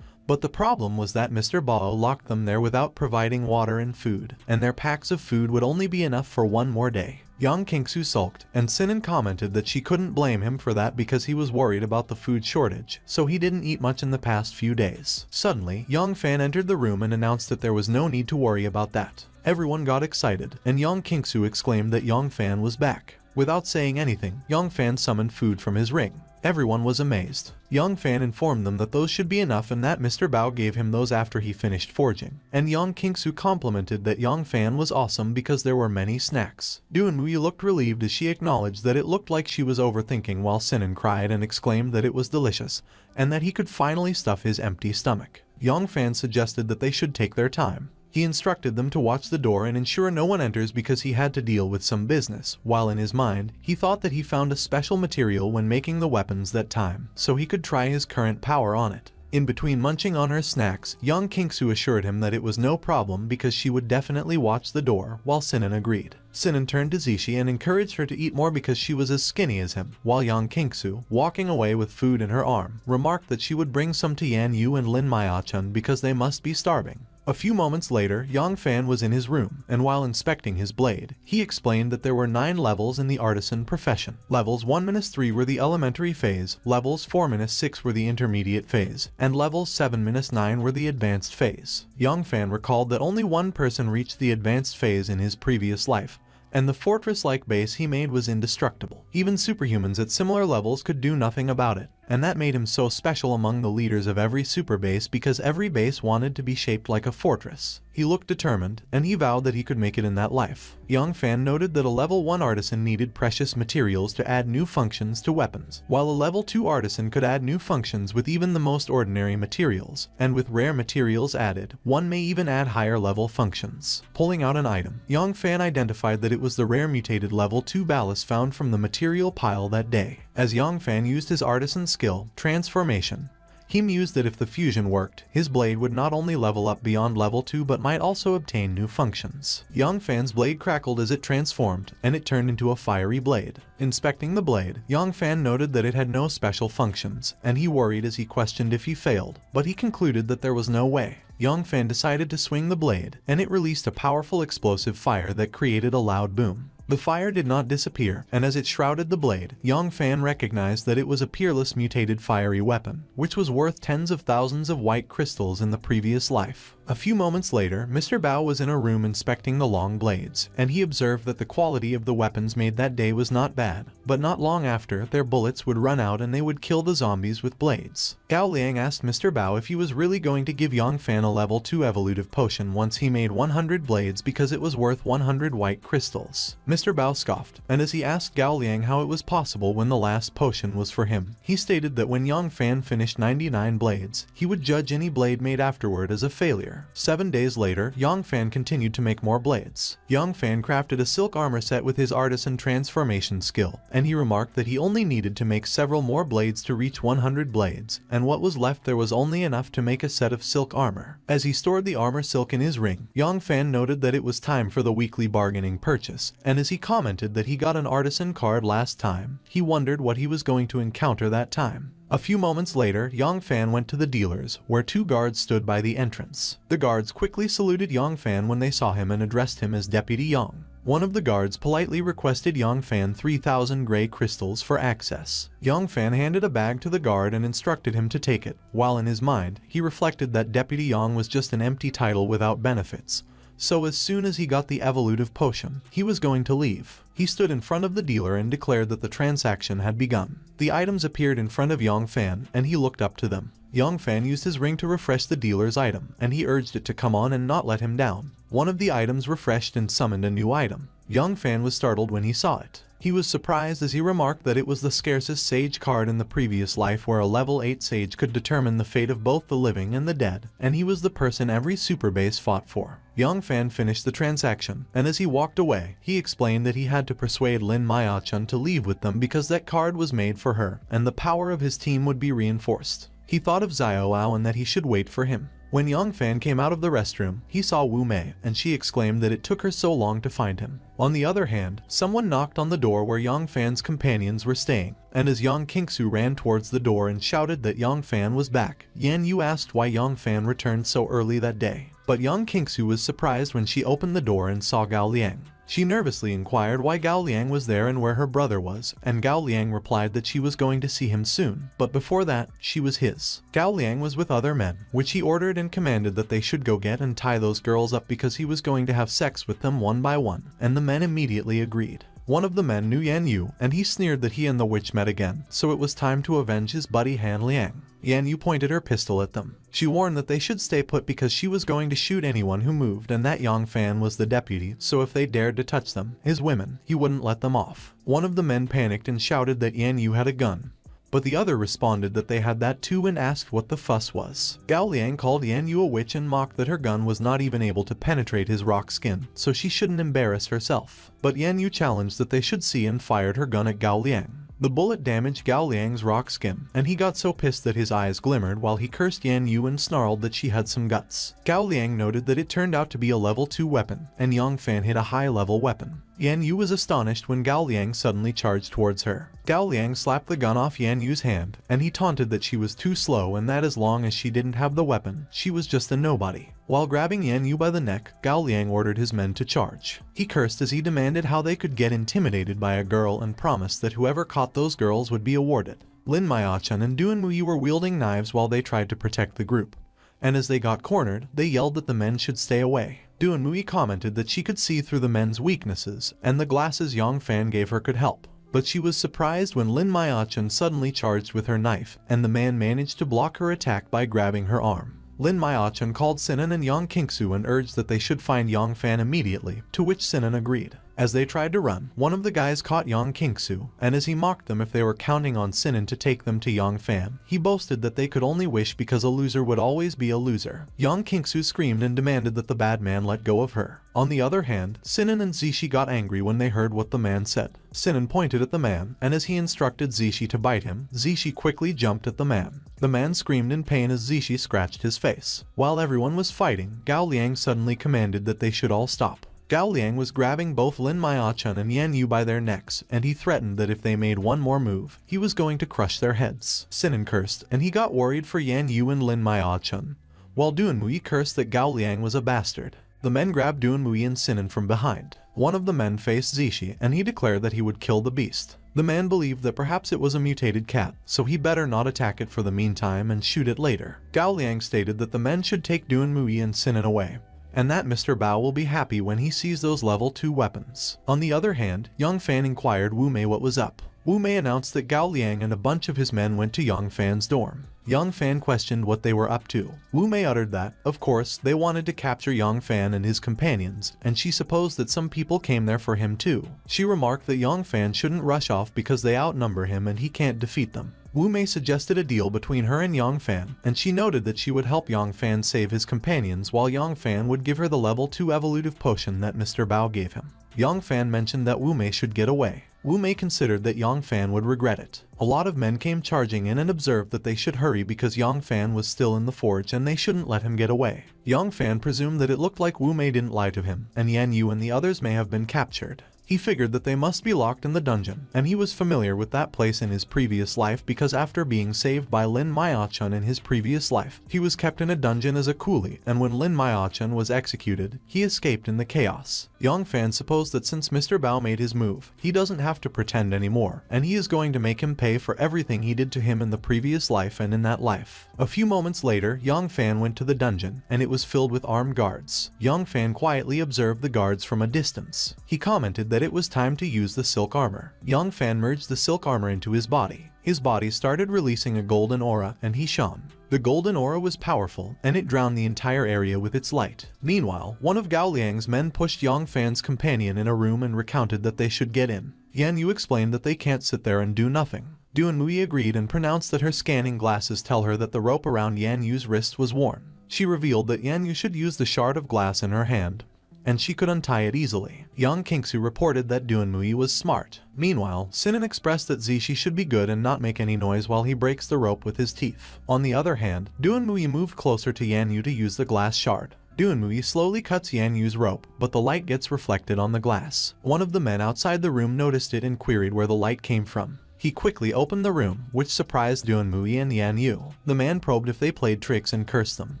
But the problem was that Mr. Bao locked them there without providing water and food, and their packs of food would only be enough for one more day. Yang Kingsu sulked, and Sinan commented that she couldn't blame him for that because he was worried about the food shortage, so he didn't eat much in the past few days. Suddenly, Yang Fan entered the room and announced that there was no need to worry about that. Everyone got excited, and Yang Kingsu exclaimed that Yang Fan was back. Without saying anything, Yang Fan summoned food from his ring. Everyone was amazed. Yang Fan informed them that those should be enough and that Mr. Bao gave him those after he finished forging. And Yang Kingsu complimented that Yang Fan was awesome because there were many snacks. Duanmui looked relieved as she acknowledged that it looked like she was overthinking, while Sinan cried and exclaimed that it was delicious, and that he could finally stuff his empty stomach. Yang Fan suggested that they should take their time. He instructed them to watch the door and ensure no one enters because he had to deal with some business, while in his mind, he thought that he found a special material when making the weapons that time, so he could try his current power on it. In between munching on her snacks, Yang Kingsu assured him that it was no problem because she would definitely watch the door, while Sinan agreed. Sinan turned to Zishi and encouraged her to eat more because she was as skinny as him, while Yang Kingsu, walking away with food in her arm, remarked that she would bring some to Yan Yu and Lin Maya-chun because they must be starving. A few moments later, Yang Fan was in his room, and while inspecting his blade, he explained that there were 9 levels in the artisan profession. Levels 1-3 were the elementary phase, levels 4-6 were the intermediate phase, and levels 7-9 were the advanced phase. Yang Fan recalled that only one person reached the advanced phase in his previous life, and the fortress-like base he made was indestructible. Even superhumans at similar levels could do nothing about it, and that made him so special among the leaders of every super base because every base wanted to be shaped like a fortress. He looked determined, and he vowed that he could make it in that life. Yang Fan noted that a level 1 artisan needed precious materials to add new functions to weapons, while a level 2 artisan could add new functions with even the most ordinary materials, and with rare materials added, one may even add higher level functions. Pulling out an item, Yang Fan identified that it was the rare mutated level 2 ballast found from the material pile that day. As Yang Fan used his artisan skill, transformation, he mused that if the fusion worked, his blade would not only level up beyond level 2 but might also obtain new functions. Yang Fan's blade crackled as it transformed, and it turned into a fiery blade. Inspecting the blade, Yang Fan noted that it had no special functions, and he worried as he questioned if he failed, but he concluded that there was no way. Yang Fan decided to swing the blade, and it released a powerful explosive fire that created a loud boom. The fire did not disappear, and as it shrouded the blade, Yang Fan recognized that it was a peerless mutated fiery weapon, which was worth tens of thousands of white crystals in the previous life. A few moments later, Mr. Bao was in a room inspecting the long blades, and he observed that the quality of the weapons made that day was not bad, but not long after, their bullets would run out and they would kill the zombies with blades. Gao Liang asked Mr. Bao if he was really going to give Yang Fan a level 2 evolutive potion once he made 100 blades because it was worth 100 white crystals. Mr. Bao scoffed, and as he asked Gao Liang how it was possible when the last potion was for him, he stated that when Yang Fan finished 99 blades, he would judge any blade made afterward as a failure. 7 days later, Yang Fan continued to make more blades. Yang Fan crafted a silk armor set with his artisan transformation skill, and he remarked that he only needed to make several more blades to reach 100 blades, and what was left there was only enough to make a set of silk armor. As he stored the armor silk in his ring, Yang Fan noted that it was time for the weekly bargaining purchase, and as he commented that he got an artisan card last time, he wondered what he was going to encounter that time. A few moments later, Yang Fan went to the dealers, where 2 guards stood by the entrance. The guards quickly saluted Yang Fan when they saw him and addressed him as Deputy Yang. One of the guards politely requested Yang Fan 3,000 gray crystals for access. Yang Fan handed a bag to the guard and instructed him to take it, while in his mind, he reflected that Deputy Yang was just an empty title without benefits. So as soon as he got the evolutive potion, he was going to leave. He stood in front of the dealer and declared that the transaction had begun. The items appeared in front of Yang Fan, and he looked up to them. Yang Fan used his ring to refresh the dealer's item, and he urged it to come on and not let him down. One of the items refreshed and summoned a new item. Yang Fan was startled when he saw it. He was surprised as he remarked that it was the scarcest sage card in the previous life, where a level 8 sage could determine the fate of both the living and the dead, and he was the person every super base fought for. Young Fan finished the transaction, and as he walked away, he explained that he had to persuade Lin Maya-chun to leave with them because that card was made for her, and the power of his team would be reinforced. He thought of Xiao and that he should wait for him. When Young Fan came out of the restroom, he saw Wu Mei, and she exclaimed that it took her so long to find him. On the other hand, someone knocked on the door where Young Fan's companions were staying, and as Yang Qingsu ran towards the door and shouted that Young Fan was back, Yan Yu asked why Young Fan returned so early that day. But Yang Qingsu was surprised when she opened the door and saw Gao Liang. She nervously inquired why Gao Liang was there and where her brother was, and Gao Liang replied that she was going to see him soon, but before that, she was his. Gao Liang was with other men, which he ordered and commanded that they should go get and tie those girls up because he was going to have sex with them one by one, and the men immediately agreed. One of the men knew Yan Yu, and he sneered that he and the witch met again, so it was time to avenge his buddy Han Liang. Yan Yu pointed her pistol at them. She warned that they should stay put because she was going to shoot anyone who moved, and that Yang Fan was the deputy, so if they dared to touch them, his women, he wouldn't let them off. One of the men panicked and shouted that Yan Yu had a gun, but the other responded that they had that too and asked what the fuss was. Gao Liang called Yan Yu a witch and mocked that her gun was not even able to penetrate his rock skin, so she shouldn't embarrass herself. But Yan Yu challenged that they should see and fired her gun at Gao Liang. The bullet damaged Gao Liang's rock skin, and he got so pissed that his eyes glimmered while he cursed Yan Yu and snarled that she had some guts. Gao Liang noted that it turned out to be a level 2 weapon, and Yang Fan hit a high-level weapon. Yan Yu was astonished when Gao Liang suddenly charged towards her. Gao Liang slapped the gun off Yan Yu's hand, and he taunted that she was too slow and that as long as she didn't have the weapon, she was just a nobody. While grabbing Yan Yu by the neck, Gao Liang ordered his men to charge. He cursed as he demanded how they could get intimidated by a girl and promised that whoever caught those girls would be awarded. Lin Maya-chan and Duan Muyi were wielding knives while they tried to protect the group, and as they got cornered, they yelled that the men should stay away. Duan Muyi commented that she could see through the men's weaknesses, and the glasses Yang Fan gave her could help. But she was surprised when Lin Maya-chan suddenly charged with her knife, and the man managed to block her attack by grabbing her arm. Lin Maya-chan called Sinan and Yang Qingsu and urged that they should find Yang Fan immediately, to which Sinan agreed. As they tried to run, one of the guys caught Yang Qingsu, and as he mocked them if they were counting on Sinan to take them to Yang Fan, he boasted that they could only wish because a loser would always be a loser. Yang Qingsu screamed and demanded that the bad man let go of her. On the other hand, Sinan and Zishi got angry when they heard what the man said. Sinan pointed at the man, and as he instructed Zishi to bite him, Zishi quickly jumped at the man. The man screamed in pain as Zishi scratched his face. While everyone was fighting, Gao Liang suddenly commanded that they should all stop. Gao Liang was grabbing both Lin Maya-chan and Yan Yu by their necks, and he threatened that if they made one more move, he was going to crush their heads. Sinan cursed, and he got worried for Yan Yu and Lin Maya-chan, while Duan Muyi cursed that Gao Liang was a bastard. The men grabbed Duan Muyi and Sinan from behind. One of the men faced Zishi, and he declared that he would kill the beast. The man believed that perhaps it was a mutated cat, so he better not attack it for the meantime and shoot it later. Gao Liang stated that the men should take Duan Muyi and Sinan away, and that Mr. Bao will be happy when he sees those level 2 weapons. On the other hand, Young Fan inquired Wu Mei what was up. Wu Mei announced that Gao Liang and a bunch of his men went to Young Fan's dorm. Young Fan questioned what they were up to. Wu Mei uttered that, of course, they wanted to capture Young Fan and his companions, and she supposed that some people came there for him too. She remarked that Young Fan shouldn't rush off because they outnumber him and he can't defeat them. Wu Mei suggested a deal between her and Young Fan, and she noted that she would help Young Fan save his companions while Young Fan would give her the level 2 evolutive potion that Mr. Bao gave him. Young Fan mentioned that Wu Mei should get away. Wu Mei considered that Young Fan would regret it. A lot of men came charging in and observed that they should hurry because Young Fan was still in the forge and they shouldn't let him get away. Young Fan presumed that it looked like Wu Mei didn't lie to him, and Yan Yu and the others may have been captured. He figured that they must be locked in the dungeon, and he was familiar with that place in his previous life because after being saved by Lin Maya-chan in his previous life, he was kept in a dungeon as a coolie, and when Lin Maya-chan was executed, he escaped in the chaos. Young Fan supposed that since Mr. Bao made his move, he doesn't have to pretend anymore, and he is going to make him pay for everything he did to him in the previous life and in that life. A few moments later, Young Fan went to the dungeon, and it was filled with armed guards. Young Fan quietly observed the guards from a distance. He commented that it was time to use the silk armor. Young Fan merged the silk armor into his body. His body started releasing a golden aura, and he shone. The golden aura was powerful, and it drowned the entire area with its light. Meanwhile, one of Gao Liang's men pushed Young Fan's companion in a room and recounted that they should get in. Yan Yu explained that they can't sit there and do nothing. Duan Mui agreed and pronounced that her scanning glasses tell her that the rope around Yan Yu's wrist was worn. She revealed that Yan Yu should use the shard of glass in her hand, and she could untie it easily. Yang Qingsu reported that Duan Mui was smart. Meanwhile, Sinan expressed that Zishi should be good and not make any noise while he breaks the rope with his teeth. On the other hand, Duan Mui moved closer to Yan Yu to use the glass shard. Duan Mui slowly cuts Yan Yu's rope, but the light gets reflected on the glass. One of the men outside the room noticed it and queried where the light came from. He quickly opened the room, which surprised Duan Mui and Yan Yu. The man probed if they played tricks and cursed them.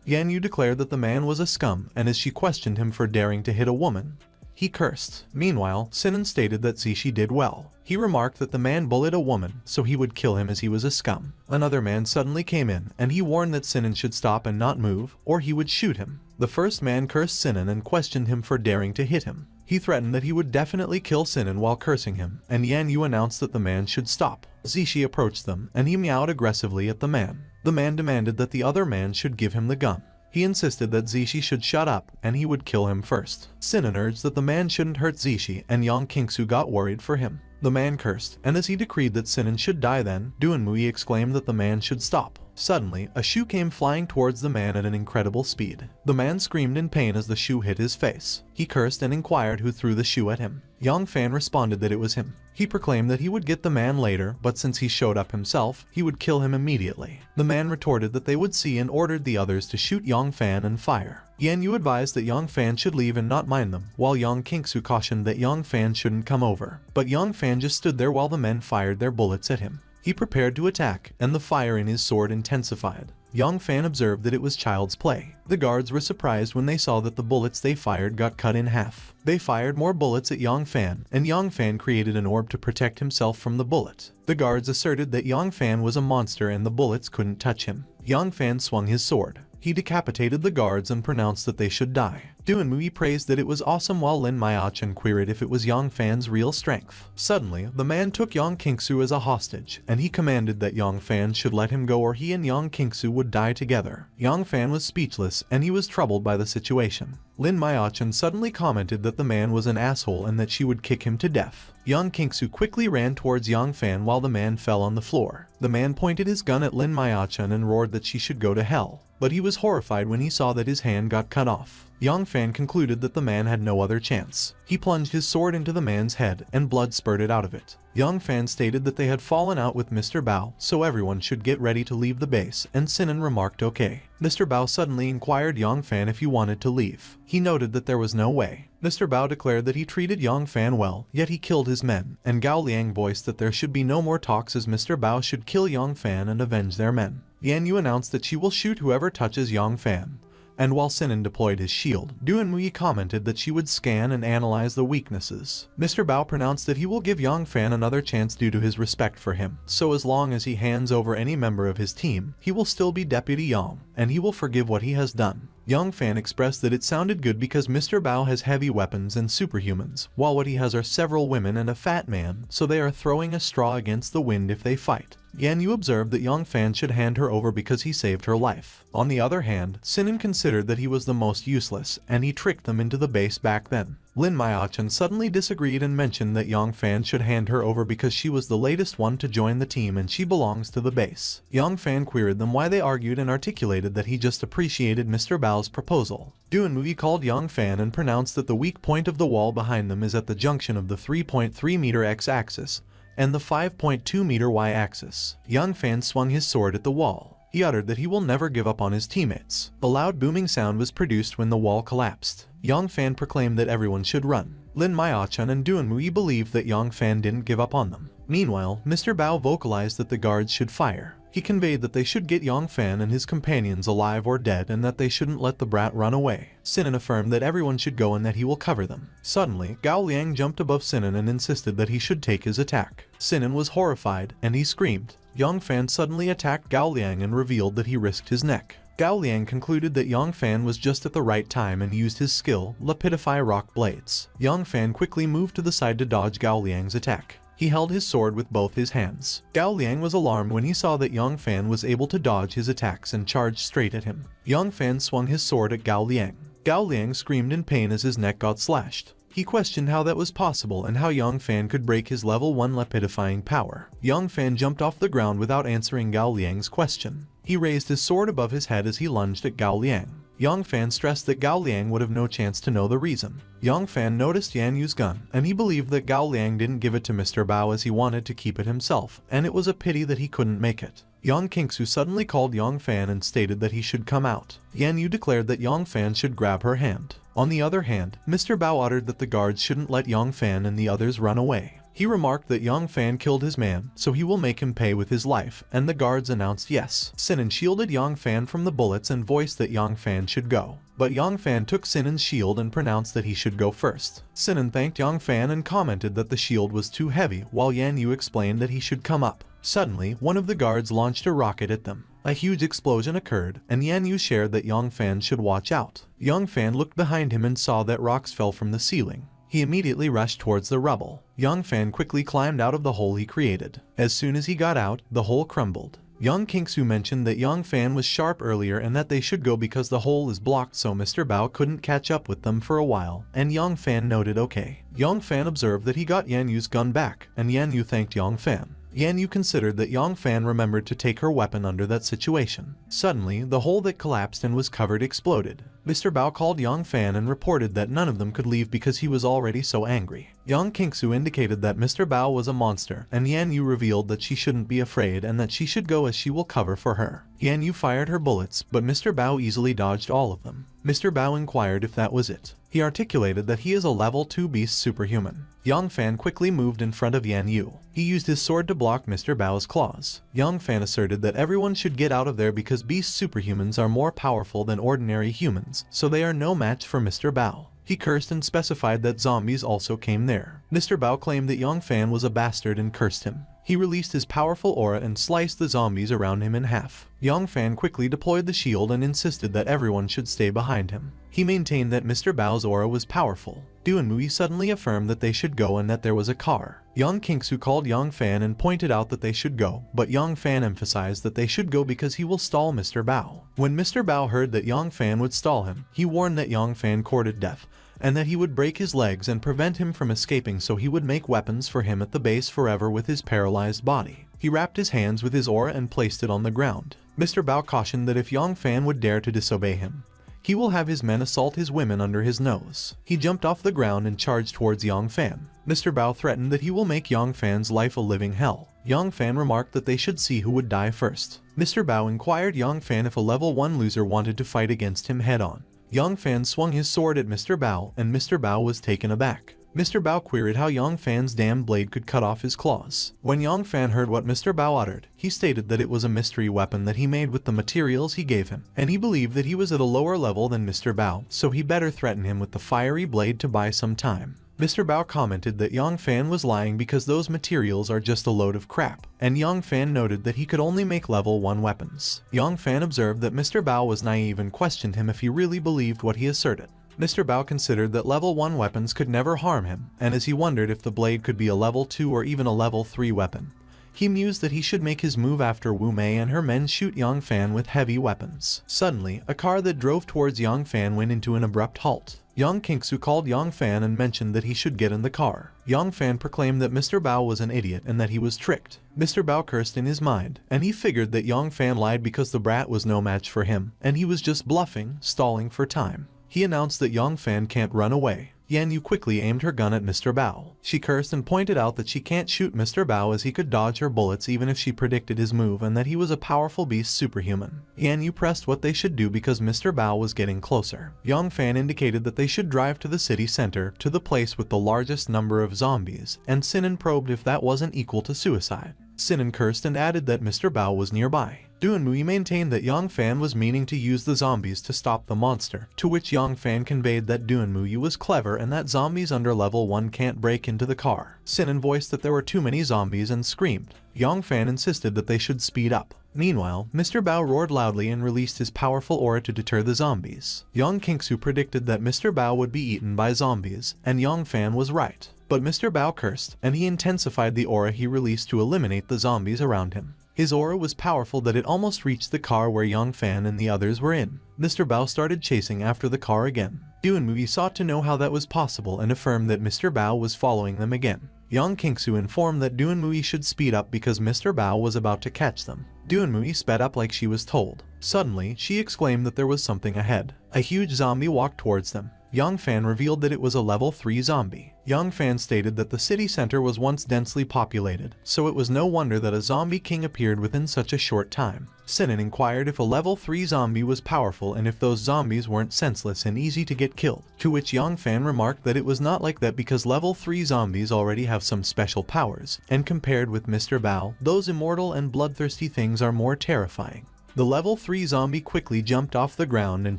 Yan Yu declared that the man was a scum, and as she questioned him for daring to hit a woman, he cursed. Meanwhile, Sinan stated that Zishi did well. He remarked that the man bullied a woman, so he would kill him as he was a scum. Another man suddenly came in, and he warned that Sinan should stop and not move, or he would shoot him. The first man cursed Sinan and questioned him for daring to hit him. He threatened that he would definitely kill Sinan while cursing him, and Yan Yu announced that the man should stop. Zishi approached them, and he meowed aggressively at the man. The man demanded that the other man should give him the gun. He insisted that Zishi should shut up, and he would kill him first. Sinan urged that the man shouldn't hurt Zishi, and Yang Qingsu got worried for him. The man cursed, and as he decreed that Sinan should die then, Duan Mui exclaimed that the man should stop. Suddenly, a shoe came flying towards the man at an incredible speed. The man screamed in pain as the shoe hit his face. He cursed and inquired who threw the shoe at him. Yang Fan responded that it was him. He proclaimed that he would get the man later, but since he showed up himself, he would kill him immediately. The man retorted that they would see and ordered the others to shoot Yang Fan and fire. Yan Yu advised that Yang Fan should leave and not mind them, while Yang Qingsu cautioned that Yang Fan shouldn't come over. But Yang Fan just stood there while the men fired their bullets at him. He prepared to attack, and the fire in his sword intensified. Yang Fan observed that it was child's play. The guards were surprised when they saw that the bullets they fired got cut in half. They fired more bullets at Yang Fan, and Yang Fan created an orb to protect himself from the bullet. The guards asserted that Yang Fan was a monster and the bullets couldn't touch him. Yang Fan swung his sword. He decapitated the guards and pronounced that they should die. Duan Mui praised that it was awesome while Lin Maiachan queried if it was Yang Fan's real strength. Suddenly, the man took Yang Qingsu as a hostage, and he commanded that Yang Fan should let him go or he and Yang Qingsu would die together. Yang Fan was speechless, and he was troubled by the situation. Lin Maiachan suddenly commented that the man was an asshole and that she would kick him to death. Yang Qingsu quickly ran towards Yang Fan while the man fell on the floor. The man pointed his gun at Lin Maiachan and roared that she should go to hell. But he was horrified when he saw that his hand got cut off. Yang Fan concluded that the man had no other chance. He plunged his sword into the man's head, and blood spurted out of it. Yang Fan stated that they had fallen out with Mr. Bao, so everyone should get ready to leave the base, and Sinan remarked okay. Mr. Bao suddenly inquired Yang Fan if he wanted to leave. He noted that there was no way. Mr. Bao declared that he treated Yang Fan well, yet he killed his men, and Gao Liang voiced that there should be no more talks as Mr. Bao should kill Yang Fan and avenge their men. Yan Yu announced that she will shoot whoever touches Yang Fan. And while Sinan deployed his shield, Duan Mui commented that she would scan and analyze the weaknesses. Mr. Bao pronounced that he will give Yang Fan another chance due to his respect for him, so as long as he hands over any member of his team, he will still be Deputy Yang, and he will forgive what he has done. Yang Fan expressed that it sounded good because Mr. Bao has heavy weapons and superhumans, while what he has are several women and a fat man, so they are throwing a straw against the wind if they fight. Yan Yu observed that Yang Fan should hand her over because he saved her life. On the other hand, Sinan considered that he was the most useless, and he tricked them into the base back then. Lin Maiachan suddenly disagreed and mentioned that Yang Fan should hand her over because she was the latest one to join the team and she belongs to the base. Yang Fan queried them why they argued and articulated that he just appreciated Mr. Bao's proposal. Duan Mui called Yang Fan and pronounced that the weak point of the wall behind them is at the junction of the 3.3 meter x-axis and the 5.2 meter y-axis. Yang Fan swung his sword at the wall. He uttered that he will never give up on his teammates. A loud booming sound was produced when the wall collapsed. Yang Fan proclaimed that everyone should run. Lin Maiachan and Duan Mui believed that Yang Fan didn't give up on them. Meanwhile, Mr. Bao vocalized that the guards should fire. He conveyed that they should get Yang Fan and his companions alive or dead and that they shouldn't let the brat run away. Sinan affirmed that everyone should go and that he will cover them. Suddenly, Gao Liang jumped above Sinan and insisted that he should take his attack. Sinan was horrified, and he screamed. Yang Fan suddenly attacked Gao Liang and revealed that he risked his neck. Gao Liang concluded that Yang Fan was just at the right time and used his skill, Lapidify Rock Blades. Yang Fan quickly moved to the side to dodge Gao Liang's attack. He held his sword with both his hands. Gao Liang was alarmed when he saw that Yang Fan was able to dodge his attacks and charged straight at him. Yang Fan swung his sword at Gao Liang. Gao Liang screamed in pain as his neck got slashed. He questioned how that was possible and how Yang Fan could break his level 1 lapidifying power. Yang Fan jumped off the ground without answering Gao Liang's question. He raised his sword above his head as he lunged at Gao Liang. Yang Fan stressed that Gao Liang would have no chance to know the reason. Yang Fan noticed Yan Yu's gun, and he believed that Gao Liang didn't give it to Mr. Bao as he wanted to keep it himself, and it was a pity that he couldn't make it. Yang Qingsu suddenly called Yang Fan and stated that he should come out. Yan Yu declared that Yang Fan should grab her hand. On the other hand, Mr. Bao uttered that the guards shouldn't let Yang Fan and the others run away. He remarked that Yang Fan killed his man, so he will make him pay with his life, and the guards announced yes. Sinan shielded Yang Fan from the bullets and voiced that Yang Fan should go. But Yang Fan took Sinan's shield and pronounced that he should go first. Sinan thanked Yang Fan and commented that the shield was too heavy, while Yan Yu explained that he should come up. Suddenly, one of the guards launched a rocket at them. A huge explosion occurred, and Yan Yu shared that Yang Fan should watch out. Yang Fan looked behind him and saw that rocks fell from the ceiling. He immediately rushed towards the rubble. Yang Fan quickly climbed out of the hole he created. As soon as he got out, the hole crumbled. Yang Qingsu mentioned that Yang Fan was sharp earlier and that they should go because the hole is blocked, so Mr. Bao couldn't catch up with them for a while, and Yang Fan noted okay. Yang Fan observed that he got Yan Yu's gun back, and Yan Yu thanked Yang Fan. Yan Yu considered that Yang Fan remembered to take her weapon under that situation. Suddenly, the hole that collapsed and was covered exploded. Mr. Bao called Yang Fan and reported that none of them could leave because he was already so angry. Yang Qingsu indicated that Mr. Bao was a monster, and Yan Yu revealed that she shouldn't be afraid and that she should go as she will cover for her. Yan Yu fired her bullets, but Mr. Bao easily dodged all of them. Mr. Bao inquired if that was it. He articulated that he is a level 2 beast superhuman. Yang Fan quickly moved in front of Yan Yu. He used his sword to block Mr. Bao's claws. Yang Fan asserted that everyone should get out of there because beast superhumans are more powerful than ordinary humans, so they are no match for Mr. Bao. He cursed and specified that zombies also came there. Mr. Bao claimed that Yang Fan was a bastard and cursed him. He released his powerful aura and sliced the zombies around him in half. Yang Fan quickly deployed the shield and insisted that everyone should stay behind him. He maintained that Mr. Bao's aura was powerful. Du and Mui suddenly affirmed that they should go and that there was a car. Yang Qingsu called Yang Fan and pointed out that they should go, but Yang Fan emphasized that they should go because he will stall Mr. Bao. When Mr. Bao heard that Yang Fan would stall him, he warned that Yang Fan courted death, and that he would break his legs and prevent him from escaping, so he would make weapons for him at the base forever with his paralyzed body. He wrapped his hands with his aura and placed it on the ground. Mr. Bao cautioned that if Yang Fan would dare to disobey him, he will have his men assault his women under his nose. He jumped off the ground and charged towards Yang Fan. Mr. Bao threatened that he will make Yang Fan's life a living hell. Yang Fan remarked that they should see who would die first. Mr. Bao inquired Yang Fan if a level 1 loser wanted to fight against him head-on. Yang Fan swung his sword at Mr. Bao, and Mr. Bao was taken aback. Mr. Bao queried how Yang Fan's damned blade could cut off his claws. When Yang Fan heard what Mr. Bao uttered, he stated that it was a mystery weapon that he made with the materials he gave him, and he believed that he was at a lower level than Mr. Bao, so he better threaten him with the fiery blade to buy some time. Mr. Bao commented that Yang Fan was lying because those materials are just a load of crap, and Yang Fan noted that he could only make level 1 weapons. Yang Fan observed that Mr. Bao was naive and questioned him if he really believed what he asserted. Mr. Bao considered that level 1 weapons could never harm him, and as he wondered if the blade could be a level 2 or even a level 3 weapon, he mused that he should make his move after Wu Mei and her men shoot Yang Fan with heavy weapons. Suddenly, a car that drove towards Yang Fan went into an abrupt halt. Yang Qingsu called Yang Fan and mentioned that he should get in the car. Yang Fan proclaimed that Mr. Bao was an idiot and that he was tricked. Mr. Bao cursed in his mind, and he figured that Yang Fan lied because the brat was no match for him, and he was just bluffing, stalling for time. He announced that Yang Fan can't run away. Yan Yu quickly aimed her gun at Mr. Bao. She cursed and pointed out that she can't shoot Mr. Bao as he could dodge her bullets even if she predicted his move, and that he was a powerful beast superhuman. Yan Yu pressed what they should do because Mr. Bao was getting closer. Yang Fan indicated that they should drive to the city center, to the place with the largest number of zombies, and Sinan probed if that wasn't equal to suicide. Sinan cursed and added that Mr. Bao was nearby. Du and Mui maintained that Yang Fan was meaning to use the zombies to stop the monster, to which Yang Fan conveyed that Du and Mui was clever and that zombies under level 1 can't break into the car. Sinan voiced that there were too many zombies and screamed. Yang Fan insisted that they should speed up. Meanwhile, Mr. Bao roared loudly and released his powerful aura to deter the zombies. Yang Qingsu predicted that Mr. Bao would be eaten by zombies, and Yang Fan was right. But Mr. Bao cursed, and he intensified the aura he released to eliminate the zombies around him. His aura was powerful that it almost reached the car where Yang Fan and the others were in. Mr. Bao started chasing after the car again. Doonmui sought to know how that was possible and affirmed that Mr. Bao was following them again. Young Kingsu informed that Doonmui should speed up because Mr. Bao was about to catch them. Doonmui sped up like she was told. Suddenly, she exclaimed that there was something ahead. A huge zombie walked towards them. Young Fan revealed that it was a level 3 zombie. Young Fan stated that the city center was once densely populated, so it was no wonder that a zombie king appeared within such a short time. Sinan inquired if a level 3 zombie was powerful and if those zombies weren't senseless and easy to get killed, to which Young Fan remarked that it was not like that because level 3 zombies already have some special powers, and compared with Mr. Bao, those immortal and bloodthirsty things are more terrifying. The level 3 zombie quickly jumped off the ground and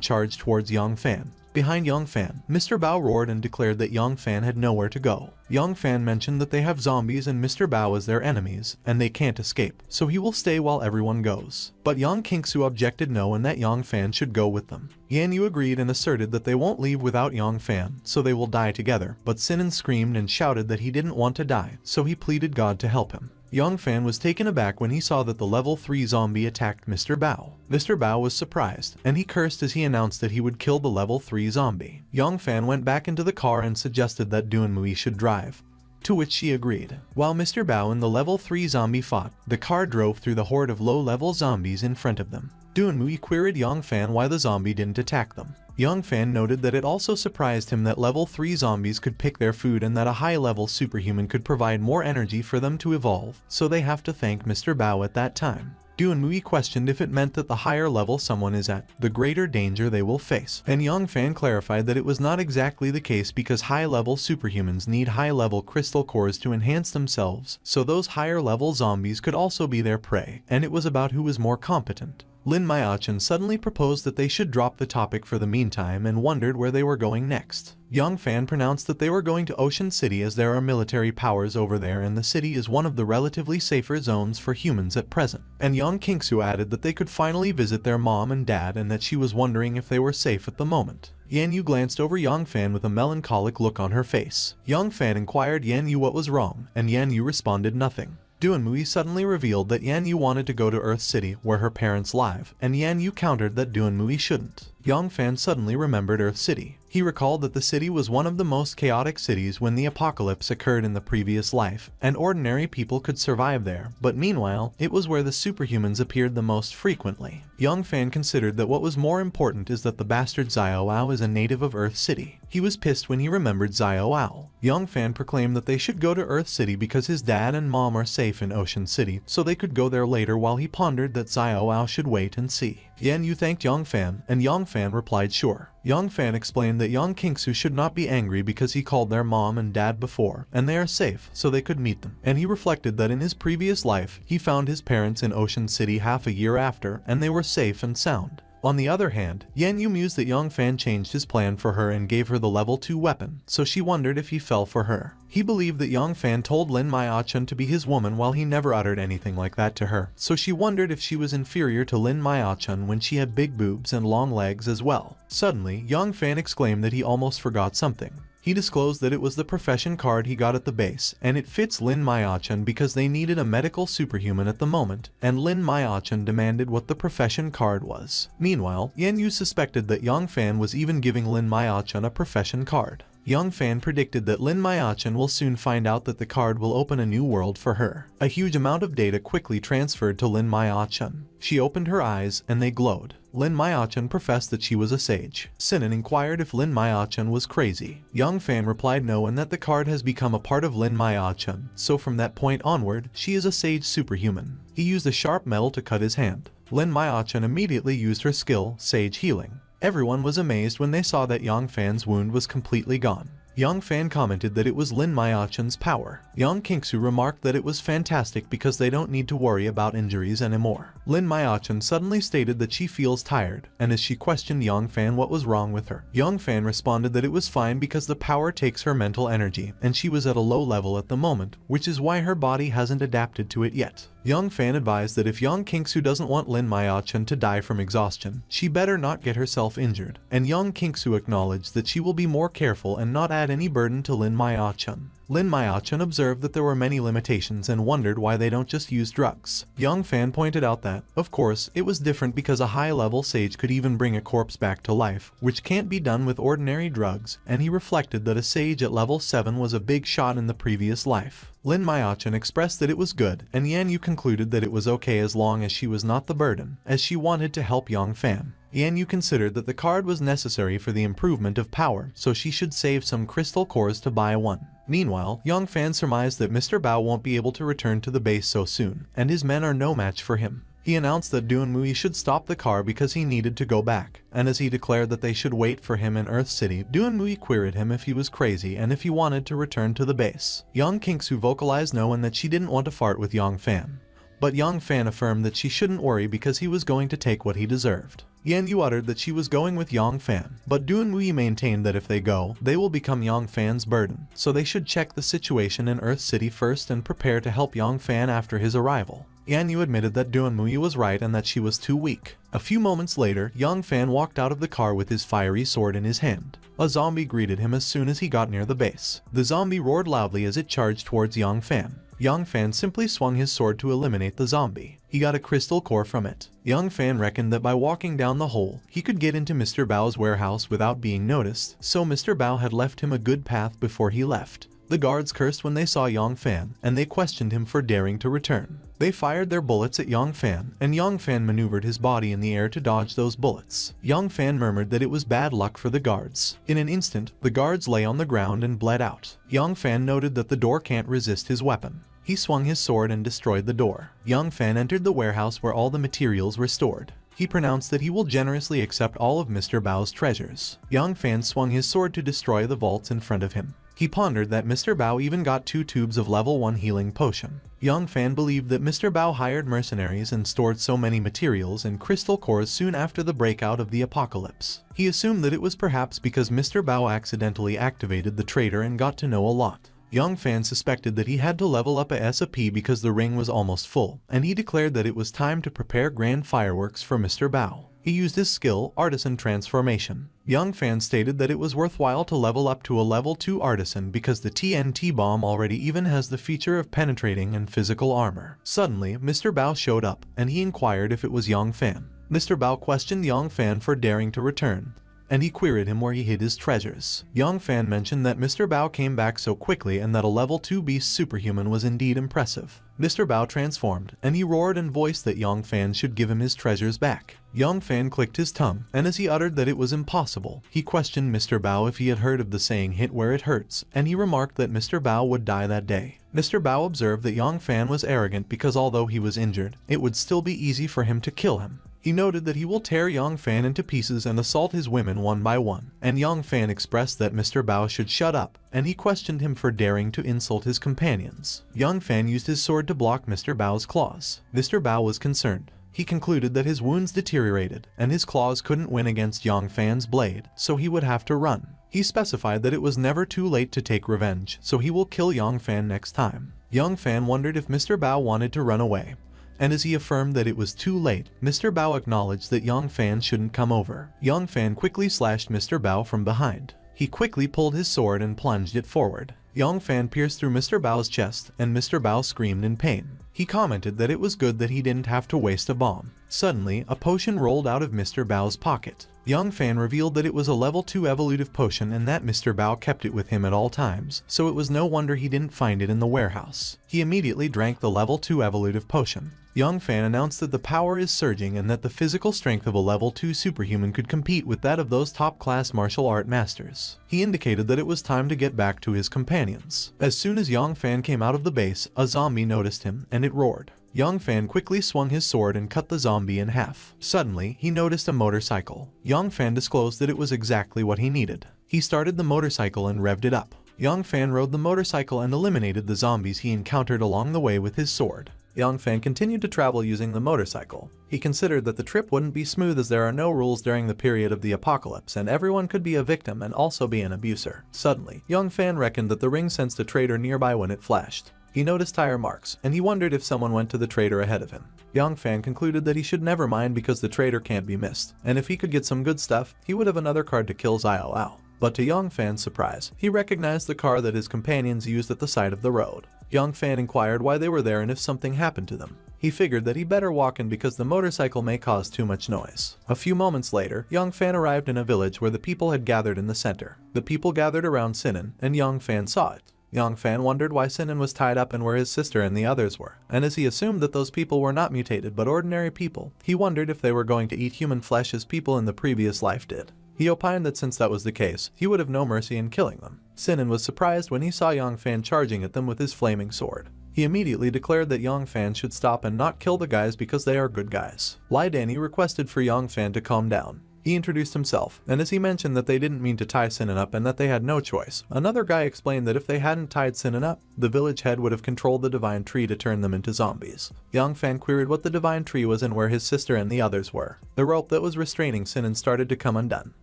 charged towards Young Fan. Behind Young Fan, Mr. Bao roared and declared that Young Fan had nowhere to go. Young Fan mentioned that they have zombies and Mr. Bao as their enemies, and they can't escape, so he will stay while everyone goes. But Young Kingsu objected no and that Young Fan should go with them. Yan Yu agreed and asserted that they won't leave without Young Fan, so they will die together, but Sinan screamed and shouted that he didn't want to die, so he pleaded God to help him. Young Fan was taken aback when he saw that the level 3 zombie attacked Mr. Bao. Mr. Bao was surprised, and he cursed as he announced that he would kill the level 3 zombie. Young Fan went back into the car and suggested that Doonmui should drive, to which she agreed. While Mr. Bao and the level 3 zombie fought, the car drove through the horde of low-level zombies in front of them. Doonmui queried Young Fan why the zombie didn't attack them. Young Fan noted that it also surprised him that level 3 zombies could pick their food and that a high-level superhuman could provide more energy for them to evolve, so they have to thank Mr. Bao at that time. Doonmui questioned if it meant that the higher level someone is at, the greater danger they will face, and Young Fan clarified that it was not exactly the case because high-level superhumans need high-level crystal cores to enhance themselves, so those higher-level zombies could also be their prey, and it was about who was more competent. Lin Mayachan suddenly proposed that they should drop the topic for the meantime and wondered where they were going next. Young Fan pronounced that they were going to Ocean City as there are military powers over there and the city is one of the relatively safer zones for humans at present. And Young Kingsu added that they could finally visit their mom and dad and that she was wondering if they were safe at the moment. Yan Yu glanced over Young Fan with a melancholic look on her face. Young Fan inquired Yan Yu what was wrong, and Yan Yu responded nothing. Doonmui suddenly revealed that Yan Yu wanted to go to Earth City, where her parents live, and Yan Yu countered that Doonmui shouldn't. Young Fan suddenly remembered Earth City. He recalled that the city was one of the most chaotic cities when the apocalypse occurred in the previous life, and ordinary people could survive there, but meanwhile, it was where the superhumans appeared the most frequently. Young Fan considered that what was more important is that the bastard Xiao is a native of Earth City. He was pissed when he remembered Xiao. Young Fan proclaimed that they should go to Earth City because his dad and mom are safe in Ocean City, so they could go there later while he pondered that Xiao should wait and see. Yan Yu thanked Young Fan, and Young Fan replied sure. Young Fan explained that Young Kingsu should not be angry because he called their mom and dad before, and they are safe, so they could meet them. And he reflected that in his previous life, he found his parents in Ocean City half a year after, and they were safe and sound. On the other hand, Yan Yu mused that Young Fan changed his plan for her and gave her the level 2 weapon, so she wondered if he fell for her. He believed that Young Fan told Lin Mayachan to be his woman while he never uttered anything like that to her, so she wondered if she was inferior to Lin Mayachan when she had big boobs and long legs as well. Suddenly, Young Fan exclaimed that he almost forgot something. He disclosed that it was the profession card he got at the base, and it fits Lin Mayachan because they needed a medical superhuman at the moment, and Lin Mayachan demanded what the profession card was. Meanwhile, Yan Yu suspected that Young Fan was even giving Lin Mayachan a profession card. Young Fan predicted that Lin Mayachan will soon find out that the card will open a new world for her. A huge amount of data quickly transferred to Lin Mayachan. She opened her eyes, and they glowed. Lin Mayachan professed that she was a sage. Sinan inquired if Lin Mayachan was crazy. Young Fan replied no and that the card has become a part of Lin Mayachan, so from that point onward, she is a sage superhuman. He used a sharp metal to cut his hand. Lin Mayachan immediately used her skill, Sage Healing. Everyone was amazed when they saw that Young Fan's wound was completely gone. Young Fan commented that it was Lin Mayachan's power. Young Kingsu remarked that it was fantastic because they don't need to worry about injuries anymore. Lin Mayachan suddenly stated that she feels tired, and as she questioned Young Fan what was wrong with her, Young Fan responded that it was fine because the power takes her mental energy, and she was at a low level at the moment, which is why her body hasn't adapted to it yet. Young Fan advised that if Young Kingsu doesn't want Lin Mayachan to die from exhaustion, she better not get herself injured, and Young Kingsu acknowledged that she will be more careful and not add any burden to Lin Mayachan. Lin Mayachan observed that there were many limitations and wondered why they don't just use drugs. Young Fan pointed out that, of course, it was different because a high-level sage could even bring a corpse back to life, which can't be done with ordinary drugs, and he reflected that a sage at level 7 was a big shot in the previous life. Lin Mayachan expressed that it was good, and Yan Yu concluded that it was okay as long as she was not the burden, as she wanted to help Young Fan. Yan Yu considered that the card was necessary for the improvement of power, so she should save some crystal cores to buy one. Meanwhile, Young Fan surmised that Mr. Bao won't be able to return to the base so soon, and his men are no match for him. He announced that Duan Mui should stop the car because he needed to go back, and as he declared that they should wait for him in Earth City, Duan Mui queried him if he was crazy and if he wanted to return to the base. Young Kingsu vocalized no and that she didn't want to fart with Young Fan. But Young Fan affirmed that she shouldn't worry because he was going to take what he deserved. Yan Yu uttered that she was going with Young Fan, but Duan Mui maintained that if they go, they will become Young Fan's burden, so they should check the situation in Earth City first and prepare to help Young Fan after his arrival. Yan Yu admitted that Duan Mui was right and that she was too weak. A few moments later, Young Fan walked out of the car with his fiery sword in his hand. A zombie greeted him as soon as he got near the base. The zombie roared loudly as it charged towards Young Fan. Young Fan simply swung his sword to eliminate the zombie. He got a crystal core from it. Young Fan reckoned that by walking down the hole, he could get into Mr. Bao's warehouse without being noticed, so Mr. Bao had left him a good path before he left. The guards cursed when they saw Young Fan, and they questioned him for daring to return. They fired their bullets at Young Fan, and Young Fan maneuvered his body in the air to dodge those bullets. Young Fan murmured that it was bad luck for the guards. In an instant, the guards lay on the ground and bled out. Young Fan noted that the door can't resist his weapon. He swung his sword and destroyed the door. Young Fan entered the warehouse where all the materials were stored. He pronounced that he will generously accept all of Mr. Bao's treasures. Young Fan swung his sword to destroy the vaults in front of him. He pondered that Mr. Bao even got 2 tubes of level 1 healing potion. Young Fan believed that Mr. Bao hired mercenaries and stored so many materials and crystal cores soon after the breakout of the apocalypse. He assumed that it was perhaps because Mr. Bao accidentally activated the trader and got to know a lot. Young Fan suspected that he had to level up a SP because the ring was almost full, and he declared that it was time to prepare grand fireworks for Mr. Bao. He used his skill, Artisan Transformation. Young Fan stated that it was worthwhile to level up to a level 2 Artisan because the TNT bomb already even has the feature of penetrating and physical armor. Suddenly, Mr. Bao showed up, and he inquired if it was Young Fan. Mr. Bao questioned Young Fan for daring to return, and he queried him where he hid his treasures. Young Fan mentioned that Mr. Bao came back so quickly and that a level 2 beast superhuman was indeed impressive. Mr. Bao transformed, and he roared and voiced that Young Fan should give him his treasures back. Young Fan clicked his tongue, and as he uttered that it was impossible, he questioned Mr. Bao if he had heard of the saying "hit where it hurts," and he remarked that Mr. Bao would die that day. Mr. Bao observed that Young Fan was arrogant because although he was injured, it would still be easy for him to kill him. He noted that he will tear Young Fan into pieces and assault his women one by one, and Young Fan expressed that Mr. Bao should shut up, and he questioned him for daring to insult his companions. Young Fan used his sword to block Mr. Bao's claws. Mr. Bao was concerned. He concluded that his wounds deteriorated, and his claws couldn't win against Young Fan's blade, so he would have to run. He specified that it was never too late to take revenge, so he will kill Young Fan next time. Young Fan wondered if Mr. Bao wanted to run away, and as he affirmed that it was too late, Mr. Bao acknowledged that Young Fan shouldn't come over. Young Fan quickly slashed Mr. Bao from behind. He quickly pulled his sword and plunged it forward. Young Fan pierced through Mr. Bao's chest, and Mr. Bao screamed in pain. He commented that it was good that he didn't have to waste a bomb. Suddenly, a potion rolled out of Mr. Bao's pocket. Young Fan revealed that it was a level 2 evolutive potion and that Mr. Bao kept it with him at all times, so it was no wonder he didn't find it in the warehouse. He immediately drank the level 2 evolutive potion. Young Fan announced that the power is surging and that the physical strength of a level 2 superhuman could compete with that of those top-class martial art masters. He indicated that it was time to get back to his companions. As soon as Young Fan came out of the base, a zombie noticed him, and it roared. Young Fan quickly swung his sword and cut the zombie in half. Suddenly, he noticed a motorcycle. Young Fan disclosed that it was exactly what he needed. He started the motorcycle and revved it up. Young Fan rode the motorcycle and eliminated the zombies he encountered along the way with his sword. Young Fan continued to travel using the motorcycle. He considered that the trip wouldn't be smooth as there are no rules during the period of the apocalypse and everyone could be a victim and also be an abuser. Suddenly, Young Fan reckoned that the ring sensed a traitor nearby when it flashed. He noticed tire marks, and he wondered if someone went to the traitor ahead of him. Young Fan concluded that he should never mind because the traitor can't be missed, and if he could get some good stuff, he would have another card to kill Xiao Ao. But to Yongfan's surprise, he recognized the car that his companions used at the side of the road. Yongfan inquired why they were there and if something happened to them. He figured that he better walk in because the motorcycle may cause too much noise. A few moments later, Yongfan arrived in a village where the people had gathered in the center. The people gathered around Sinan, and Yongfan saw it. Yongfan wondered why Sinan was tied up and where his sister and the others were, and as he assumed that those people were not mutated but ordinary people, he wondered if they were going to eat human flesh as people in the previous life did. He opined that since that was the case, he would have no mercy in killing them. Sinan was surprised when he saw Yongfan charging at them with his flaming sword. He immediately declared that Yongfan should stop and not kill the guys because they are good guys. Lai Danny requested for Yongfan to calm down. He introduced himself, and as he mentioned that they didn't mean to tie Sinan up and that they had no choice, another guy explained that if they hadn't tied Sinan up, the village head would have controlled the divine tree to turn them into zombies. Yongfan queried what the divine tree was and where his sister and the others were. The rope that was restraining Sinan started to come undone.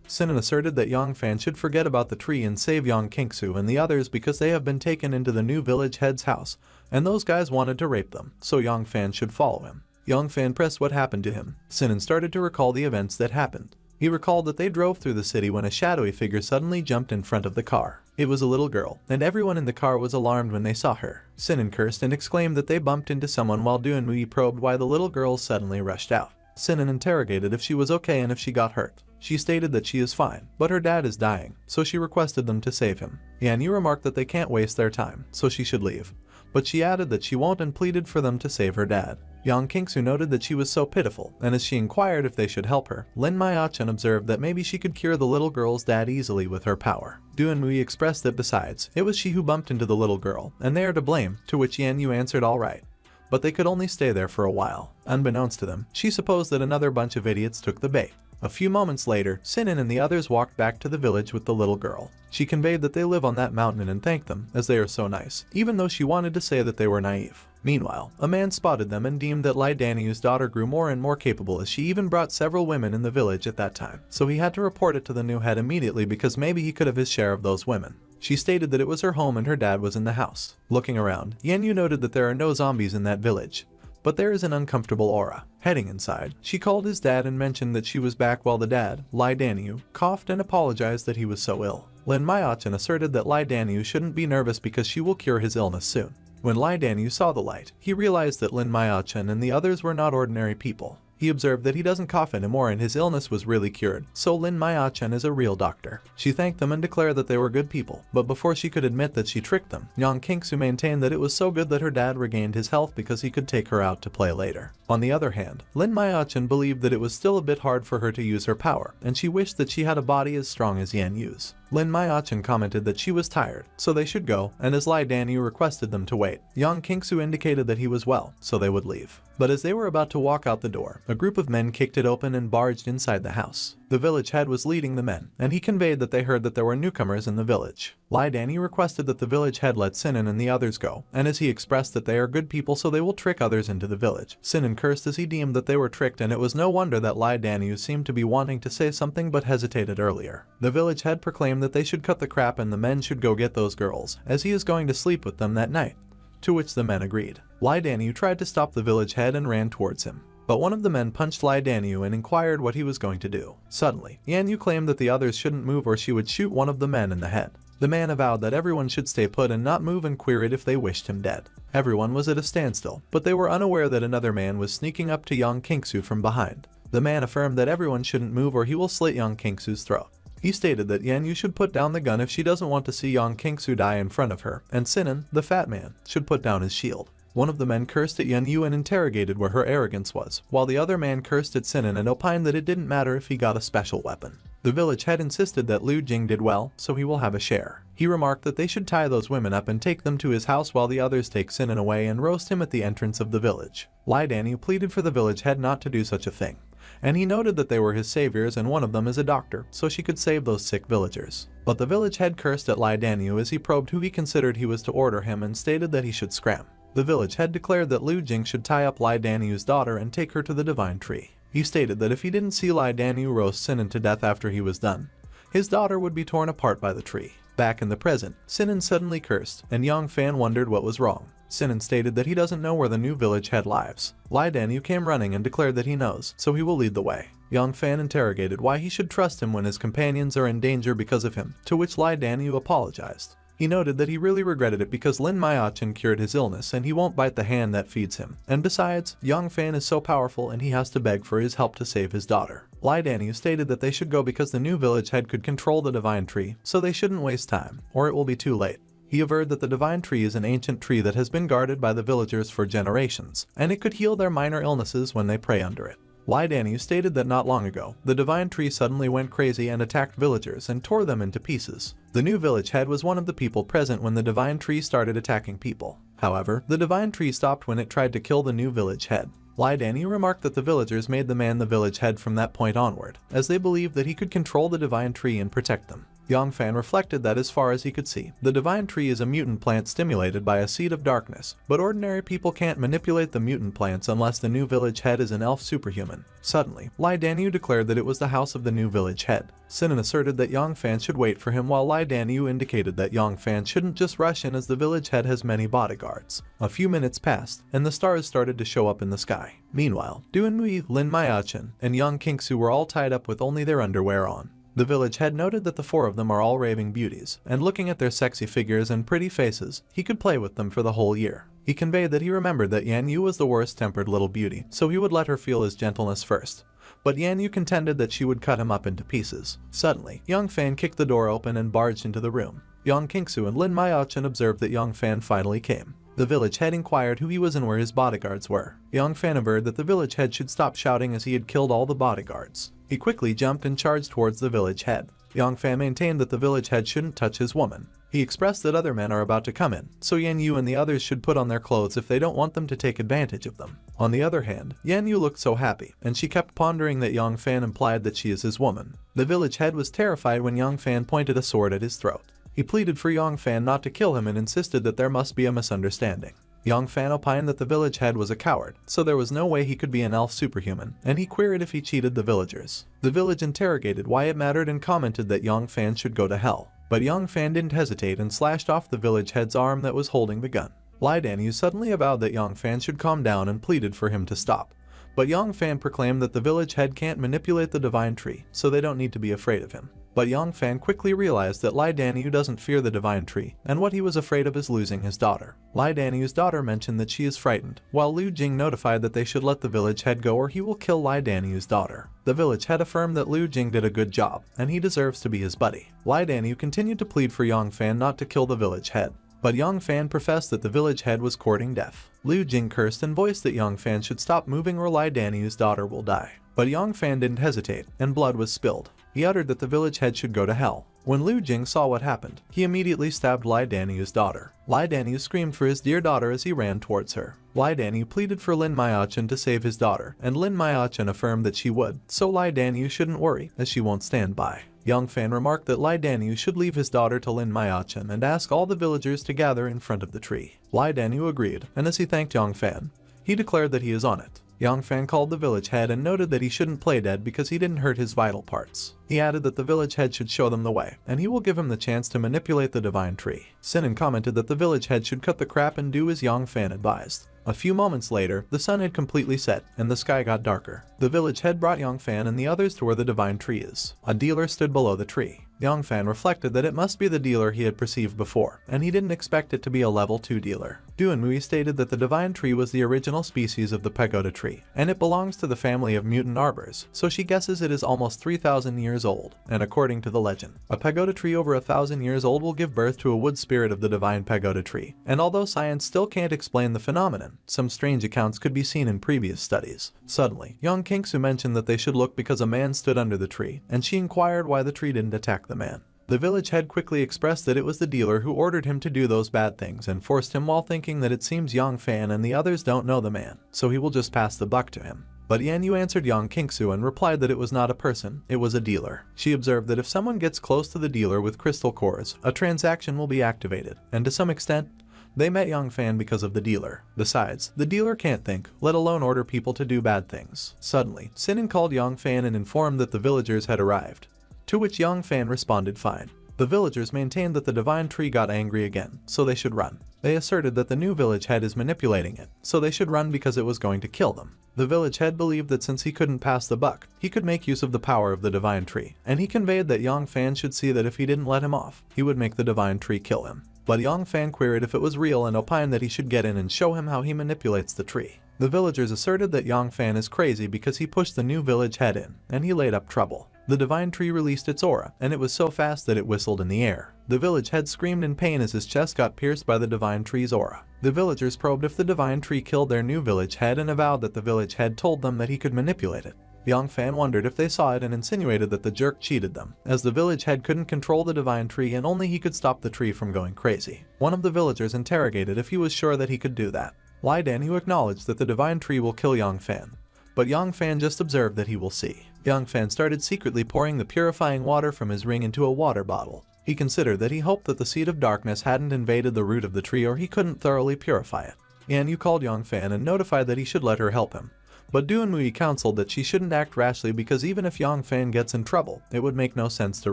Sinan asserted that Yongfan should forget about the tree and save Yong Kingsu and the others because they have been taken into the new village head's house, and those guys wanted to rape them, so Yongfan should follow him. Yongfan pressed what happened to him. Sinan started to recall the events that happened. He recalled that they drove through the city when a shadowy figure suddenly jumped in front of the car. It was a little girl, and everyone in the car was alarmed when they saw her. Sinan cursed and exclaimed that they bumped into someone while Duanmui probed why the little girl suddenly rushed out. Sinan interrogated if she was okay and if she got hurt. She stated that she is fine, but her dad is dying, so she requested them to save him. Yanyu remarked that they can't waste their time, so she should leave. But she added that she won't and pleaded for them to save her dad. Yang Kingsu noted that she was so pitiful, and as she inquired if they should help her, Lin Maiachan observed that maybe she could cure the little girl's dad easily with her power. Duanmui expressed that besides, it was she who bumped into the little girl, and they are to blame, to which Yanyu answered alright. But they could only stay there for a while. Unbeknownst to them, she supposed that another bunch of idiots took the bait. A few moments later, Sinan and the others walked back to the village with the little girl. She conveyed that they live on that mountain and thanked them, as they are so nice, even though she wanted to say that they were naive. Meanwhile, a man spotted them and deemed that Lai Danyu's daughter grew more and more capable as she even brought several women in the village at that time, so he had to report it to the new head immediately because maybe he could have his share of those women. She stated that it was her home and her dad was in the house. Looking around, Yanyu noted that there are no zombies in that village, but there is an uncomfortable aura. Heading inside, she called his dad and mentioned that she was back while the dad, Lai Danyu, coughed and apologized that he was so ill. Lin Maiachan asserted that Lai Danyu shouldn't be nervous because she will cure his illness soon. When Lai Danyu saw the light, he realized that Lin Maiachan and the others were not ordinary people. He observed that he doesn't cough anymore and his illness was really cured, so Lin Maiachan is a real doctor. She thanked them and declared that they were good people, but before she could admit that she tricked them, Yang Kingsu maintained that it was so good that her dad regained his health because he could take her out to play later. On the other hand, Lin Maiachan believed that it was still a bit hard for her to use her power, and she wished that she had a body as strong as Yan Yu's. Lin Maiachan commented that she was tired, so they should go, and as Lai Danyu requested them to wait, Yang Kingsu indicated that he was well, so they would leave. But as they were about to walk out the door, a group of men kicked it open and barged inside the house. The village head was leading the men, and he conveyed that they heard that there were newcomers in the village. Lai Danyu requested that the village head let Sinan and the others go, and as he expressed that they are good people so they will trick others into the village. Sinan cursed as he deemed that they were tricked, and it was no wonder that Lai Danyu seemed to be wanting to say something but hesitated earlier. The village head proclaimed that they should cut the crap and the men should go get those girls, as he is going to sleep with them that night. To which the men agreed. Lai Danyu tried to stop the village head and ran towards him. But one of the men punched Lai Danyu and inquired what he was going to do. Suddenly, Yanyu claimed that the others shouldn't move or she would shoot one of the men in the head. The man avowed that everyone should stay put and not move and queried if they wished him dead. Everyone was at a standstill, but they were unaware that another man was sneaking up to Yang Kingsu from behind. The man affirmed that everyone shouldn't move or he will slit Yang Kingsu's throat. He stated that Yanyu should put down the gun if she doesn't want to see Yang Kingsu die in front of her, and Sinan, the fat man, should put down his shield. One of the men cursed at Yanyu and interrogated where her arrogance was, while the other man cursed at Sinan and opined that it didn't matter if he got a special weapon. The village head insisted that Liu Jing did well, so he will have a share. He remarked that they should tie those women up and take them to his house while the others take Sinan away and roast him at the entrance of the village. Lai Danyu pleaded for the village head not to do such a thing, and he noted that they were his saviors and one of them is a doctor, so she could save those sick villagers. But the village head cursed at Lai Danyu as he probed who he considered he was to order him and stated that he should scram. The village head declared that Liu Jing should tie up Lai Danyu's daughter and take her to the divine tree. He stated that if he didn't see Lai Danyu roast Sinan to death after he was done, his daughter would be torn apart by the tree. Back in the present, Sinan suddenly cursed, and Yang Fan wondered what was wrong. Sinan stated that he doesn't know where the new village head lives. Lai Danyu came running and declared that he knows, so he will lead the way. Yang Fan interrogated why he should trust him when his companions are in danger because of him, to which Lai Danyu apologized. He noted that he really regretted it because Lin Maiyachin cured his illness and he won't bite the hand that feeds him. And besides, Yang Fan is so powerful and he has to beg for his help to save his daughter. Lai Danyu stated that they should go because the new village head could control the divine tree, so they shouldn't waste time, or it will be too late. He averred that the divine tree is an ancient tree that has been guarded by the villagers for generations, and it could heal their minor illnesses when they pray under it. Lai Danyu stated that not long ago, the divine tree suddenly went crazy and attacked villagers and tore them into pieces. The new village head was one of the people present when the divine tree started attacking people. However, the divine tree stopped when it tried to kill the new village head. Lai Danyu remarked that the villagers made the man the village head from that point onward, as they believed that he could control the divine tree and protect them. Yang Fan reflected that as far as he could see, the divine tree is a mutant plant stimulated by a seed of darkness, but ordinary people can't manipulate the mutant plants unless the new village head is an elf superhuman. Suddenly, Lai Danyu declared that it was the house of the new village head. Sinan asserted that Yang Fan should wait for him while Lai Danyu indicated that Yang Fan shouldn't just rush in as the village head has many bodyguards. A few minutes passed, and the stars started to show up in the sky. Meanwhile, Duanmui, Lin Maiyachin, and Yang Kingsu were all tied up with only their underwear on. The village head noted that the four of them are all raving beauties, and looking at their sexy figures and pretty faces, he could play with them for the whole year. He conveyed that he remembered that Yan Yu was the worst-tempered little beauty, so he would let her feel his gentleness first. But Yan Yu contended that she would cut him up into pieces. Suddenly, Yang Fan kicked the door open and barged into the room. Yang Kingsu and Lin Maiyachin observed that Yang Fan finally came. The village head inquired who he was and where his bodyguards were. Yang Fan averred that the village head should stop shouting as he had killed all the bodyguards. He quickly jumped and charged towards the village head. Yang Fan maintained that the village head shouldn't touch his woman. He expressed that other men are about to come in, so Yan Yu and the others should put on their clothes if they don't want them to take advantage of them. On the other hand, Yan Yu looked so happy, and she kept pondering that Yang Fan implied that she is his woman. The village head was terrified when Yang Fan pointed a sword at his throat. He pleaded for Yang Fan not to kill him and insisted that there must be a misunderstanding. Yang Fan opined that the village head was a coward, so there was no way he could be an elf superhuman, and he queried if he cheated the villagers. The village interrogated why it mattered and commented that Yang Fan should go to hell. But Yang Fan didn't hesitate and slashed off the village head's arm that was holding the gun. Lai Danyu suddenly avowed that Yang Fan should calm down and pleaded for him to stop. But Yang Fan proclaimed that the village head can't manipulate the divine tree, so they don't need to be afraid of him. But Yang Fan quickly realized that Lai Danyu doesn't fear the divine tree, and what he was afraid of is losing his daughter. Lai Danyu's daughter mentioned that she is frightened, while Liu Jing notified that they should let the village head go or he will kill Lai Danyu's daughter. The village head affirmed that Liu Jing did a good job, and he deserves to be his buddy. Lai Danyu continued to plead for Yang Fan not to kill the village head. But Yang Fan professed that the village head was courting death. Liu Jing cursed and voiced that Yang Fan should stop moving or Lai Danyu's daughter will die. But Yang Fan didn't hesitate, and blood was spilled. He uttered that the village head should go to hell. When Liu Jing saw what happened, he immediately stabbed Lai Danyu's daughter. Lai Danyu screamed for his dear daughter as he ran towards her. Lai Danyu pleaded for Lin Maiyachin to save his daughter, and Lin Maiyachin affirmed that she would, so Lai Danyu shouldn't worry, as she won't stand by. Yang Fan remarked that Lai Danyu should leave his daughter to Lin Maiyachin and ask all the villagers to gather in front of the tree. Lai Danyu agreed, and as he thanked Yang Fan, he declared that he is on it. Yang Fan called the village head and noted that he shouldn't play dead because he didn't hurt his vital parts. He added that the village head should show them the way, and he will give him the chance to manipulate the divine tree. Sinan commented that the village head should cut the crap and do as Yang Fan advised. A few moments later, the sun had completely set, and the sky got darker. The village head brought Yang Fan and the others to where the divine tree is. A dealer stood below the tree. Yang Fan reflected that it must be the dealer he had perceived before, and he didn't expect it to be a level 2 dealer. Duanmui stated that the divine tree was the original species of the pagoda tree, and it belongs to the family of mutant arbors, so she guesses it is almost 3,000 years old. And according to the legend, a pagoda tree over 1,000 years old will give birth to a wood spirit of the divine pagoda tree. And although science still can't explain the phenomenon, some strange accounts could be seen in previous studies. Suddenly, Yang Kingsu mentioned that they should look because a man stood under the tree, and she inquired why the tree didn't attack the man. The village head quickly expressed that it was the dealer who ordered him to do those bad things and forced him, while thinking that it seems Yang Fan and the others don't know the man, so he will just pass the buck to him. But Yan Yu answered Yang Kingsu and replied that it was not a person, it was a dealer. She observed that if someone gets close to the dealer with crystal cores, a transaction will be activated, and to some extent, they met Yang Fan because of the dealer. Besides, the dealer can't think, let alone order people to do bad things. Suddenly, Sinan called Yang Fan and informed that the villagers had arrived, to which Yang Fan responded fine. The villagers maintained that the divine tree got angry again, so they should run. They asserted that the new village head is manipulating it, so they should run because it was going to kill them. The village head believed that since he couldn't pass the buck, he could make use of the power of the divine tree, and he conveyed that Yang Fan should see that if he didn't let him off, he would make the divine tree kill him. But Yang Fan queried if it was real and opined that he should get in and show him how he manipulates the tree. The villagers asserted that Yang Fan is crazy because he pushed the new village head in, and he laid up trouble. The divine tree released its aura, and it was so fast that it whistled in the air. The village head screamed in pain as his chest got pierced by the divine tree's aura. The villagers probed if the divine tree killed their new village head and avowed that the village head told them that he could manipulate it. Yang Fan wondered if they saw it and insinuated that the jerk cheated them, as the village head couldn't control the divine tree and only he could stop the tree from going crazy. One of the villagers interrogated if he was sure that he could do that. Lai Danyu acknowledged that the divine tree will kill Yang Fan, but Yang Fan just observed that he will see. Yang Fan started secretly pouring the purifying water from his ring into a water bottle. He considered that he hoped that the seed of darkness hadn't invaded the root of the tree or he couldn't thoroughly purify it. Yanyu called Yang Fan and notified that he should let her help him. But Duanmui counseled that she shouldn't act rashly because even if Yang Fan gets in trouble, it would make no sense to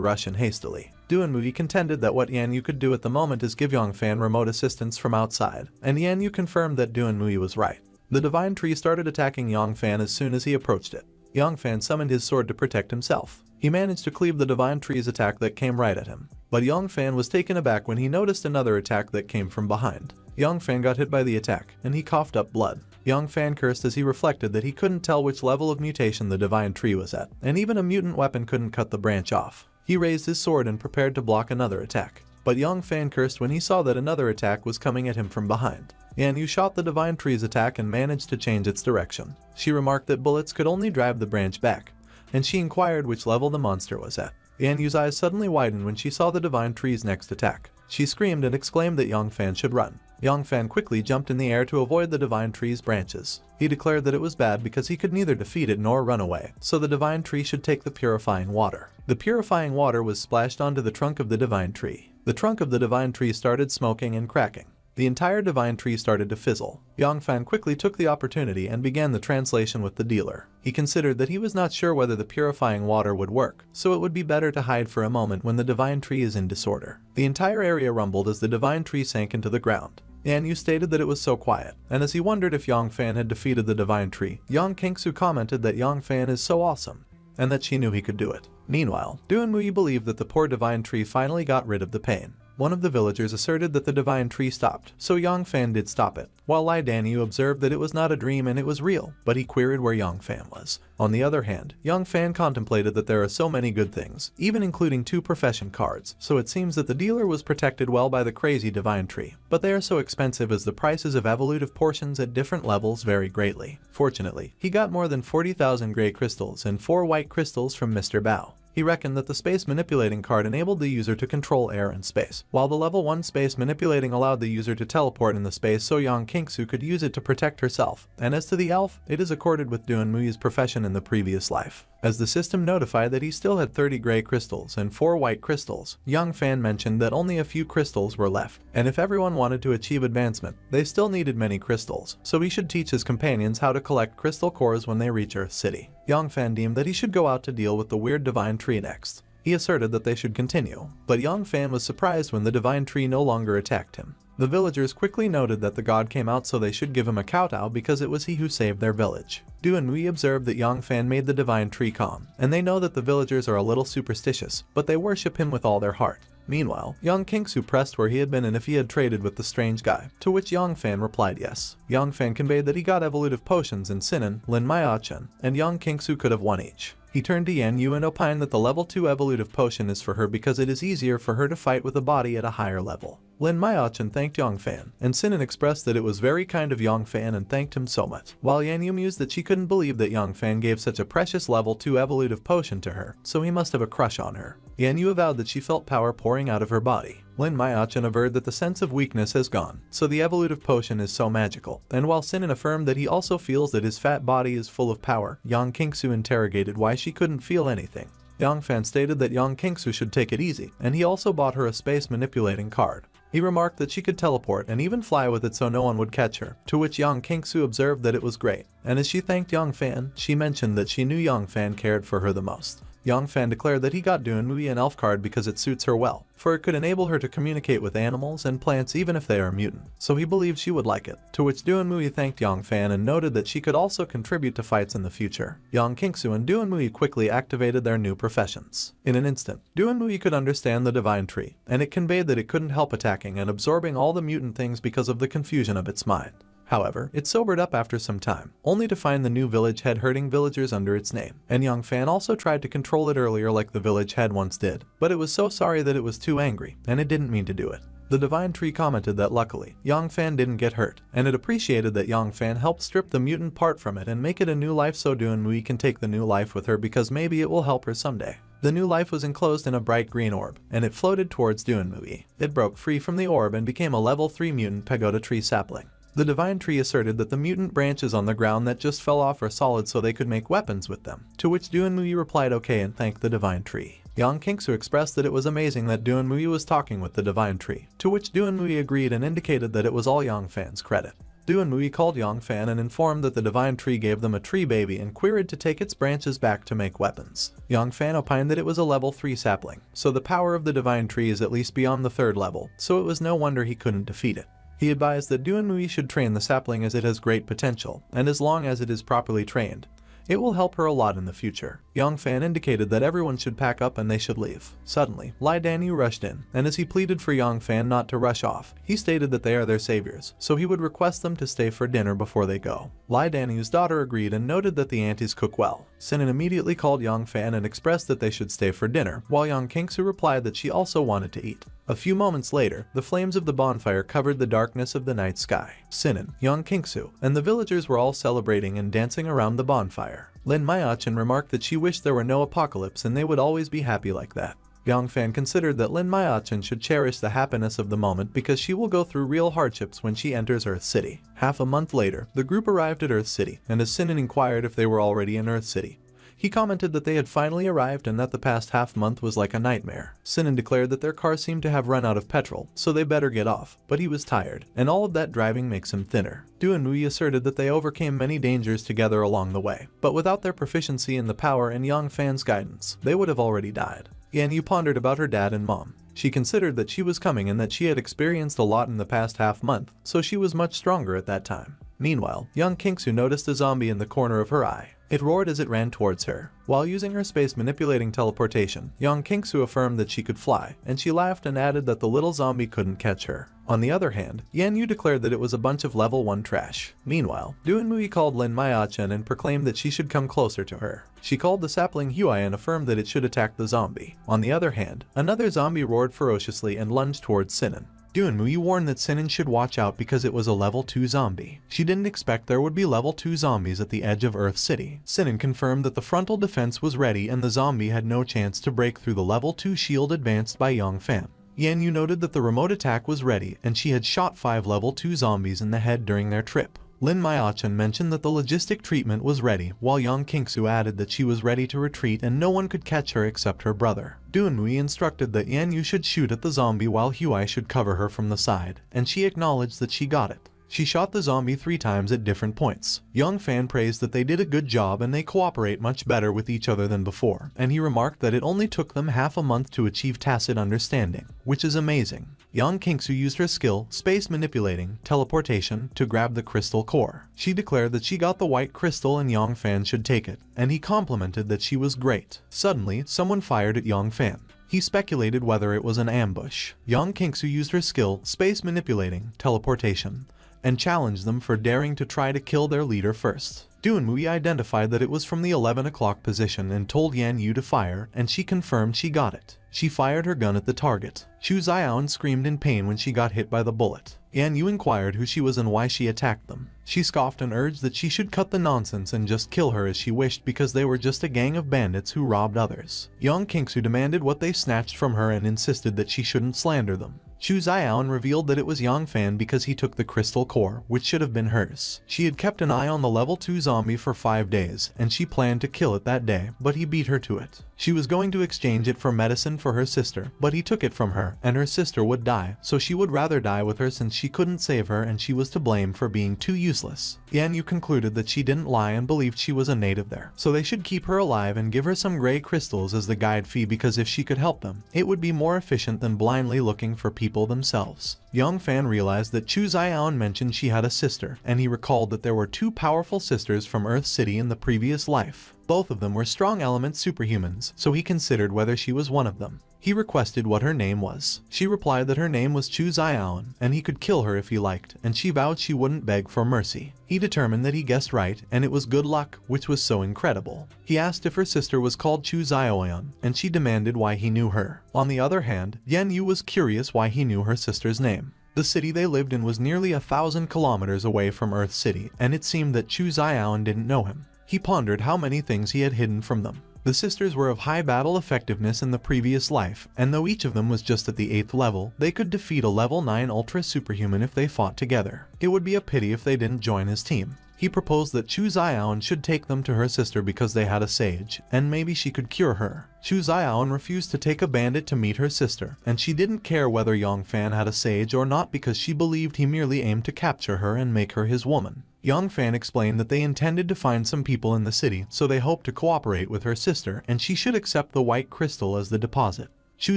rush in hastily. Duanmui contended that what Yanyu could do at the moment is give Yang Fan remote assistance from outside, and Yanyu confirmed that Duanmui was right. The divine tree started attacking Yang Fan as soon as he approached it. Yang Fan summoned his sword to protect himself. He managed to cleave the divine tree's attack that came right at him. But Yang Fan was taken aback when he noticed another attack that came from behind. Yang Fan got hit by the attack, and he coughed up blood. Yang Fan cursed as he reflected that he couldn't tell which level of mutation the divine tree was at, and even a mutant weapon couldn't cut the branch off. He raised his sword and prepared to block another attack. But Yang Fan cursed when he saw that another attack was coming at him from behind. Yanyu shot the divine tree's attack and managed to change its direction. She remarked that bullets could only drive the branch back, and she inquired which level the monster was at. Yanyu's eyes suddenly widened when she saw the divine tree's next attack. She screamed and exclaimed that Yang Fan should run. Yang Fan quickly jumped in the air to avoid the divine tree's branches. He declared that it was bad because he could neither defeat it nor run away, so the divine tree should take the purifying water. The purifying water was splashed onto the trunk of the divine tree. The trunk of the divine tree started smoking and cracking. The entire divine tree started to fizzle. Yang Fan quickly took the opportunity and began the translation with the dealer. He considered that he was not sure whether the purifying water would work, so it would be better to hide for a moment when the divine tree is in disorder. The entire area rumbled as the divine tree sank into the ground. Yanyu stated that it was so quiet, and as he wondered if Yang Fan had defeated the divine tree, Yang Kingsu commented that Yang Fan is so awesome, and that she knew he could do it. Meanwhile, Duanmui believed that the poor divine tree finally got rid of the pain. One of the villagers asserted that the divine tree stopped, so Yang Fan did stop it, while Lai Danyu observed that it was not a dream and it was real, but he queried where Yang Fan was. On the other hand, Yang Fan contemplated that there are so many good things, even including 2 profession cards, so it seems that the dealer was protected well by the crazy divine tree, but they are so expensive as the prices of evolutive portions at different levels vary greatly. Fortunately, he got more than 40,000 gray crystals and 4 white crystals from Mr. Bao. He reckoned that the space manipulating card enabled the user to control air and space, while the level 1 space manipulating allowed the user to teleport in the space so Yang Kingsu could use it to protect herself. And as to the elf, it is accorded with Duanmui's profession in the previous life. As the system notified that he still had 30 gray crystals and 4 white crystals, Yang Fan mentioned that only a few crystals were left, and if everyone wanted to achieve advancement, they still needed many crystals, so he should teach his companions how to collect crystal cores when they reach Earth City. Yang Fan deemed that he should go out to deal with the weird divine tree next. He asserted that they should continue, but Yang Fan was surprised when the divine tree no longer attacked him. The villagers quickly noted that the god came out so they should give him a kowtow because it was he who saved their village. Duanmui observed that Yang Fan made the divine tree calm, and they know that the villagers are a little superstitious, but they worship him with all their heart. Meanwhile, Yang Kingsu pressed where he had been and if he had traded with the strange guy, to which Yang Fan replied yes. Yang Fan conveyed that he got evolutive potions in Sinan, Lin Maiachen, and Yang Kingsu could have one each. He turned to Yanyu and opined that the level 2 evolutive potion is for her because it is easier for her to fight with a body at a higher level. Lin Maiachen thanked Yang Fan, and Sinan expressed that it was very kind of Yang Fan and thanked him so much, while Yanyu mused that she couldn't believe that Yang Fan gave such a precious level 2 evolutive potion to her, so he must have a crush on her. Yanyu avowed that she felt power pouring out of her body. Lin Maiachen averred that the sense of weakness has gone, so the evolutive potion is so magical, and while Sinan affirmed that he also feels that his fat body is full of power, Yang Kingsu interrogated why she couldn't feel anything. Yang Fan stated that Yang Kingsu should take it easy, and he also bought her a space manipulating card. He remarked that she could teleport and even fly with it so no one would catch her, to which Yang Kingsu observed that it was great, and as she thanked Yang Fan, she mentioned that she knew Yang Fan cared for her the most. Yang Fan declared that he got Duanmui an elf card because it suits her well, for it could enable her to communicate with animals and plants even if they are mutant, so he believed she would like it, to which Duanmui thanked Yang Fan and noted that she could also contribute to fights in the future. Yang Kingsu and Duanmui quickly activated their new professions. In an instant, Duanmui could understand the divine tree, and it conveyed that it couldn't help attacking and absorbing all the mutant things because of the confusion of its mind. However, it sobered up after some time, only to find the new village head herding villagers under its name, and Yang Fan also tried to control it earlier like the village head once did, but it was so sorry that it was too angry, and it didn't mean to do it. The divine tree commented that luckily, Yang Fan didn't get hurt, and it appreciated that Yang Fan helped strip the mutant part from it and make it a new life so Duanmui can take the new life with her because maybe it will help her someday. The new life was enclosed in a bright green orb, and it floated towards Duanmui. It broke free from the orb and became a level 3 mutant pagoda tree sapling. The divine tree asserted that the mutant branches on the ground that just fell off are solid so they could make weapons with them, to which Duanmui replied okay and thanked the divine tree. Yang Kingsu expressed that it was amazing that Duanmui was talking with the divine tree, to which Duanmui agreed and indicated that it was all Yang Fan's credit. Duanmui called Yang Fan and informed that the divine tree gave them a tree baby and queried to take its branches back to make weapons. Yang Fan opined that it was a level 3 sapling, so the power of the divine tree is at least beyond the 3rd level, so it was no wonder he couldn't defeat it. He advised that Duanmui should train the sapling as it has great potential, and as long as it is properly trained, it will help her a lot in the future. Yang Fan indicated that everyone should pack up and they should leave. Suddenly, Lai Danyu rushed in, and as he pleaded for Yang Fan not to rush off, he stated that they are their saviors, so he would request them to stay for dinner before they go. Lai Danyu's daughter agreed and noted that the aunties cook well. Sinan immediately called Yang Fan and expressed that they should stay for dinner, while Yang Kingsu replied that she also wanted to eat. A few moments later, the flames of the bonfire covered the darkness of the night sky. Sinan, Yang Kingsu, and the villagers were all celebrating and dancing around the bonfire. Lin Mayachan remarked that she wished there were no apocalypse and they would always be happy like that. Yang Fan considered that Lin Mayachan should cherish the happiness of the moment because she will go through real hardships when she enters Earth City. Half a month later, the group arrived at Earth City, and as Sinan inquired if they were already in Earth City, he commented that they had finally arrived and that the past half-month was like a nightmare. Sinan declared that their car seemed to have run out of petrol, so they better get off, but he was tired, and all of that driving makes him thinner. Duanmui asserted that they overcame many dangers together along the way, but without their proficiency in the power and Yang Fan's guidance, they would have already died. Yanyu pondered about her dad and mom. She considered that she was coming and that she had experienced a lot in the past half-month, so she was much stronger at that time. Meanwhile, young Kingsu noticed a zombie in the corner of her eye. It roared as it ran towards her. While using her space-manipulating teleportation, young Kingsu affirmed that she could fly, and she laughed and added that the little zombie couldn't catch her. On the other hand, Yanyu declared that it was a bunch of level 1 trash. Meanwhile, Duanmui called Lin Mayachan and proclaimed that she should come closer to her. She called the sapling Huai and affirmed that it should attack the zombie. On the other hand, another zombie roared ferociously and lunged towards Sinan. Duanmui warned that Sinan should watch out because it was a level 2 zombie. She didn't expect there would be level 2 zombies at the edge of Earth City. Sinan confirmed that the frontal defense was ready and the zombie had no chance to break through the level 2 shield advanced by Yang Fan. Yanyu noted that the remote attack was ready and she had shot 5 level 2 zombies in the head during their trip. Lin Mayachan mentioned that the logistic treatment was ready, while Yang Kingsu added that she was ready to retreat and no one could catch her except her brother. Duanmui instructed that Yanyu should shoot at the zombie while Huai should cover her from the side, and she acknowledged that she got it. She shot the zombie 3 times at different points. Yang Fan praised that they did a good job and they cooperate much better with each other than before, and he remarked that it only took them half a month to achieve tacit understanding, which is amazing. Yang Kingsu used her skill, space manipulating, teleportation, to grab the crystal core. She declared that she got the white crystal and Yang Fan should take it, and he complimented that she was great. Suddenly, someone fired at Yang Fan. He speculated whether it was an ambush. Yang Kingsu used her skill, space manipulating, teleportation, and challenged them for daring to try to kill their leader first. Duanmui identified that it was from the 11 o'clock position and told Yanyu to fire, and she confirmed she got it. She fired her gun at the target. Chu Xiaoan screamed in pain when she got hit by the bullet. Yanyu inquired who she was and why she attacked them. She scoffed and urged that she should cut the nonsense and just kill her as she wished because they were just a gang of bandits who robbed others. Yang Kingsu demanded what they snatched from her and insisted that she shouldn't slander them. Chu Xiaoan revealed that it was Yang Fan because he took the crystal core, which should have been hers. She had kept an eye on the level 2 zombie for 5 days, and she planned to kill it that day, but he beat her to it. She was going to exchange it for medicine for her sister, but he took it from her, and her sister would die, so she would rather die with her since she couldn't save her and she was to blame for being too useless. Yan Yu concluded that she didn't lie and believed she was a native there, so they should keep her alive and give her some gray crystals as the guide fee because if she could help them, it would be more efficient than blindly looking for people themselves. Yang Fan realized that Chu Xiaoan mentioned she had a sister, and he recalled that there were 2 powerful sisters from Earth City in the previous life. Both of them were strong element superhumans, so he considered whether she was one of them. He requested what her name was. She replied that her name was Chu Xiaoan, and he could kill her if he liked, and she vowed she wouldn't beg for mercy. He determined that he guessed right, and it was good luck, which was so incredible. He asked if her sister was called Chu Xiaoan, and she demanded why he knew her. On the other hand, Yan Yu was curious why he knew her sister's name. The city they lived in was nearly 1,000 kilometers away from Earth City, and it seemed that Chu Xiaoan didn't know him. He pondered how many things he had hidden from them. The sisters were of high battle effectiveness in the previous life, and though each of them was just at the 8th level, they could defeat a level 9 ultra superhuman if they fought together. It would be a pity if they didn't join his team. He proposed that Chu Xiaoan should take them to her sister because they had a sage, and maybe she could cure her. Chu Xiaoan refused to take a bandit to meet her sister, and she didn't care whether Yang Fan had a sage or not because she believed he merely aimed to capture her and make her his woman. Yang Fan explained that they intended to find some people in the city, so they hoped to cooperate with her sister, and she should accept the white crystal as the deposit. Chu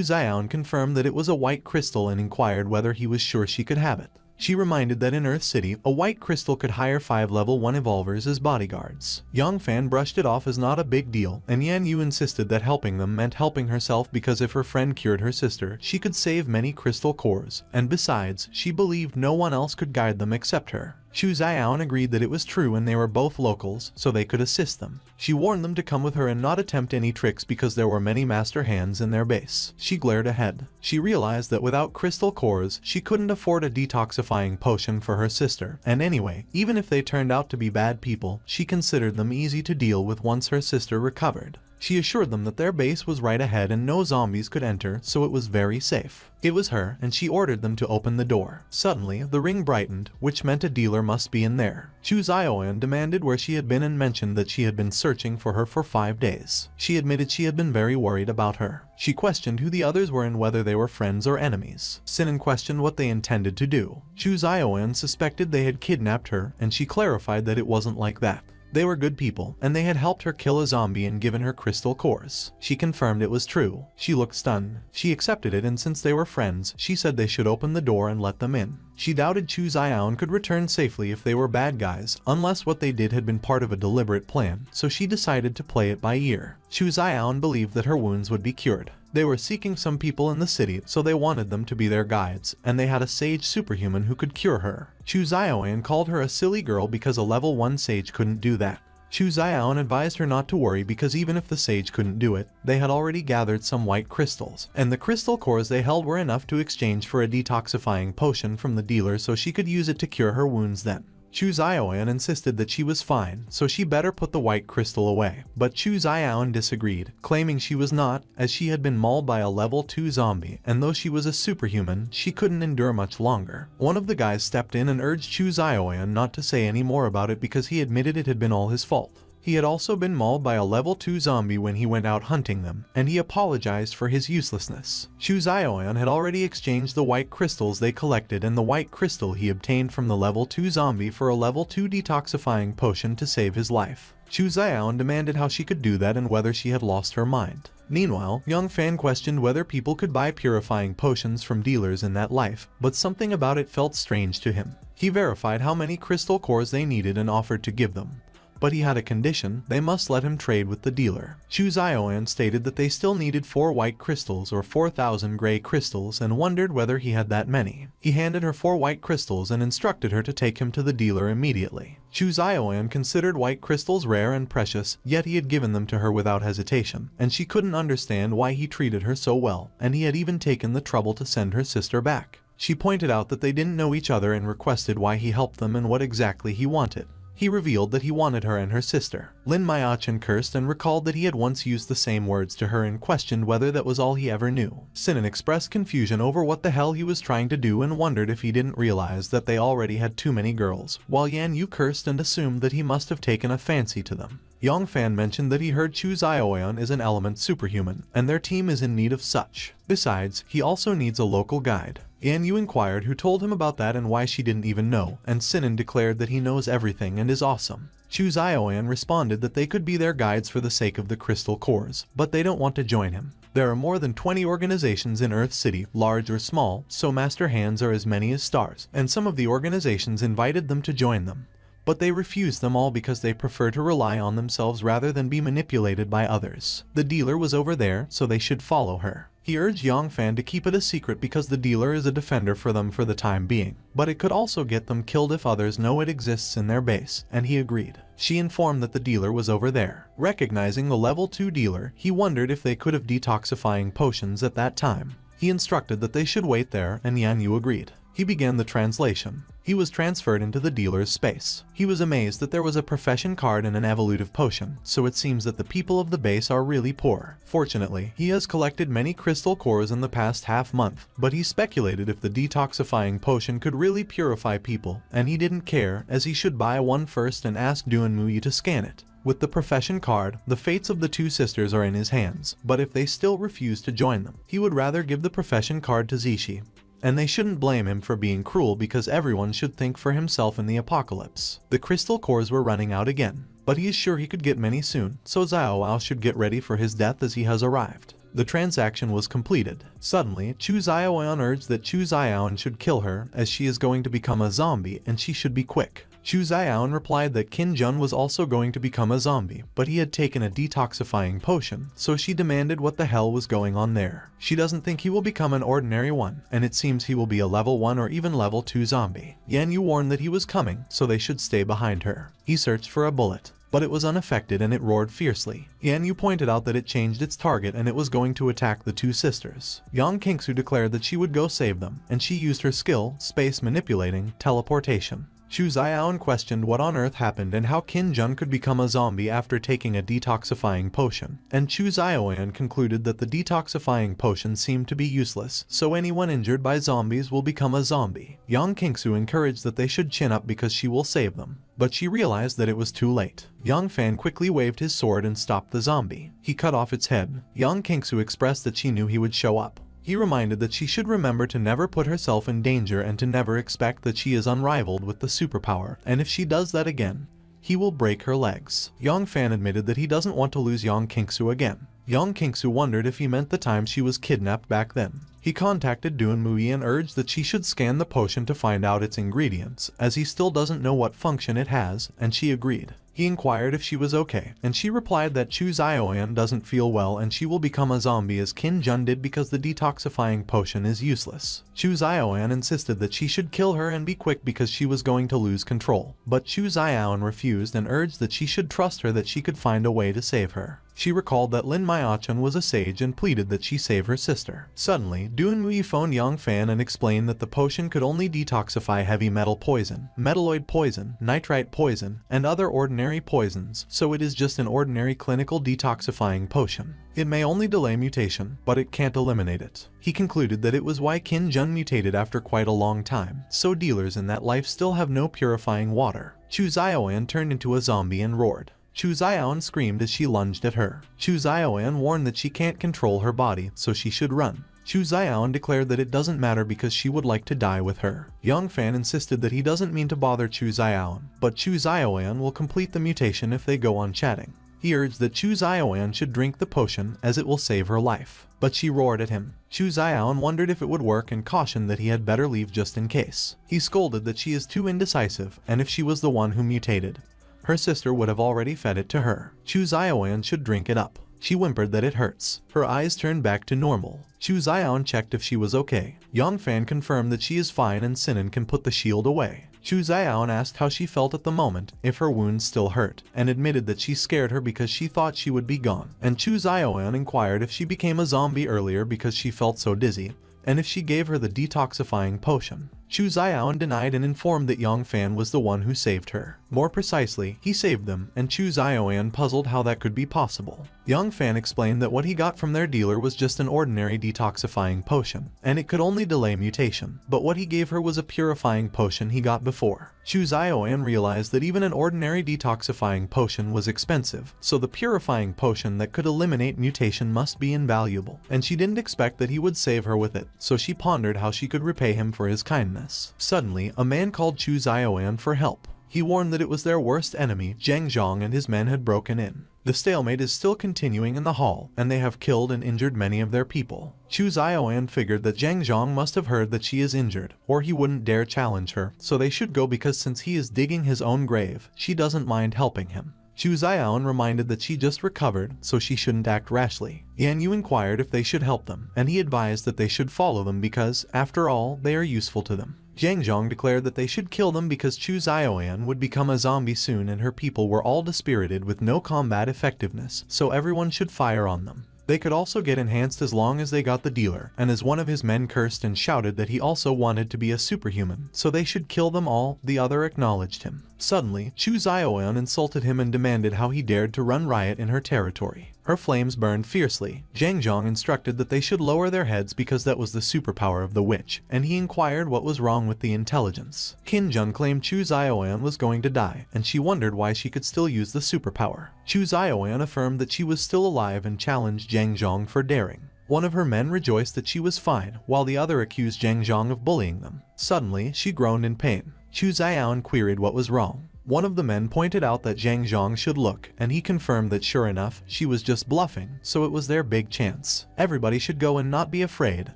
Xiaoan confirmed that it was a white crystal and inquired whether he was sure she could have it. She reminded that in Earth City, a white crystal could hire 5 level 1 evolvers as bodyguards. Yang Fan brushed it off as not a big deal, and Yan Yu insisted that helping them meant helping herself because if her friend cured her sister, she could save many crystal cores, and besides, she believed no one else could guide them except her. Chu Xiaoan agreed that it was true and they were both locals, so they could assist them. She warned them to come with her and not attempt any tricks because there were many master hands in their base. She glared ahead. She realized that without crystal cores, she couldn't afford a detoxifying potion for her sister, and anyway, even if they turned out to be bad people, she considered them easy to deal with once her sister recovered. She assured them that their base was right ahead and no zombies could enter, so it was very safe. It was her, and she ordered them to open the door. Suddenly, the ring brightened, which meant a dealer must be in there. Chu Xiaoan demanded where she had been and mentioned that she had been searching for her for 5 days. She admitted she had been very worried about her. She questioned who the others were and whether they were friends or enemies. Sinan questioned what they intended to do. Chu Xiaoan suspected they had kidnapped her, and she clarified that it wasn't like that. They were good people, and they had helped her kill a zombie and given her crystal cores. She confirmed it was true. She looked stunned. She accepted it, and since they were friends, she said they should open the door and let them in. She doubted Chu Xiaoan could return safely if they were bad guys, unless what they did had been part of a deliberate plan, so she decided to play it by ear. Chu Xiaoan believed that her wounds would be cured. They were seeking some people in the city, so they wanted them to be their guides, and they had a sage superhuman who could cure her. Chu Xiaoan called her a silly girl because a level 1 sage couldn't do that. Chu Xiaoan advised her not to worry because even if the sage couldn't do it, they had already gathered some white crystals, and the crystal cores they held were enough to exchange for a detoxifying potion from the dealer so she could use it to cure her wounds then. Chu Xiaoan insisted that she was fine, so she better put the white crystal away, but Chu Xiaoan disagreed, claiming she was not, as she had been mauled by a level 2 zombie, and though she was a superhuman, she couldn't endure much longer. One of the guys stepped in and urged Chu Xiaoan not to say any more about it because he admitted it had been all his fault. He had also been mauled by a level 2 zombie when he went out hunting them, and he apologized for his uselessness. Chu Xiaoan had already exchanged the white crystals they collected and the white crystal he obtained from the level 2 zombie for a level 2 detoxifying potion to save his life. Chu Xiaoan demanded how she could do that and whether she had lost her mind. Meanwhile, Yang Fan questioned whether people could buy purifying potions from dealers in that life, but something about it felt strange to him. He verified how many crystal cores they needed and offered to give them. But he had a condition: they must let him trade with the dealer. Chu Xiaoan stated that they still needed 4 white crystals or 4,000 gray crystals and wondered whether he had that many. He handed her 4 white crystals and instructed her to take him to the dealer immediately. Chu Xiaoan considered white crystals rare and precious, yet he had given them to her without hesitation, and she couldn't understand why he treated her so well, and he had even taken the trouble to send her sister back. She pointed out that they didn't know each other and requested why he helped them and what exactly he wanted. He revealed that he wanted her and her sister. Lin Mayachan cursed and recalled that he had once used the same words to her and questioned whether that was all he ever knew. Sinan expressed confusion over what the hell he was trying to do and wondered if he didn't realize that they already had too many girls, while Yan Yu cursed and assumed that he must have taken a fancy to them. Yongfan mentioned that he heard Chu Zioyan is an element superhuman, and their team is in need of such. Besides, he also needs a local guide. Yan Yu inquired who told him about that and why she didn't even know, and Sinan declared that he knows everything and is awesome. Chu Zioyan responded that they could be their guides for the sake of the crystal cores, but they don't want to join him. There are more than 20 organizations in Earth City, large or small, so master hands are as many as stars, and some of the organizations invited them to join them. But they refused them all because they prefer to rely on themselves rather than be manipulated by others. The dealer was over there, so they should follow her. He urged Yongfan to keep it a secret because the dealer is a defender for them for the time being, but it could also get them killed if others know it exists in their base, and he agreed. She informed that the dealer was over there. Recognizing the level 2 dealer, he wondered if they could have detoxifying potions at that time. He instructed that they should wait there, and Yan Yu agreed. He began the translation. He was transferred into the dealer's space. He was amazed that there was a profession card and an evolutive potion, so it seems that the people of the base are really poor. Fortunately, he has collected many crystal cores in the past half-month, but he speculated if the detoxifying potion could really purify people, and he didn't care, as he should buy one first and ask Duan Muyi to scan it. With the profession card, the fates of the two sisters are in his hands, but if they still refuse to join them, he would rather give the profession card to Zishi. And they shouldn't blame him for being cruel because everyone should think for himself in the apocalypse. The crystal cores were running out again, but he is sure he could get many soon, so Xiao Ao should get ready for his death as he has arrived. The transaction was completed. Suddenly, Chu Zioyan urged that Chu Zioyan should kill her as she is going to become a zombie and she should be quick. Chu Zioyan replied that Qin Jun was also going to become a zombie, but he had taken a detoxifying potion, so she demanded what the hell was going on there. She doesn't think he will become an ordinary one, and it seems he will be a level 1 or even level 2 zombie. Yan Yu warned that he was coming, so they should stay behind her. He searched for a bullet, but it was unaffected and it roared fiercely. Yan Yu pointed out that it changed its target and it was going to attack the two sisters. Yang Qingsu declared that she would go save them, and she used her skill, space manipulating, teleportation. Chu Zioyan questioned what on earth happened and how Qin Jun could become a zombie after taking a detoxifying potion, and Chu Zioyan concluded that the detoxifying potion seemed to be useless, so anyone injured by zombies will become a zombie. Yang Qingsu encouraged that they should chin up because she will save them, but she realized that it was too late. Yang Fan quickly waved his sword and stopped the zombie. He cut off its head. Yang Qingsu expressed that she knew he would show up. He reminded that she should remember to never put herself in danger and to never expect that she is unrivaled with the superpower, and if she does that again, he will break her legs. Yang Fan admitted that he doesn't want to lose Yang Qingsu again. Yang Qingsu wondered if he meant the time she was kidnapped back then. He contacted Duan Muyi and urged that she should scan the potion to find out its ingredients, as he still doesn't know what function it has, and she agreed. He inquired if she was okay, and she replied that Chu Zioyan doesn't feel well and she will become a zombie as Qin Jun did because the detoxifying potion is useless. Chu Zioyan insisted that she should kill her and be quick because she was going to lose control, but Chu Zioyan refused and urged that she should trust her that she could find a way to save her. She recalled that Lin Mayachan was a sage and pleaded that she save her sister. Suddenly, Duan Muyi phoned Yang Fan and explained that the potion could only detoxify heavy metal poison, metalloid poison, nitrite poison, and other ordinary poisons, so it is just an ordinary clinical detoxifying potion. It may only delay mutation, but it can't eliminate it. He concluded that it was why Qin Jun mutated after quite a long time, so dealers in that life still have no purifying water. Chu Zioyan turned into a zombie and roared. Chu Zioyan screamed as she lunged at her. Chu Zioyan warned that she can't control her body, so she should run. Chu Zioyan declared that it doesn't matter because she would like to die with her. Yang Fan insisted that he doesn't mean to bother Chu Zioyan, but Chu Zioyan will complete the mutation if they go on chatting. He urged that Chu Zioyan should drink the potion as it will save her life, but she roared at him. Chu Zioyan wondered if it would work and cautioned that he had better leave just in case. He scolded that she is too indecisive, and if she was the one who mutated, her sister would have already fed it to her. Chu Zioyan should drink it up. She whimpered that it hurts. Her eyes turned back to normal. Chu Zioyan checked if she was okay. Yang Fan confirmed that she is fine and Sinan can put the shield away. Chu Zioyan asked how she felt at the moment, if her wounds still hurt, and admitted that she scared her because she thought she would be gone. And Chu Zioyan inquired if she became a zombie earlier because she felt so dizzy, and if she gave her the detoxifying potion. Chu Ziyao denied and informed that Yang Fan was the one who saved her. More precisely, he saved them, and Chu Ziyao puzzled how that could be possible. Yang Fan explained that what he got from their dealer was just an ordinary detoxifying potion, and it could only delay mutation, but what he gave her was a purifying potion he got before. Chu Ziyao realized that even an ordinary detoxifying potion was expensive, so the purifying potion that could eliminate mutation must be invaluable, and she didn't expect that he would save her with it, so she pondered how she could repay him for his kindness. Suddenly, a man called Chu Ziyao for help. He warned that it was their worst enemy, Zhang Zhong, and his men had broken in. The stalemate is still continuing in the hall, and they have killed and injured many of their people. Chu Ziyao figured that Zhang Zhong must have heard that she is injured, or he wouldn't dare challenge her, so they should go because since he is digging his own grave, she doesn't mind helping him. Chu Ziyao reminded that she just recovered, so she shouldn't act rashly. Yan Yu inquired if they should help them, and he advised that they should follow them because, after all, they are useful to them. Zhang Zhong declared that they should kill them because Chu Ziyao would become a zombie soon and her people were all dispirited with no combat effectiveness, so everyone should fire on them. They could also get enhanced as long as they got the dealer, and as one of his men cursed and shouted that he also wanted to be a superhuman, so they should kill them all, the other acknowledged him. Suddenly, Chu Ziyao insulted him and demanded how he dared to run riot in her territory. Her flames burned fiercely. Zhang Zhong instructed that they should lower their heads because that was the superpower of the witch, and he inquired what was wrong with the intelligence. Qin Jun claimed Chu Ziyao was going to die, and she wondered why she could still use the superpower. Chu Ziyao affirmed that she was still alive and challenged Zhang Zhong for daring. One of her men rejoiced that she was fine, while the other accused Zhang Zhong of bullying them. Suddenly, she groaned in pain. Chu Ziyao queried what was wrong. One of the men pointed out that Zhang Zhong should look, and he confirmed that sure enough, she was just bluffing, so it was their big chance. Everybody should go and not be afraid,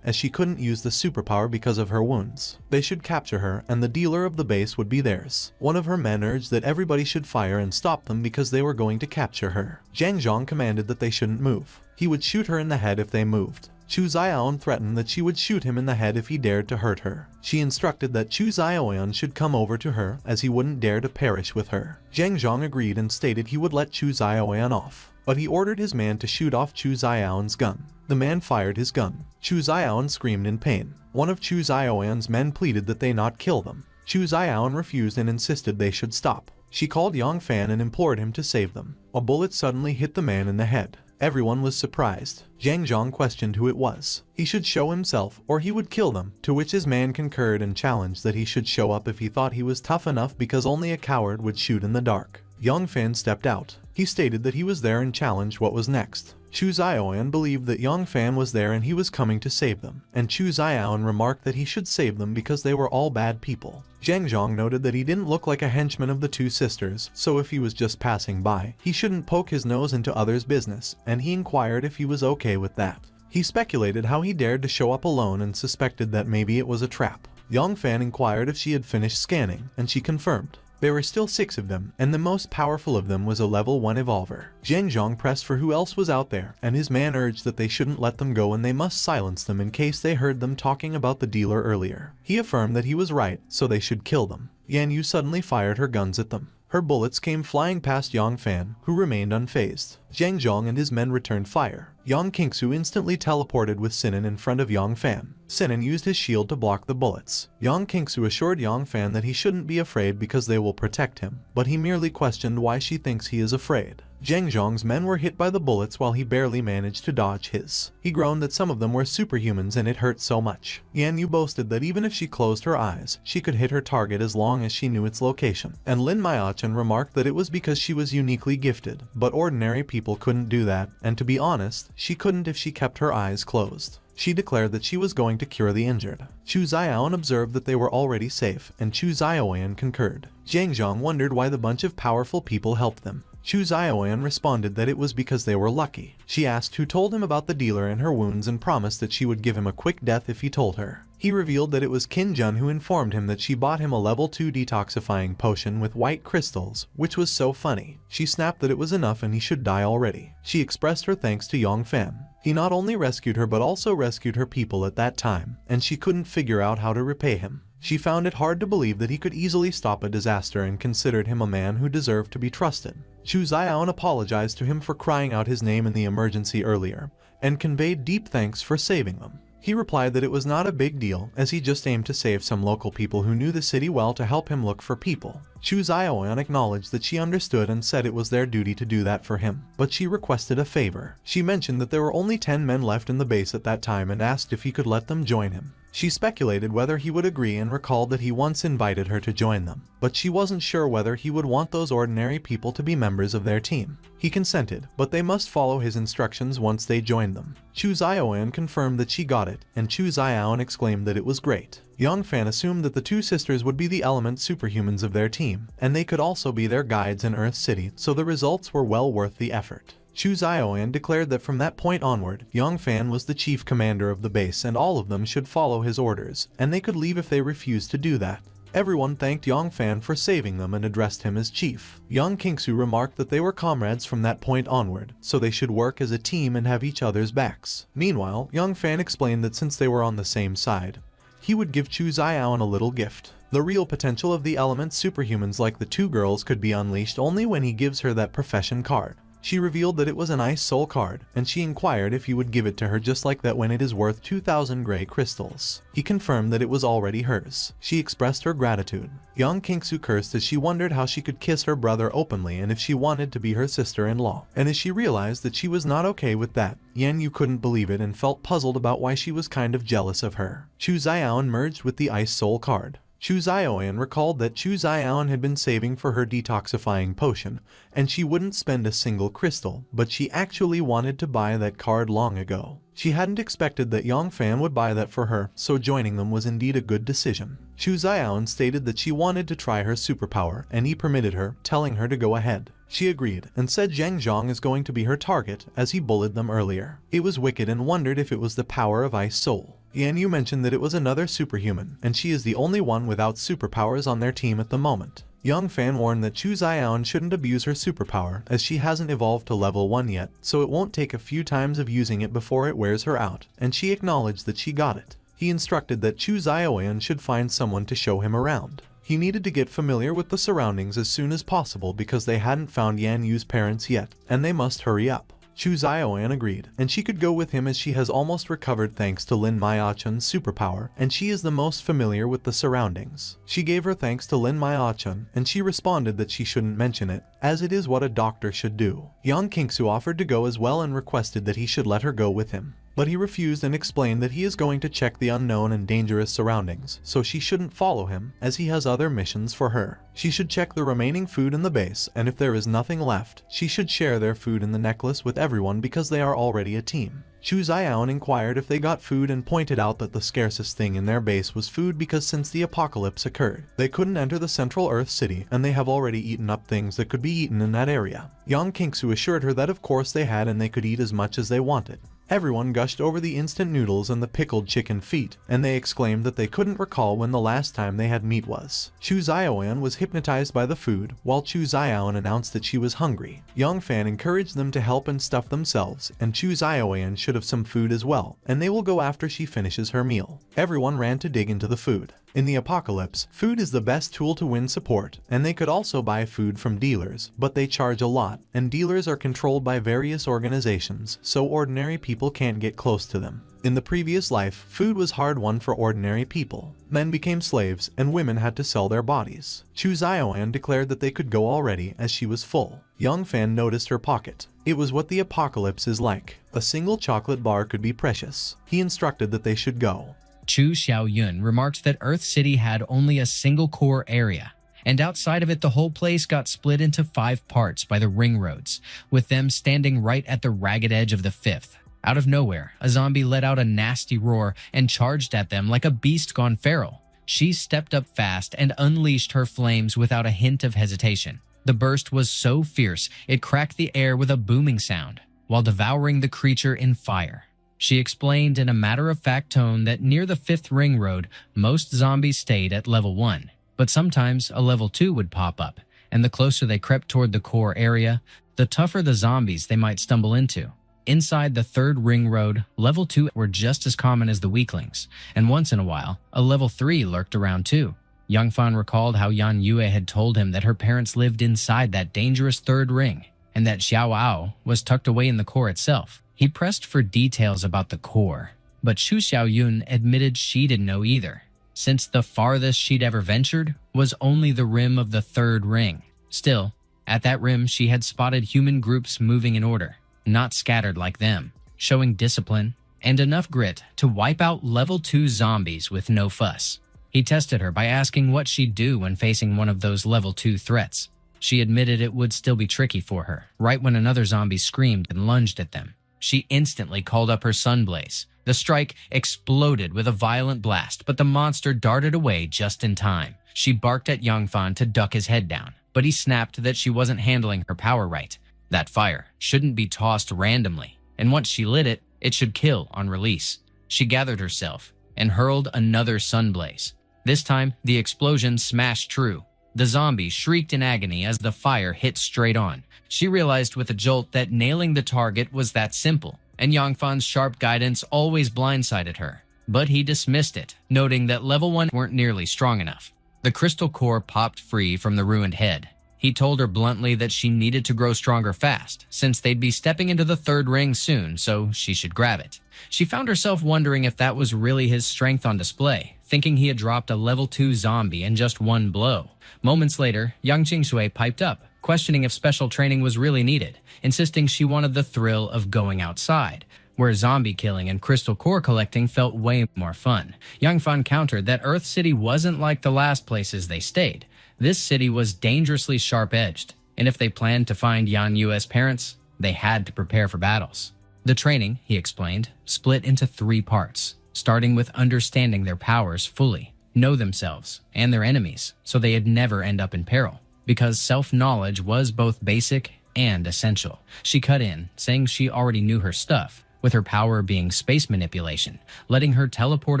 as she couldn't use the superpower because of her wounds. They should capture her, and the dealer of the base would be theirs. One of her men urged that everybody should fire and stop them because they were going to capture her. Zhang Zhong commanded that they shouldn't move. He would shoot her in the head if they moved. Chu Ziyao threatened that she would shoot him in the head if he dared to hurt her. She instructed that Chu Ziyao should come over to her, as he wouldn't dare to perish with her. Zhang Zhong agreed and stated he would let Chu Ziyao off, but he ordered his man to shoot off Chu Ziyao's gun. The man fired his gun. Chu Ziyao screamed in pain. One of Chu Ziyao's men pleaded that they not kill them. Chu Ziyao refused and insisted they should stop. She called Yang Fan and implored him to save them. A bullet suddenly hit the man in the head. Everyone was surprised. Zhang Zhong questioned who it was. He should show himself, or he would kill them, to which his man concurred and challenged that he should show up if he thought he was tough enough because only a coward would shoot in the dark. Yang Fan stepped out. He stated that he was there and challenged what was next. Chu Ziyao believed that Yang Fan was there and he was coming to save them, and Chu Ziyao remarked that he should save them because they were all bad people. Zhang Zhong noted that he didn't look like a henchman of the two sisters, so if he was just passing by, he shouldn't poke his nose into others' business, and he inquired if he was okay with that. He speculated how he dared to show up alone and suspected that maybe it was a trap. Yang Fan inquired if she had finished scanning, and she confirmed. There were still 6 of them, and the most powerful of them was a level 1 evolver. Zhang Zhong pressed for who else was out there, and his man urged that they shouldn't let them go and they must silence them in case they heard them talking about the dealer earlier. He affirmed that he was right, so they should kill them. Yan Yu suddenly fired her guns at them. Her bullets came flying past Yang Fan, who remained unfazed. Zhang Zhong and his men returned fire. Yang Qingsu instantly teleported with Sinan in front of Yang Fan. Sinan used his shield to block the bullets. Yang Qingsu assured Yang Fan that he shouldn't be afraid because they will protect him, but he merely questioned why she thinks he is afraid. Zhang Zhong's men were hit by the bullets while he barely managed to dodge his. He groaned that some of them were superhumans and it hurt so much. Yan Yu boasted that even if she closed her eyes, she could hit her target as long as she knew its location. And Lin Miachan remarked that it was because she was uniquely gifted, but ordinary people couldn't do that, and to be honest, she couldn't if she kept her eyes closed. She declared that she was going to cure the injured. Chu Ziyao observed that they were already safe, and Chu Ziyao concurred. Zhang Zhong wondered why the bunch of powerful people helped them. Chu Ziyao responded that it was because they were lucky. She asked who told him about the dealer and her wounds and promised that she would give him a quick death if he told her. He revealed that it was Qin Jun who informed him that she bought him a level 2 detoxifying potion with white crystals, which was so funny. She snapped that it was enough and he should die already. She expressed her thanks to Yang Fan. He not only rescued her but also rescued her people at that time, and she couldn't figure out how to repay him. She found it hard to believe that he could easily stop a disaster and considered him a man who deserved to be trusted. Chu Ziyao apologized to him for crying out his name in the emergency earlier, and conveyed deep thanks for saving them. He replied that it was not a big deal, as he just aimed to save some local people who knew the city well to help him look for people. Chu Zioan acknowledged that she understood and said it was their duty to do that for him, but she requested a favor. She mentioned that there were only 10 men left in the base at that time and asked if he could let them join him. She speculated whether he would agree and recalled that he once invited her to join them, but she wasn't sure whether he would want those ordinary people to be members of their team. He consented, but they must follow his instructions once they joined them. Chu Zioan confirmed that she got it, and Chu Zioan exclaimed that it was great. Yang Fan assumed that the two sisters would be the element superhumans of their team, and they could also be their guides in Earth City, so the results were well worth the effort. Chu Zioan declared that from that point onward, Yang Fan was the chief commander of the base and all of them should follow his orders, and they could leave if they refused to do that. Everyone thanked Yang Fan for saving them and addressed him as chief. Yang Kingsu remarked that they were comrades from that point onward, so they should work as a team and have each other's backs. Meanwhile, Yang Fan explained that since they were on the same side, he would give Chu Zioan a little gift. The real potential of the element superhumans like the two girls could be unleashed only when he gives her that profession card. She revealed that it was an Ice Soul card, and she inquired if he would give it to her just like that when it is worth 2,000 gray crystals. He confirmed that it was already hers. She expressed her gratitude. Yang Kingsu cursed as she wondered how she could kiss her brother openly and if she wanted to be her sister-in-law. And as she realized that she was not okay with that, Yan Yu couldn't believe it and felt puzzled about why she was kind of jealous of her. Chu Zioan merged with the Ice Soul card. Chu Zioan recalled that Chu Zioan had been saving for her detoxifying potion, and she wouldn't spend a single crystal, but she actually wanted to buy that card long ago. She hadn't expected that Yang Fan would buy that for her, so joining them was indeed a good decision. Chu Zioan stated that she wanted to try her superpower, and he permitted her, telling her to go ahead. She agreed, and said Zhang Zhang is going to be her target, as he bullied them earlier. It was wicked and wondered if it was the power of Ice Soul. Yan Yu mentioned that it was another superhuman, and she is the only one without superpowers on their team at the moment. Yang Fan warned that Chu Zioan shouldn't abuse her superpower, as she hasn't evolved to level 1 yet, so it won't take a few times of using it before it wears her out, and she acknowledged that she got it. He instructed that Chu Zioan should find someone to show him around. He needed to get familiar with the surroundings as soon as possible because they hadn't found Yan Yu's parents yet, and they must hurry up. Chu Zioan agreed, and she could go with him as she has almost recovered thanks to Lin Maiachun's superpower, and she is the most familiar with the surroundings. She gave her thanks to Lin Maiachun, and she responded that she shouldn't mention it, as it is what a doctor should do. Yang Kingsu offered to go as well and requested that he should let her go with him. But he refused and explained that he is going to check the unknown and dangerous surroundings, so she shouldn't follow him, as he has other missions for her. She should check the remaining food in the base, and if there is nothing left, she should share their food in the necklace with everyone because they are already a team. Chu Zioan inquired if they got food and pointed out that the scarcest thing in their base was food because since the apocalypse occurred, they couldn't enter the central Earth city and they have already eaten up things that could be eaten in that area. Yang Kingsu assured her that of course they had and they could eat as much as they wanted. Everyone gushed over the instant noodles and the pickled chicken feet, and they exclaimed that they couldn't recall when the last time they had meat was. Chu Zioan was hypnotized by the food, while Chu Zioan announced that she was hungry. Yang Fan encouraged them to help and stuff themselves, and Chu Zioan should have some food as well, and they will go after she finishes her meal. Everyone ran to dig into the food. In the apocalypse, food is the best tool to win support, and they could also buy food from dealers, but they charge a lot, and dealers are controlled by various organizations, so ordinary people can't get close to them. In the previous life, food was hard won for ordinary people. Men became slaves, and women had to sell their bodies. Chu Zioan declared that they could go already, as she was full. Yang Fan noticed her pocket. It was what the apocalypse is like. A single chocolate bar could be precious. He instructed that they should go. Chu Xiaoyun remarked that Earth City had only a single core area, and outside of it the whole place got split into 5 parts by the ring roads, with them standing right at the ragged edge of the 5th. Out of nowhere, a zombie let out a nasty roar and charged at them like a beast gone feral. She stepped up fast and unleashed her flames without a hint of hesitation. The burst was so fierce, it cracked the air with a booming sound, while devouring the creature in fire. She explained in a matter-of-fact tone that near the 5th ring road, most zombies stayed at level 1, but sometimes a level 2 would pop up, and the closer they crept toward the core area, the tougher the zombies they might stumble into. Inside the 3rd ring road, level 2 were just as common as the weaklings, and once in a while, a level 3 lurked around too. Yang Fan recalled how Yan Yue had told him that her parents lived inside that dangerous 3rd ring, and that Xiao Ao was tucked away in the core itself. He pressed for details about the core, But Chu Xiaoyun admitted she didn't know either, since the farthest she'd ever ventured was only the rim of the third ring. Still, at that rim she had spotted human groups moving in order, not scattered like them, showing discipline and enough grit to wipe out level 2 zombies with no fuss. He tested her by asking what she'd do when facing one of those level 2 threats. She admitted it would still be tricky for her, right when another zombie screamed and lunged at them. She instantly called up her Sunblaze. The strike exploded with a violent blast, but the monster darted away just in time. She barked at Yangfan to duck his head down, but he snapped that she wasn't handling her power right. That fire shouldn't be tossed randomly, and once she lit it, it should kill on release. She gathered herself and hurled another Sunblaze. This time, the explosion smashed true. The zombie shrieked in agony as the fire hit straight on. She realized with a jolt that nailing the target was that simple, and Yangfan's sharp guidance always blindsided her. But he dismissed it, noting that level 1 weren't nearly strong enough. The crystal core popped free from the ruined head. He told her bluntly that she needed to grow stronger fast, since they'd be stepping into the third ring soon, so she should grab it. She found herself wondering if that was really his strength on display, thinking he had dropped a level 2 zombie in just one blow. Moments later, Yang Qingshui piped up, questioning if special training was really needed, insisting she wanted the thrill of going outside, where zombie killing and crystal core collecting felt way more fun. Yangfan countered that Earth City wasn't like the last places they stayed. This city was dangerously sharp-edged, and if they planned to find Yan Yue's parents, they had to prepare for battles. The training, he explained, split into 3 parts, starting with understanding their powers fully, know themselves and their enemies, so they'd never end up in peril, because self-knowledge was both basic and essential. She cut in, saying she already knew her stuff, with her power being space manipulation, letting her teleport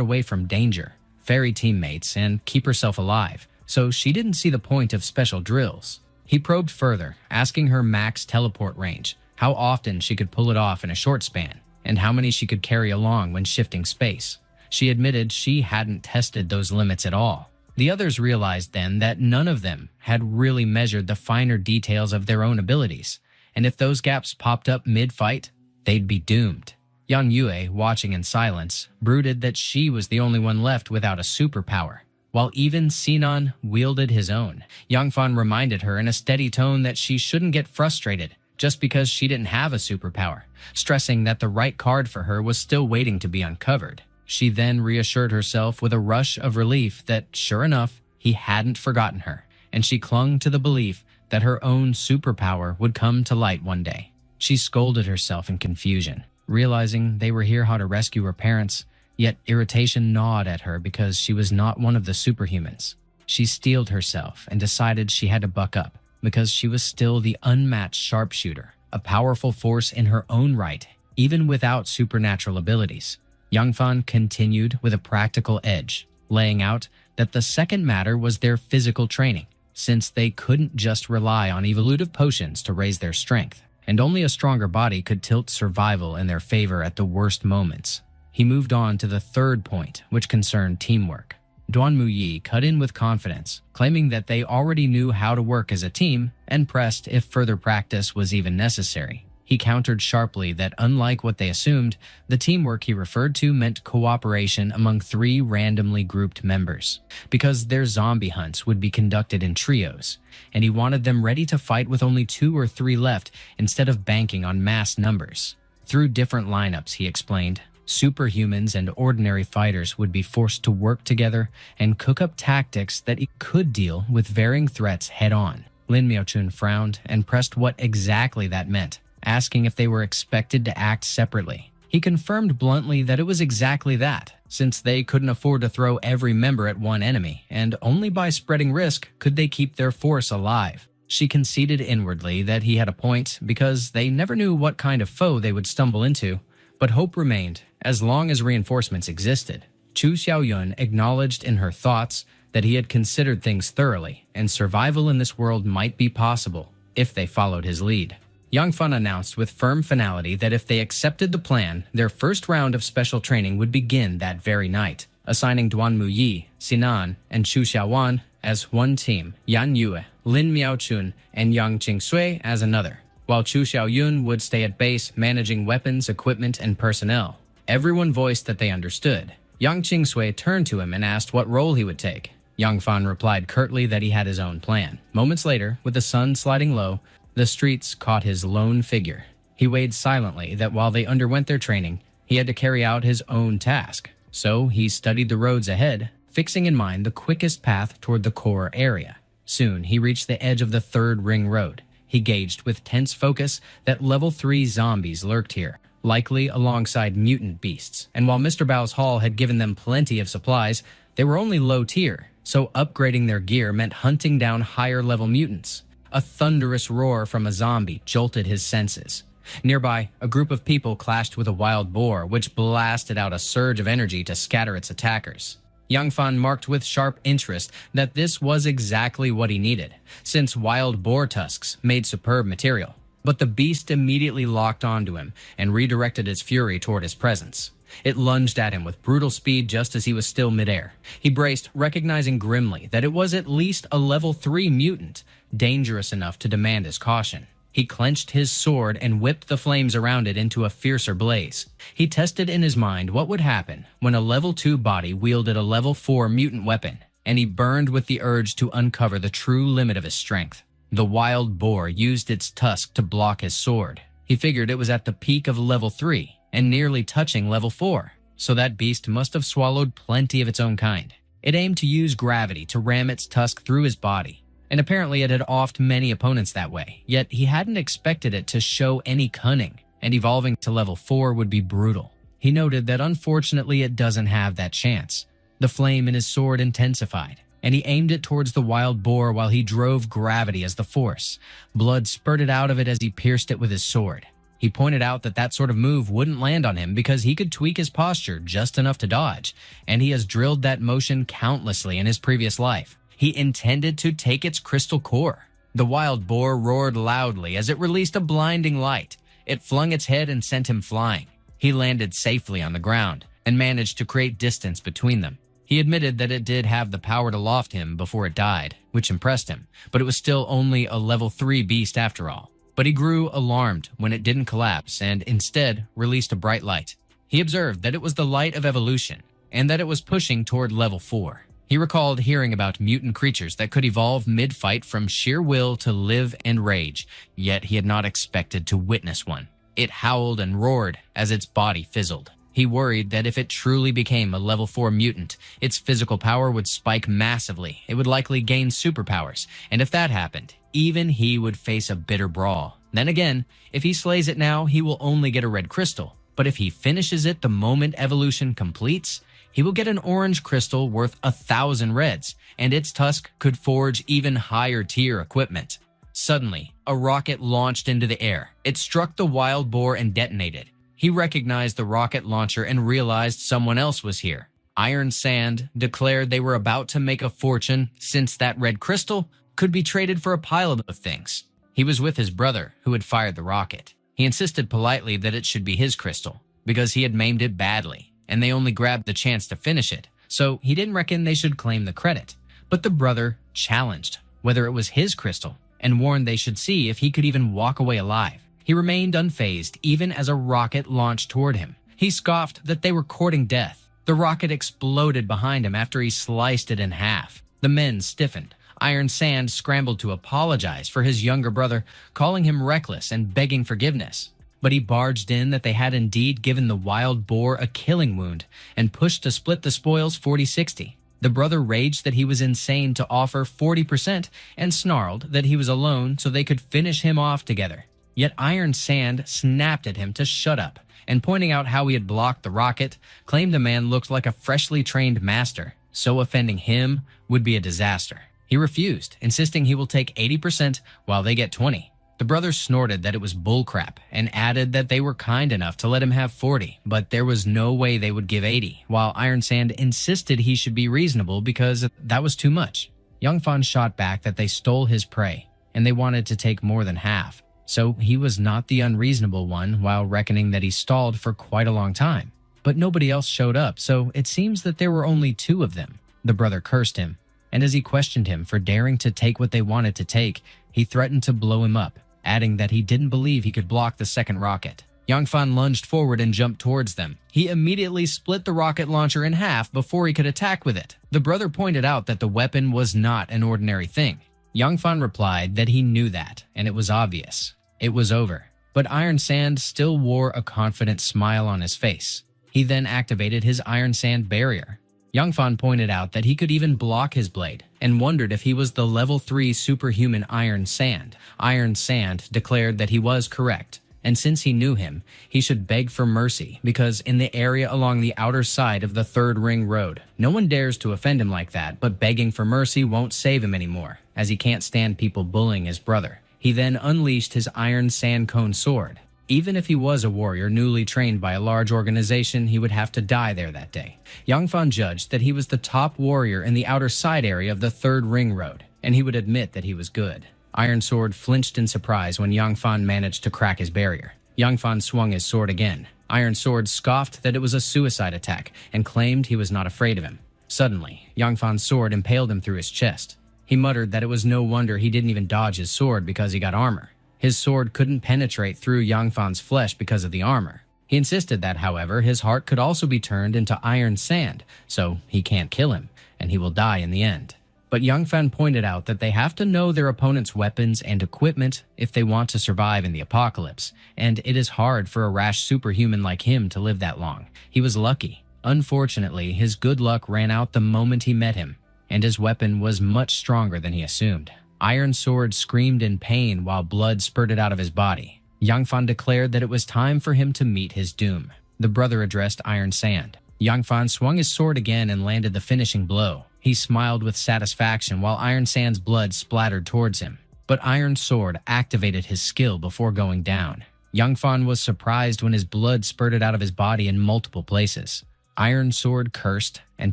away from danger, ferry teammates, and keep herself alive, so she didn't see the point of special drills. He probed further, asking her max teleport range, how often she could pull it off in a short span, and how many she could carry along when shifting space. She admitted she hadn't tested those limits at all. The others realized then that none of them had really measured the finer details of their own abilities, and if those gaps popped up mid-fight, they'd be doomed. Yang Yue, watching in silence, brooded that she was the only one left without a superpower, while even Sinan wielded his own. Yangfan reminded her in a steady tone that she shouldn't get frustrated just because she didn't have a superpower, stressing that the right card for her was still waiting to be uncovered. She then reassured herself with a rush of relief that, sure enough, he hadn't forgotten her, and she clung to the belief that her own superpower would come to light one day. She scolded herself in confusion, realizing they were here how to rescue her parents, yet irritation gnawed at her because she was not one of the superhumans. She steeled herself and decided she had to buck up, because she was still the unmatched sharpshooter, a powerful force in her own right, even without supernatural abilities. Yangfan continued with a practical edge, laying out that the second matter was their physical training, since they couldn't just rely on evolutive potions to raise their strength, and only a stronger body could tilt survival in their favor at the worst moments. He moved on to the third point, which concerned teamwork. Duan Muyi cut in with confidence, claiming that they already knew how to work as a team and pressed if further practice was even necessary. He countered sharply that unlike what they assumed, the teamwork he referred to meant cooperation among 3 randomly grouped members, because their zombie hunts would be conducted in trios, and he wanted them ready to fight with only 2 or 3 left instead of banking on mass numbers. Through different lineups, he explained, superhumans and ordinary fighters would be forced to work together and cook up tactics that could deal with varying threats head-on. Lin Miaochun frowned and pressed what exactly that meant, asking if they were expected to act separately. He confirmed bluntly that it was exactly that, since they couldn't afford to throw every member at one enemy, and only by spreading risk could they keep their force alive. She conceded inwardly that he had a point, because they never knew what kind of foe they would stumble into, but hope remained, as long as reinforcements existed. Chu Xiaoyun acknowledged in her thoughts that he had considered things thoroughly, and survival in this world might be possible if they followed his lead. Yangfan announced with firm finality that if they accepted the plan, their first round of special training would begin that very night, assigning Duan Muyi, Sinan, and Chu Xiaowan as one team, Yan Yue, Lin Miaochun, and Yang Qingshui as another, while Chu Xiaoyun would stay at base managing weapons, equipment, and personnel. Everyone voiced that they understood. Yang Qingsui turned to him and asked what role he would take. Yang Fan replied curtly that he had his own plan. Moments later, with the sun sliding low, the streets caught his lone figure. He weighed silently that while they underwent their training, he had to carry out his own task. So he studied the roads ahead, fixing in mind the quickest path toward the core area. Soon, he reached the edge of the third ring road. He gauged with tense focus that level 3 zombies lurked here, likely alongside mutant beasts. And while Mr. Bao's Hall had given them plenty of supplies, they were only low tier, so upgrading their gear meant hunting down higher level mutants. A thunderous roar from a zombie jolted his senses. Nearby, a group of people clashed with a wild boar, which blasted out a surge of energy to scatter its attackers. Yang Fan marked with sharp interest that this was exactly what he needed, since wild boar tusks made superb material. But the beast immediately locked onto him and redirected its fury toward his presence. It lunged at him with brutal speed just as he was still midair. He braced, recognizing grimly that it was at least a level 3 mutant, dangerous enough to demand his caution. He clenched his sword and whipped the flames around it into a fiercer blaze. He tested in his mind what would happen when a level 2 body wielded a level 4 mutant weapon, and he burned with the urge to uncover the true limit of his strength. The wild boar used its tusk to block his sword. He figured it was at the peak of level 3 and nearly touching level 4, so that beast must have swallowed plenty of its own kind. It aimed to use gravity to ram its tusk through his body, and apparently it had offed many opponents that way, yet he hadn't expected it to show any cunning, and evolving to level 4 would be brutal. He noted that unfortunately it doesn't have that chance. The flame in his sword intensified, and he aimed it towards the wild boar while he drove gravity as the force. Blood spurted out of it as he pierced it with his sword. He pointed out that that sort of move wouldn't land on him because he could tweak his posture just enough to dodge, and he has drilled that motion countlessly in his previous life. He intended to take its crystal core. The wild boar roared loudly as it released a blinding light. It flung its head and sent him flying. He landed safely on the ground and managed to create distance between them. He admitted that it did have the power to loft him before it died, which impressed him, but it was still only a level 3 beast after all. But he grew alarmed when it didn't collapse and instead released a bright light. He observed that it was the light of evolution and that it was pushing toward level 4. He recalled hearing about mutant creatures that could evolve mid-fight from sheer will to live and rage, yet he had not expected to witness one. It howled and roared as its body fizzled. He worried that if it truly became a level 4 mutant, its physical power would spike massively. It would likely gain superpowers, and if that happened, even he would face a bitter brawl. Then again, if he slays it now, he will only get a red crystal. But if he finishes it the moment evolution completes, he will get an orange crystal worth 1,000 reds, and its tusk could forge even higher tier equipment. Suddenly, a rocket launched into the air. It struck the wild boar and detonated. He recognized the rocket launcher and realized someone else was here. Iron Sand declared they were about to make a fortune since that red crystal could be traded for a pile of things. He was with his brother, who had fired the rocket. He insisted politely that it should be his crystal, because he had maimed it badly, and they only grabbed the chance to finish it, so he didn't reckon they should claim the credit. But the brother challenged whether it was his crystal, and warned they should see if he could even walk away alive. He remained unfazed even as a rocket launched toward him. He scoffed that they were courting death. The rocket exploded behind him after he sliced it in half. The men stiffened. Iron Sand scrambled to apologize for his younger brother, calling him reckless and begging forgiveness. But he barged in that they had indeed given the wild boar a killing wound and pushed to split the spoils 40-60. The brother raged that he was insane to offer 40% and snarled that he was alone so they could finish him off together. Yet Iron Sand snapped at him to shut up, and pointing out how he had blocked the rocket, claimed the man looked like a freshly trained master, so offending him would be a disaster. He refused, insisting he will take 80% while they get 20. The brothers snorted that it was bullcrap and added that they were kind enough to let him have 40, but there was no way they would give 80, while Iron Sand insisted he should be reasonable because that was too much. Young Fan shot back that they stole his prey, and they wanted to take more than half. So he was not the unreasonable one while reckoning that he stalled for quite a long time. But nobody else showed up, so it seems that there were only 2 of them. The brother cursed him, and as he questioned him for daring to take what they wanted to take, he threatened to blow him up, adding that he didn't believe he could block the second rocket. Yang Fan lunged forward and jumped towards them. He immediately split the rocket launcher in half before he could attack with it. The brother pointed out that the weapon was not an ordinary thing. Yang Fan replied that he knew that, and it was obvious. It was over. But Iron Sand still wore a confident smile on his face. He then activated his Iron Sand barrier. Yang Fan pointed out that he could even block his blade, and wondered if he was the level 3 superhuman Iron Sand. Iron Sand declared that he was correct, and since he knew him, he should beg for mercy, because in the area along the outer side of the Third Ring Road, no one dares to offend him like that, but begging for mercy won't save him anymore, as he can't stand people bullying his brother. He then unleashed his Iron Sand Cone sword. Even if he was a warrior newly trained by a large organization, he would have to die there that day. Yang Fan judged that he was the top warrior in the outer side area of the Third Ring Road, and he would admit that he was good. Iron Sword flinched in surprise when Yang Fan managed to crack his barrier. Yang Fan swung his sword again. Iron Sword scoffed that it was a suicide attack and claimed he was not afraid of him. Suddenly, Yang Fan's sword impaled him through his chest. He muttered that it was no wonder he didn't even dodge his sword because he got armor. His sword couldn't penetrate through Yang Fan's flesh because of the armor. He insisted that, however, his heart could also be turned into iron sand, so he can't kill him, and he will die in the end. But Yang Fan pointed out that they have to know their opponent's weapons and equipment if they want to survive in the apocalypse, and it is hard for a rash superhuman like him to live that long. He was lucky. Unfortunately, his good luck ran out the moment he met him, and his weapon was much stronger than he assumed. Iron Sword screamed in pain while blood spurted out of his body. Yang Fan declared that it was time for him to meet his doom. The brother addressed Iron Sand. Yang Fan swung his sword again and landed the finishing blow. He smiled with satisfaction while Iron Sand's blood splattered towards him. But Iron Sword activated his skill before going down. Yang Fan was surprised when his blood spurted out of his body in multiple places. Iron Sword cursed, and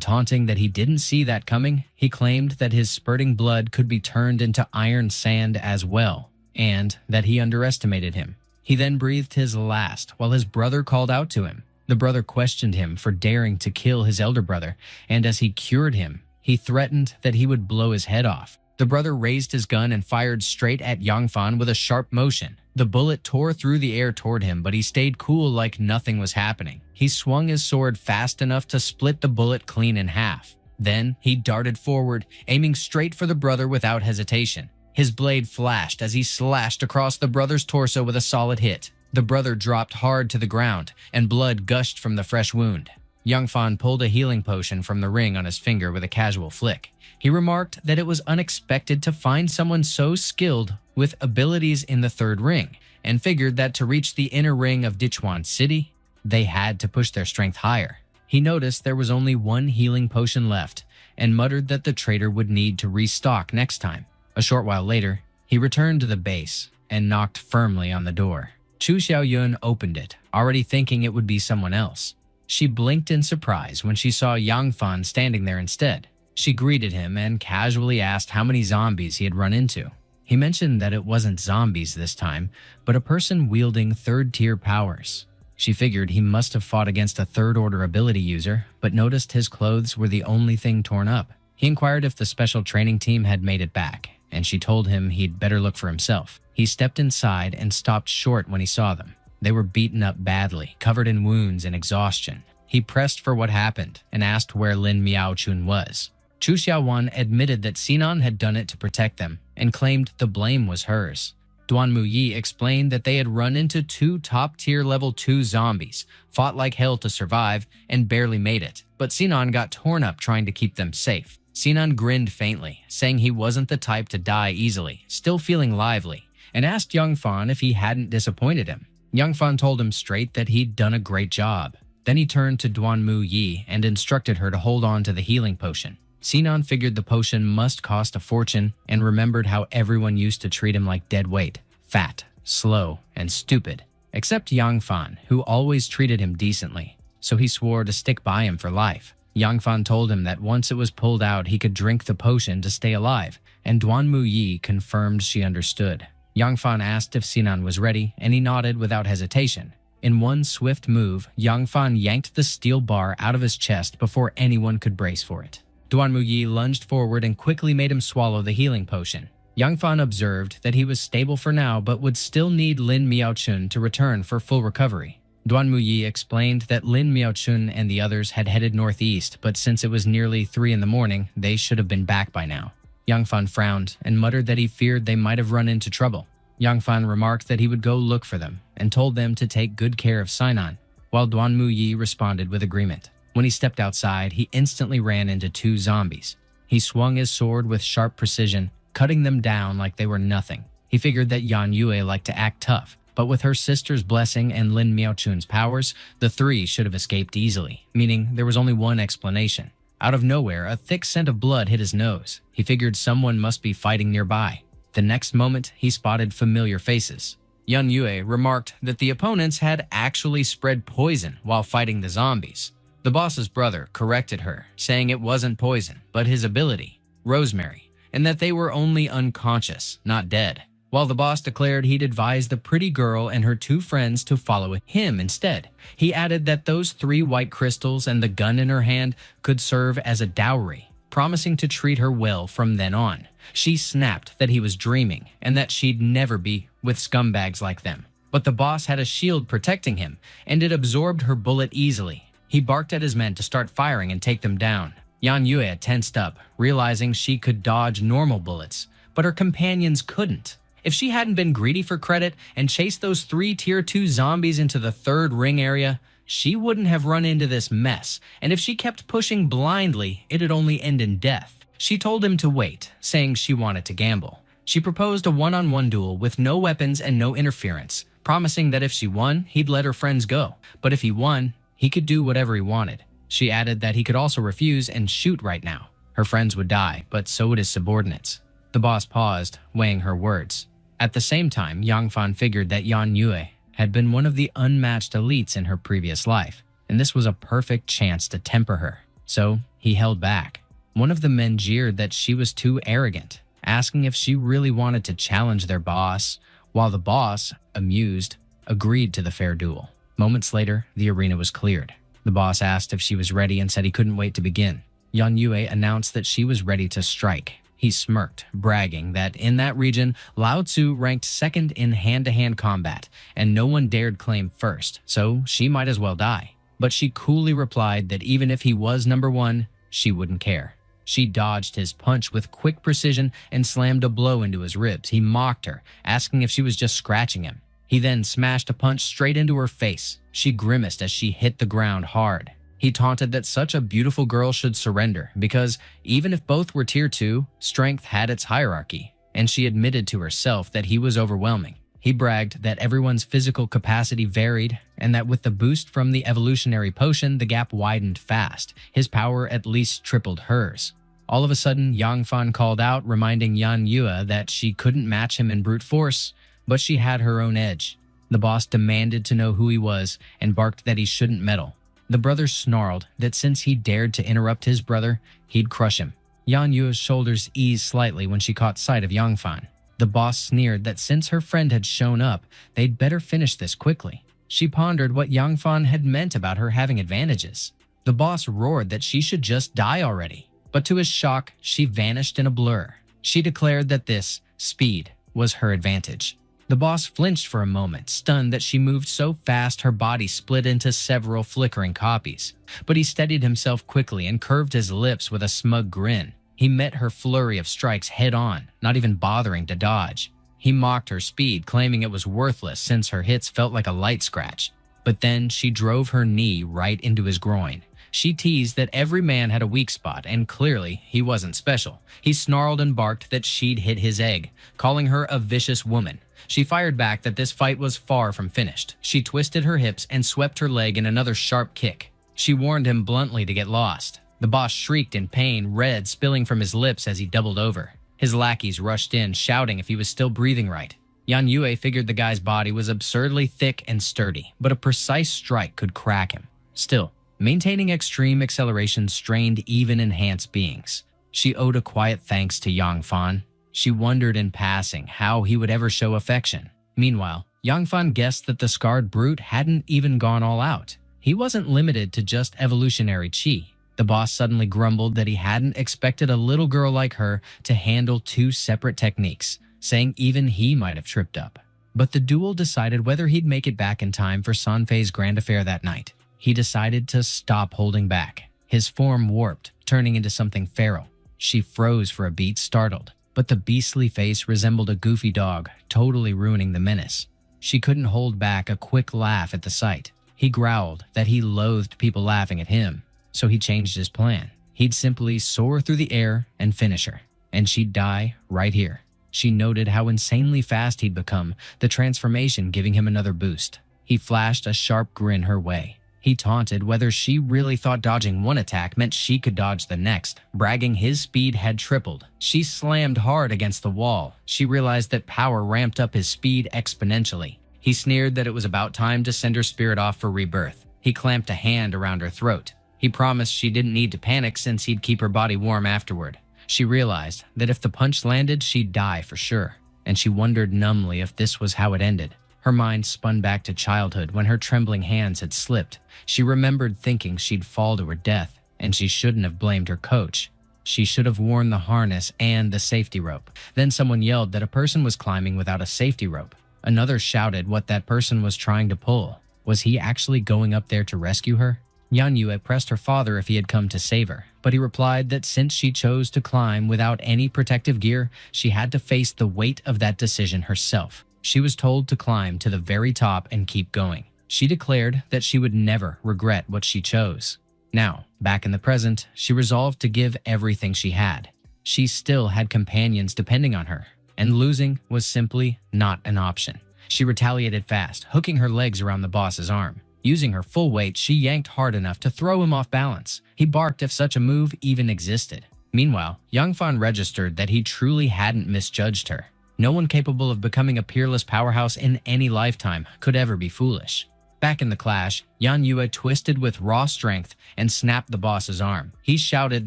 taunting that he didn't see that coming, he claimed that his spurting blood could be turned into iron sand as well, and that he underestimated him. He then breathed his last while his brother called out to him. The brother questioned him for daring to kill his elder brother, and as he cured him, he threatened that he would blow his head off. The brother raised his gun and fired straight at Yang Fan with a sharp motion. The bullet tore through the air toward him, but he stayed cool like nothing was happening. He swung his sword fast enough to split the bullet clean in half. Then he darted forward, aiming straight for the brother without hesitation. His blade flashed as he slashed across the brother's torso with a solid hit. The brother dropped hard to the ground, and blood gushed from the fresh wound. Yang Fan pulled a healing potion from the ring on his finger with a casual flick. He remarked that it was unexpected to find someone so skilled with abilities in the third ring, and figured that to reach the inner ring of Dichuan City, they had to push their strength higher. He noticed there was only one healing potion left, and muttered that the trader would need to restock next time. A short while later, he returned to the base and knocked firmly on the door. Chu Xiaoyun opened it, already thinking it would be someone else. She blinked in surprise when she saw Yang Fan standing there instead. She greeted him and casually asked how many zombies he had run into. He mentioned that it wasn't zombies this time, but a person wielding third-tier powers. She figured he must have fought against a third-order ability user, but noticed his clothes were the only thing torn up. He inquired if the special training team had made it back, and she told him he'd better look for himself. He stepped inside and stopped short when he saw them. They were beaten up badly, covered in wounds and exhaustion. He pressed for what happened and asked where Lin Miaochun was. Chu Xiaowan admitted that Sinan had done it to protect them and claimed the blame was hers. Duan Muyi explained that they had run into 2 top-tier level 2 zombies, fought like hell to survive, and barely made it, but Sinan got torn up trying to keep them safe. Sinan grinned faintly, saying he wasn't the type to die easily, still feeling lively, and asked Yang Fan if he hadn't disappointed him. Yang Fan told him straight that he'd done a great job. Then he turned to Duan Muyi and instructed her to hold on to the healing potion. Sinan figured the potion must cost a fortune and remembered how everyone used to treat him like dead weight, fat, slow, and stupid, except Yang Fan, who always treated him decently, so he swore to stick by him for life. Yang Fan told him that once it was pulled out, he could drink the potion to stay alive, and Duan Muyi confirmed she understood. Yang Fan asked if Sinan was ready, and he nodded without hesitation. In one swift move, Yang Fan yanked the steel bar out of his chest before anyone could brace for it. Duan Muyi lunged forward and quickly made him swallow the healing potion. Yang Fan observed that he was stable for now but would still need Lin Miaochun to return for full recovery. Duan Muyi explained that Lin Miaochun and the others had headed northeast, but since it was nearly 3 in the morning, they should have been back by now. Yang Fan frowned and muttered that he feared they might have run into trouble. Yang Fan remarked that he would go look for them and told them to take good care of Sainan, while Duan Muyi responded with agreement. When he stepped outside, he instantly ran into 2 zombies. He swung his sword with sharp precision, cutting them down like they were nothing. He figured that Yan Yue liked to act tough, but with her sister's blessing and Lin Miaochun's powers, the 3 should have escaped easily, meaning there was only one explanation. Out of nowhere, a thick scent of blood hit his nose. He figured someone must be fighting nearby. The next moment, he spotted familiar faces. Yan Yue remarked that the opponents had actually spread poison while fighting the zombies. The boss's brother corrected her, saying it wasn't poison, but his ability, rosemary, and that they were only unconscious, not dead. While the boss declared he'd advise the pretty girl and her 2 friends to follow him instead. He added that those 3 white crystals and the gun in her hand could serve as a dowry, promising to treat her well from then on. She snapped that he was dreaming and that she'd never be with scumbags like them. But the boss had a shield protecting him, and it absorbed her bullet easily. He barked at his men to start firing and take them down. Yan Yue tensed up, realizing she could dodge normal bullets, but her companions couldn't. If she hadn't been greedy for credit and chased those 3 Tier 2 zombies into the 3rd ring area, she wouldn't have run into this mess, and if she kept pushing blindly, it'd only end in death. She told him to wait, saying she wanted to gamble. She proposed a one-on-one duel with no weapons and no interference, promising that if she won, he'd let her friends go, but if he won, he could do whatever he wanted. She added that he could also refuse and shoot right now. Her friends would die, but so would his subordinates. The boss paused, weighing her words. At the same time, Yang Fan figured that Yan Yue had been one of the unmatched elites in her previous life, and this was a perfect chance to temper her. So he held back. One of the men jeered that she was too arrogant, asking if she really wanted to challenge their boss, while the boss, amused, agreed to the fair duel. Moments later, the arena was cleared. The boss asked if she was ready and said he couldn't wait to begin. Yan Yue announced that she was ready to strike. He smirked, bragging that in that region, Lao Tzu ranked 2nd in hand-to-hand combat, and no one dared claim 1st, so she might as well die. But she coolly replied that even if he was number 1, she wouldn't care. She dodged his punch with quick precision and slammed a blow into his ribs. He mocked her, asking if she was just scratching him. He then smashed a punch straight into her face. She grimaced as she hit the ground hard. He taunted that such a beautiful girl should surrender because even if both were Tier 2, strength had its hierarchy, and she admitted to herself that he was overwhelming. He bragged that everyone's physical capacity varied and that with the boost from the evolutionary potion, the gap widened fast. His power at least tripled hers. All of a sudden, Yang Fan called out, reminding Yan Yue that she couldn't match him in brute force, but she had her own edge. The boss demanded to know who he was and barked that he shouldn't meddle. The brother snarled that since he dared to interrupt his brother, he'd crush him. Yan Yue's shoulders eased slightly when she caught sight of Yang Fan. The boss sneered that since her friend had shown up, they'd better finish this quickly. She pondered what Yang Fan had meant about her having advantages. The boss roared that she should just die already, but to his shock, she vanished in a blur. She declared that this, speed, was her advantage. The boss flinched for a moment, stunned that she moved so fast her body split into several flickering copies. But he steadied himself quickly and curved his lips with a smug grin. He met her flurry of strikes head-on, not even bothering to dodge. He mocked her speed, claiming it was worthless since her hits felt like a light scratch. But then she drove her knee right into his groin. She teased that every man had a weak spot, and clearly he wasn't special. He snarled and barked that she'd hit his egg, calling her a vicious woman. She fired back that this fight was far from finished. She twisted her hips and swept her leg in another sharp kick. She warned him bluntly to get lost. The boss shrieked in pain, red spilling from his lips as he doubled over. His lackeys rushed in, shouting if he was still breathing right. Yan Yue figured the guy's body was absurdly thick and sturdy, but a precise strike could crack him. Still, maintaining extreme acceleration strained even enhanced beings. She owed a quiet thanks to Yang Fan. She wondered in passing how he would ever show affection. Meanwhile, Yang Fan guessed that the scarred brute hadn't even gone all out. He wasn't limited to just evolutionary chi. The boss suddenly grumbled that he hadn't expected a little girl like her to handle two separate techniques, saying even he might have tripped up. But the duel decided whether he'd make it back in time for Sanfei's grand affair that night. He decided to stop holding back. His form warped, turning into something feral. She froze for a beat, startled, but the beastly face resembled a goofy dog, totally ruining the menace. She couldn't hold back a quick laugh at the sight. He growled that he loathed people laughing at him, so he changed his plan. He'd simply soar through the air and finish her, and she'd die right here. She noted how insanely fast he'd become, the transformation giving him another boost. He flashed a sharp grin her way. He taunted whether she really thought dodging one attack meant she could dodge the next, bragging his speed had tripled. She slammed hard against the wall. She realized that power ramped up his speed exponentially. He sneered that it was about time to send her spirit off for rebirth. He clamped a hand around her throat. He promised she didn't need to panic since he'd keep her body warm afterward. She realized that if the punch landed, she'd die for sure, and she wondered numbly if this was how it ended. Her mind spun back to childhood when her trembling hands had slipped. She remembered thinking she'd fall to her death, and she shouldn't have blamed her coach. She should have worn the harness and the safety rope. Then someone yelled that a person was climbing without a safety rope. Another shouted what that person was trying to pull. Was he actually going up there to rescue her? Yan Yue pressed her father if he had come to save her, but he replied that since she chose to climb without any protective gear, she had to face the weight of that decision herself. She was told to climb to the very top and keep going. She declared that she would never regret what she chose. Now, back in the present, she resolved to give everything she had. She still had companions depending on her, and losing was simply not an option. She retaliated fast, hooking her legs around the boss's arm. Using her full weight, she yanked hard enough to throw him off balance. He barked if such a move even existed. Meanwhile, Yang Fan registered that he truly hadn't misjudged her. No one capable of becoming a peerless powerhouse in any lifetime could ever be foolish. Back in the clash, Yan Yue twisted with raw strength and snapped the boss's arm. He shouted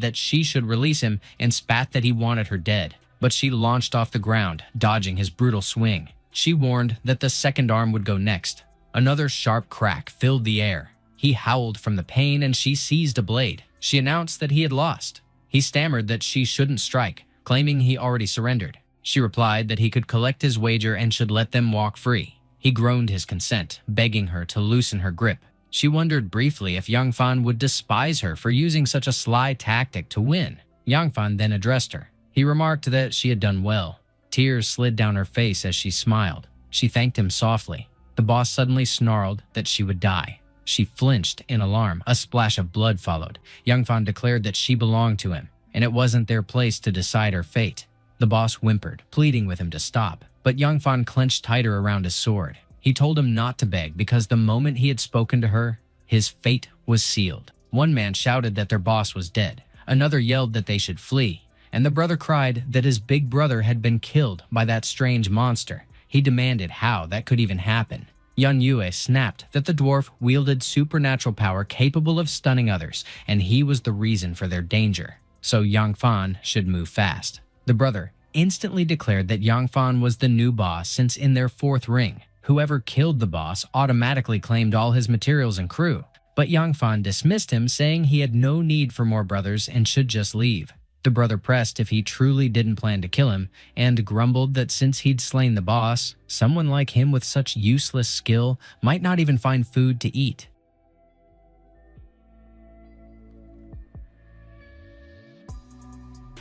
that she should release him and spat that he wanted her dead, but she launched off the ground, dodging his brutal swing. She warned that the second arm would go next. Another sharp crack filled the air. He howled from the pain and she seized a blade. She announced that he had lost. He stammered that she shouldn't strike, claiming he already surrendered. She replied that he could collect his wager and should let them walk free. He groaned his consent, begging her to loosen her grip. She wondered briefly if Yang Fan would despise her for using such a sly tactic to win. Yang Fan then addressed her. He remarked that she had done well. Tears slid down her face as she smiled. She thanked him softly. The boss suddenly snarled that she would die. She flinched in alarm. A splash of blood followed. Yang Fan declared that she belonged to him, and it wasn't their place to decide her fate. The boss whimpered, pleading with him to stop, but Yang Fan clenched tighter around his sword. He told him not to beg because the moment he had spoken to her, his fate was sealed. One man shouted that their boss was dead. Another yelled that they should flee, and the brother cried that his big brother had been killed by that strange monster. He demanded how that could even happen. Yan Yue snapped that the dwarf wielded supernatural power capable of stunning others, and he was the reason for their danger. So Yang Fan should move fast. The brother instantly declared that Yang Fan was the new boss since in their fourth ring, whoever killed the boss automatically claimed all his materials and crew. But Yang Fan dismissed him, saying he had no need for more brothers and should just leave. The brother pressed if he truly didn't plan to kill him, and grumbled that since he'd slain the boss, someone like him with such useless skill might not even find food to eat.